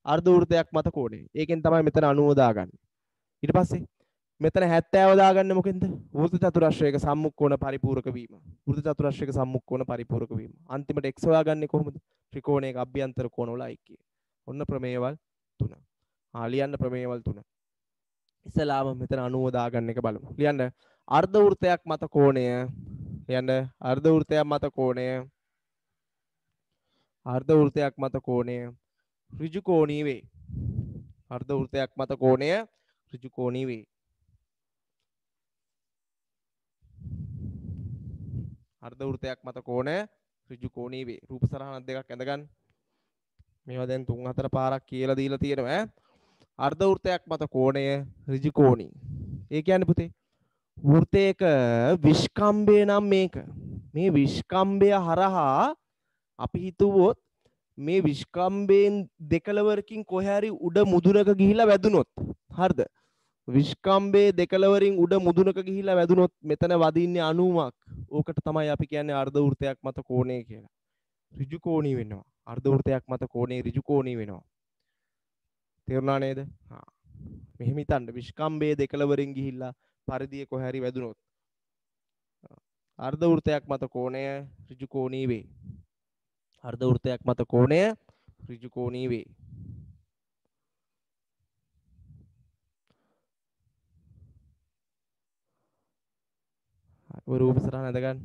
අර්ධ වෘත්තයක් මත කෝණය. ඒකෙන් තමයි මෙතන 90 දාගන්නේ. ඊට පස්සේ මෙතන 70 දාගන්නේ මොකෙන්ද? වෘත්ත චතුරස්‍රයක සම්මුඛ කෝණ පරිපූර්ණක වීම. වෘත්ත චතුරස්‍රයක සම්මුඛ කෝණ පරිපූර්ණක වීම. අන්තිමට x හොයාගන්නේ කොහොමද? ත්‍රිකෝණයක අභ්‍යන්තර කෝණ වල ඓක්‍යය. ඔන්න ප්‍රමේයවල 3. ලියන්න ප්‍රමේයවල 3. ඉස්සලාම මෙතන 90 දාගන්න එක බලමු. ලියන්න අර්ධ වෘත්තයක් මත කෝණය. ලියන්න අර්ධ වෘත්තයක් මත කෝණය. අර්ධ වෘත්තයක් මත කෝණය ඍජු කෝණී වේ. අර්ධ වෘත්තයක් මත කෝණය ඍජු කෝණී වේ. අර්ධ වෘත්තයක් මත කෝණය ඍජු කෝණී වේ. රූප සරහනක් දෙකක් ඇඳගන්න. මේවා දැන් 3-4 පාරක් කියලා දීලා තියෙනවා ඈ. අර්ධ වෘත්තයක් මත කෝණය ඍජු කෝණී. ඒ කියන්නේ පුතේ වෘත්තයක විස්කම්බය නම් මේක. මේ විස්කම්බය හරහා අපි හිතුවොත් මේ විස්කම්බයෙන් දෙකලවරකින් කොහේ හරි උඩ මුදුනක ගිහිලා වැදුනොත් හරිද? විස්කම්බයේ දෙකලවරින් උඩ මුදුනක ගිහිලා වැදුනොත් මෙතන වදින්නේ 90ක්. ඕකට තමයි අපි කියන්නේ අර්ධ වෘත්තයක් මත කෝණය කියලා. ඍජු කෝණී වෙනවා. අර්ධ වෘත්තයක් මත කෝණේ ඍජු කෝණී වෙනවා. තේරුණා නේද? මෙහෙම හිතන්න විස්කම්බයේ දෙකලවරින් ගිහිල්ලා පරිධියේ කොහේ හරි වැදුනොත් අර්ධ වෘත්තයක් මත කෝණය ඍජු කෝණී වේ. අර්ධ වෘත්තයක් මත කෝණය ඍජු කෝණී වේ. ඔය රූප සටහන අඳ ගන්න.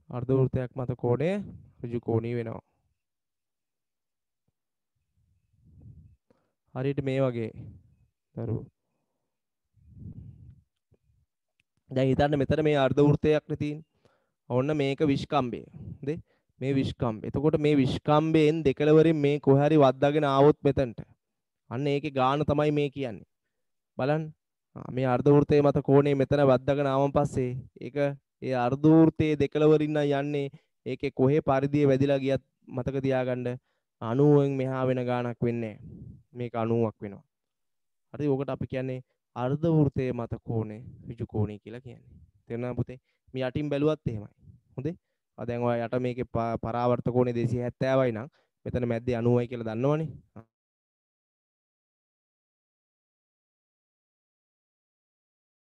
අර්ධ වෘත්තයක් මත කෝණය ඍජු කෝණී වෙනවා. හරියට මේ වගේ දරුවෝ. දැන් හිතන්න මෙතන මේ අර්ධ වෘත්තයක් නේ තියෙන්නේ. ඔන්න මේක විස්කම්බය. හරි? මේ විස්කම්බය. එතකොට මේ විස්කම්බයෙන් දෙකලවරින් මේ කොහේ හරි වද්දාගෙන ආවොත් මෙතනට. අන්න ඒකේ ගාන තමයි මේ කියන්නේ. බලන්න. මේ අර්ධ වෘත්තයේ මත කෝණේ මෙතන වද්දාගෙන ආවන් පස්සේ ඒක ඒ අර්ධ වෘත්තයේ දෙකලවරින් යන්නේ ඒකේ කොහේ පරිධිය වැදිලා ගියත් මතක තියාගන්න 90න් මෙහා වෙන ගාණක් වෙන්නේ නැහැ. මේක 90ක් වෙනවා. හරි ඕකට අපි කියන්නේ අර්ධ වෘත්තයේ මත කෝණේ ඍජු කෝණී කියලා කියන්නේ. තේරුණා පුතේ? මේ යටින් බැලුවත් එහෙමයි. හොඳේ? දැන් ඔය යට මේකේ පරාවර්ත කෝණේ 270යි නම් මෙතන මැද්දේ 90යි කියලා දන්නවනේ.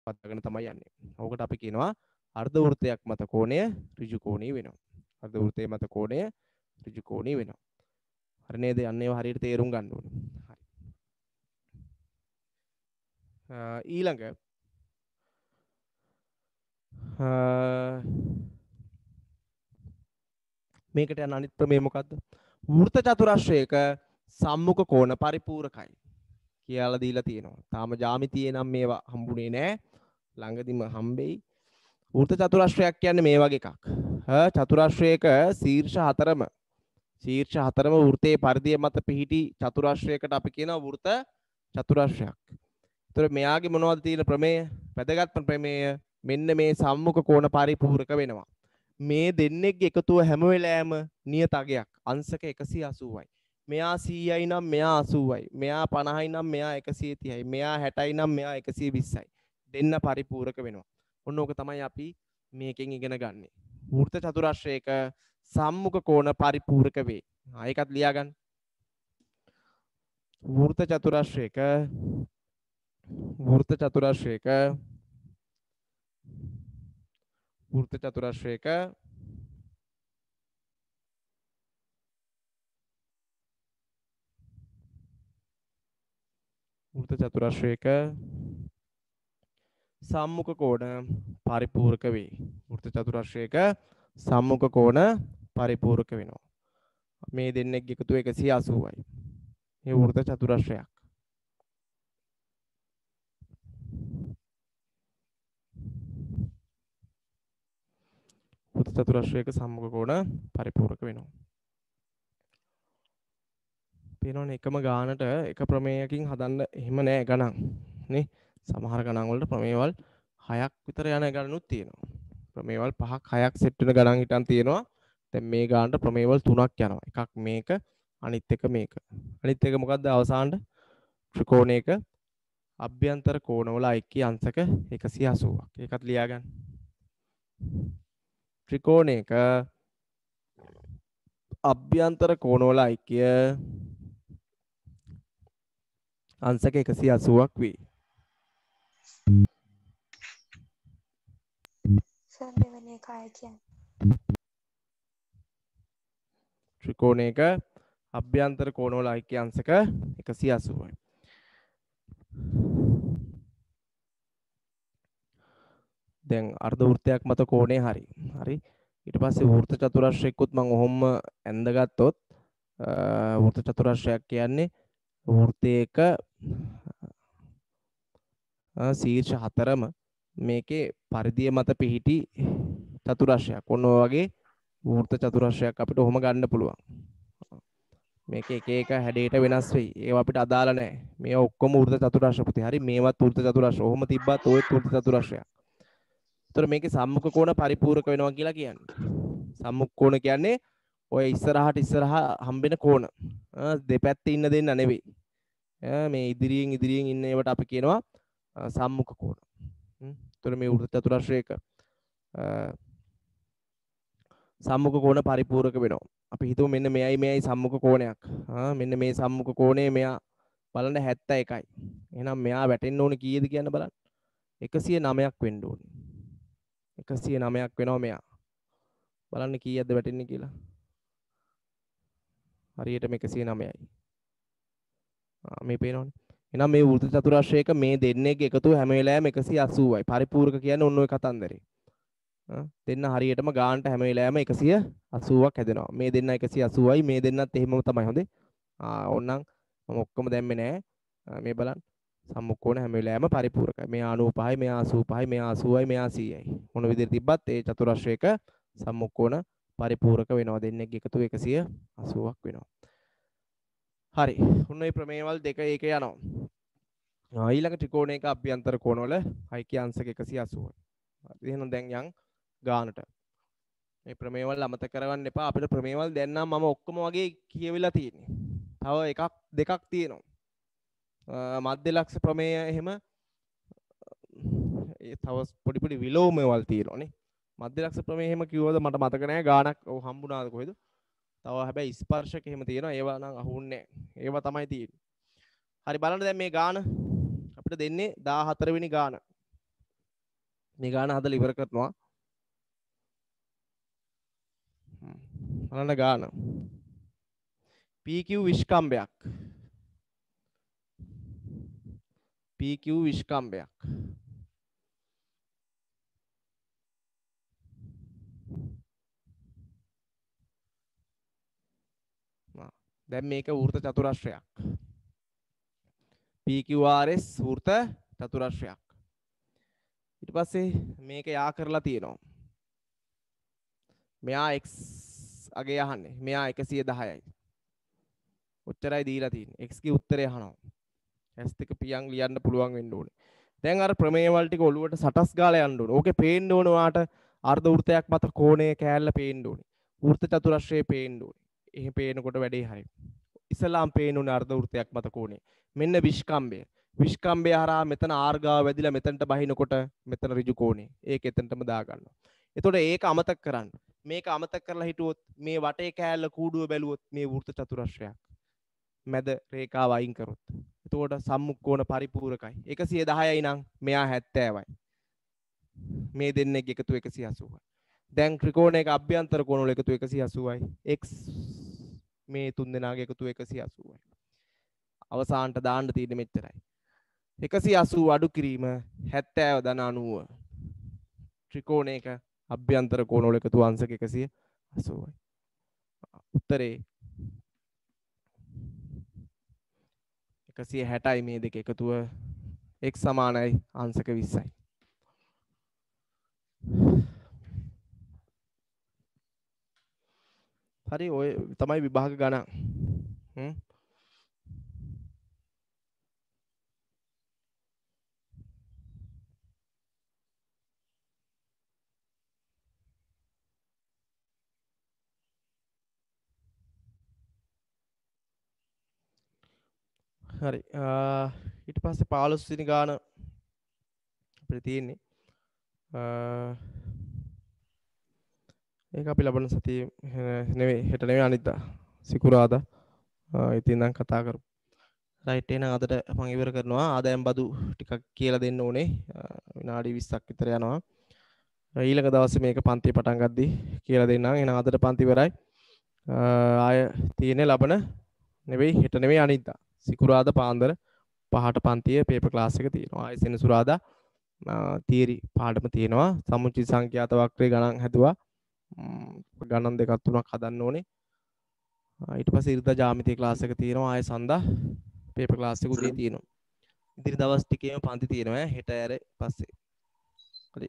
පදගෙන තමයි යන්නේ. ඕකට අපි කියනවා අර්ධ වෘත්තයක් මත කෝණය ඍජු කෝණී වෙනවා. අර්ධ වෘත්තයේ මත කෝණය ඍජු කෝණී වෙනවා. හරි නේද? යන්නේ හරියට තේරුම් ගන්න ඕනේ. හරි. ඊළඟ මේකට යන අනිත් ප්‍රමේය මොකද්ද? වෘත්ත චතුරස්‍රයක සම්මුඛ කෝණ පරිපූර්ණකයි කියලා දීලා තියෙනවා. තාම ජ්‍යාමිතියේ නම් මේවා හම්බුනේ නැහැ. ළඟදිම හම්බෙයි. වෘත්ත චතුරස්‍රයක් කියන්නේ මේ වගේ එකක්. චතුරස්‍රයක ශීර්ෂ හතරම වෘත්තයේ පරිධිය මත පිහිටි චතුරස්‍රයකට අපි කියනවා වෘත්ත චතුරස්‍රයක්. ඒතර මෙයාගේ මොනවද තියෙන ප්‍රමේය? වැදගත්ම ප්‍රමේය මෙන්න මේ සම්මුඛ කෝණ පරිපූර්ණක වෙනවා. මේ දෙන්නෙක්ගේ එකතුව හැම වෙලාවෙම නියත අගයක් අංශක 180යි. මෙයා 100යි නම් මෙයා 80යි. මෙයා 50යි නම් මෙයා 130යි. මෙයා 60යි නම් මෙයා 120යි. දෙන්න පරිපූර්ණක වෙනවා. ඔන්න ඕක තමයි අපි මේකෙන් ඉගෙන ගන්නෙ. වෘත්ත චතුරස්‍රයක සම්මුඛ කෝණ පරිපූර්ණක වේ. ඒකත් ලියා ගන්න. වෘත්ත චතුරස්‍රයක වෘත්ත චතුරස්‍රයක සම්මුඛ කෝණ පරිපූර්ණක වේ. වෘත්ත චතුරස්‍රයක සම්මුඛ කෝණ පරිපූර්ණක වෙනවා. මේ දෙන්නෙක් එකතුව 180යි. මේ වෘත්ත චතුරස්‍රයක්. වෘත්ත චතුරස්‍රයක සම්මුඛ කෝණ පරිපූර්ණක වෙනවා. පේනවනේ එකම ගානට එක ප්‍රමේයකින් හදන්න එහෙම නෑ ගණන් නේ. සමහර ගණන් වලට ප්‍රමේයවල් 6ක් විතර යන ගණනුත් තියෙනවා. ප්‍රමේයවල් 5ක් 6ක් සෙට් වෙන ගණන් හිටන් තියෙනවා. දැන් මේ ගානට ප්‍රමේයවල් 3ක් යනවා. එකක් මේක අනිත් එක මේක. අනිත් එක මොකද්ද අවසානට ත්‍රිකෝණයක අභ්‍යන්තර කෝණවල ඓක්‍ය අංශක 180ක්. ඒකත් ලියා ගන්න. ත්‍රිකෝණයක අභ්‍යන්තර කෝණවල ඓක්‍ය අංශක 180ක් වේ. සර් මෙවැනි එක ආයෙ කියන්න. ත්‍රිකෝණයක අභ්‍යන්තර කෝණවල ඓක්‍ය අංශක 180යි. දැන් අර්ධ වෘත්තයක් මත කෝණය හරි. ඊට පස්සේ වෘත්ත චතුරස්‍රයකුත් මම ඔහොම ඇඳගත්තොත් වෘත්ත චතුරස්‍රයක් කියන්නේ වෘත්තයක ශීර්ෂ හතරම මේකේ පරිධිය මත පිහිටි චතුරස්‍රයක්. ඔන්න ඔය වගේ වෘත්ත චතුරස්‍රයක් අපිට ඔහොම ගන්න පුළුවන්. මේක එක එක හැඩයට වෙනස් වෙයි. ඒවා අපිට අදාළ නැහැ. මේවා ඔක්කොම වෘත්ත චතුරස්‍ර පුතේ. හරි මේවත් වෘත්ත චතුරස්‍ර. ඔහොම තිබ්බත් ඔයත් වෘත්ත චතුරස්‍රයක්. ඒතර මේකේ සම්මුඛ කෝණ පරිපූර්ණක වෙනවා කියලා කියන්නේ. සම්මුඛ කෝණ කියන්නේ ඔය ඉස්සරහා හම්බෙන කෝණ. දෙපැත්තේ ඉන්න දෙන්න නෙවෙයි. මේ ඉදිරියෙන් ඉන්න ඒවට අපි කියනවා සම්මුඛ කෝණ. ඒතර මේ වෘත්ත චතුරස්‍රයක සම්මුඛ කෝණ පරිපූර්ණක වෙනවා. අපි හිතමු මෙන්න මෙයයි සම්මුඛ කෝණයක්. මෙන්න මේ සම්මුඛ කෝණය මෙයා බලන්න 71යි. එහෙනම් මෙයා වැටෙන්න ඕනේ කීයද කියන්න බලන්න. 109ක් වෙන්න ඕනේ. 109ක් වෙනවා මෙයා. බලන්න කීයක්ද වැටෙන්නේ කියලා. හරියටම 109යි. මේ පේනවනේ. එහෙනම් මේ වෘත්ත චතුරස්‍රයක මේ දෙන්නේගේ එකතුව හැම වෙලාවෙම 180යි. පරිපූර්ණක කියන්නේ ඔන්න ඔය කතන්දරේ. දෙන්න හරියටම ගානට හැම වෙලාවෙම 180ක් හැදෙනවා. මේ දෙන්න 180යි මේ දෙන්නත් එහෙමම තමයි හොඳේ. ඕන්නම් මම ඔක්කොම දැම්මේ නෑ. මේ බලන්න. සම්මුඛ කෝණ හැම වෙලාවෙම පරිපූර්ණකයි. මෙයා 95යි මෙයා 85යි මෙයා 80යි මෙයා 100යි. මොන විදිහට තිබ්බත් ඒ චතුරස්‍රයක සම්මුඛ කෝණ පරිපූර්ණක වෙනවා. දෙන්නෙක්ගේ එකතුව 180ක් වෙනවා. හරි. ඔන්න ඔය ප්‍රමේයවල දෙක ඒක යනවා. ඊළඟ ත්‍රිකෝණයක අභ්‍යන්තර කෝණවල ඓක්‍ය අංශක 180යි. හරි. එහෙනම් දැන් යන් ගානට. මේ ප්‍රමේයවල අමතක කරගන්න එපා. අපිට ප්‍රමේයවල දැන් නම් මම ඔක්කොම වගේ කියවිලා තියෙන්නේ. තව එකක් දෙකක් තියෙනවා. මධ්‍ය ලක්ෂ ප්‍රමේය එහෙම ඒ තව පොඩි විලෝමවල් තියෙනවානේ. මධ්‍ය ලක්ෂ ප්‍රමේය එහෙම කිව්වද මට මතක නැහැ. ගානක් ඔව් හම්බුණාද කොහෙද? තව හැබැයි ස්පර්ශක එහෙම තියෙනවා. ඒවා නම් අහුන්නේ නැහැ. ඒවා තමයි තියෙන්නේ. හරි බලන්න දැන් මේ ගාන අපිට දෙන්නේ 14 වෙනි ගාන. මේ ගාන හදලා ඉවර කරනවා. බලන්න ගාන. PQ විස්කම්බයක්. PQ විස්කම්බයක්. දැන් මේක වෘත චතුරස්‍රයක්. PQRS වෘත චතුරස්‍රයක්. ඊට පස්සේ මේක යා කරලා තියෙනවා. මෙයා x අගේ අහන්නේ. මෙයා 110යි. ඔච්චරයි දීලා තියෙන්නේ. x ගේ උත්තරය අහනවා. S දෙක පියන් ලියන්න පුළුවන් වෙන්න ඕනේ. දැන් අර ප්‍රමේය වල ටික ඔලුවට සටස් ගාලා යන්න ඕනේ. ඕකේ පේන්න ඕනේ ඔයාට අර්ධ වෘත්තයක් මත කෝණයේ කෑල්ල පේන්න ඕනේ. වෘත්ත චතුරස්‍රයේ පේන්න ඕනේ. එහෙම පේනකොට වැඩේ හරියි. ඉස්සලාම් පේන්න ඕනේ අර්ධ වෘත්තයක් මත කෝණේ. මෙන්න විස්කම්බය. විස්කම්බය හරහා මෙතන R ගාව වැදිලා මෙතනට බහිනකොට මෙතන ඍජු කෝණේ. ඒක එතනටම දා ගන්නවා. එතකොට ඒක අමතක කරන්න. මේක අමතක කරලා හිටුවොත් මේ වටේ කෑල්ල කූඩුව බැලුවොත් මේ වෘත්ත චතුරස්‍රයක්. මැද රේඛාව අයින් කරොත්. එතකොට සම්මුඛ පරිපූරකයි. 110යි නම් මෙයා 70යි. මේ දෙන්නෙක් එකතු 180යි. දැන් ත්‍රිකෝණයක අභ්‍යන්තර කෝණ වල එකතු 180යි. x මේ තුන් දෙනාගේ එකතු 180යි. අවසානට දාන්න තියෙන්නේ මෙච්චරයි. 180 අඩු කිරීම 70 ධන 90. ත්‍රිකෝණයක අභ්‍යන්තර කෝණ වල එකතු අංශක 180යි. උත්තරේ 160යි මේ දෙක එකතුව x සමානයි අංශක 20යි. හරි ඔය තමයි විභාග ගණන්. හරි ඊට පස්සේ 15 වෙනි ගාන අපිට තියෙන්නේ ඒක අපි ලබන සතියේ නෙවෙයි හෙට නෙවෙයි අනිද්දා සිකුරාදා ඉතින් නම් කතා කරමු. රයිට් එහෙනම් අදට මම ඉවර කරනවා. ආදායම් බදු ටිකක් කියලා දෙන්න ඕනේ. විනාඩි 20ක් විතර යනවා. ඊළඟ දවසේ මේක පන්ති පටන් ගද්දී කියලා දෙන්නම්. එහෙනම් අදට පන්ති ඉවරයි. ආය තියෙන්නේ ලබන නෙවෙයි හෙට නෙවෙයි අනිද්දා. සිකුරාදා පාන්දර 5ට පන්තියේ පේපර් ක්ලාස් එක තියෙනවා. ආයෙ සෙනසුරාදා තියරි පාඩම තියෙනවා. සමුච්චිත සංඛ්‍යාත වක්‍රේ ගණන් හැදුවා. ගණන් දෙකක් තුනක් හදන්න ඕනේ. ඊට පස්සේ ඉරිදා ජ්‍යාමිති ක්ලාස් එක තියෙනවා. ආයෙ සඳා පේපර් ක්ලාස් එක උදේ තියෙනවා. ඉදිරි දවස් ටිකේම පන්ති තියෙනවා හෙට ඇර පස්සේ. හරි.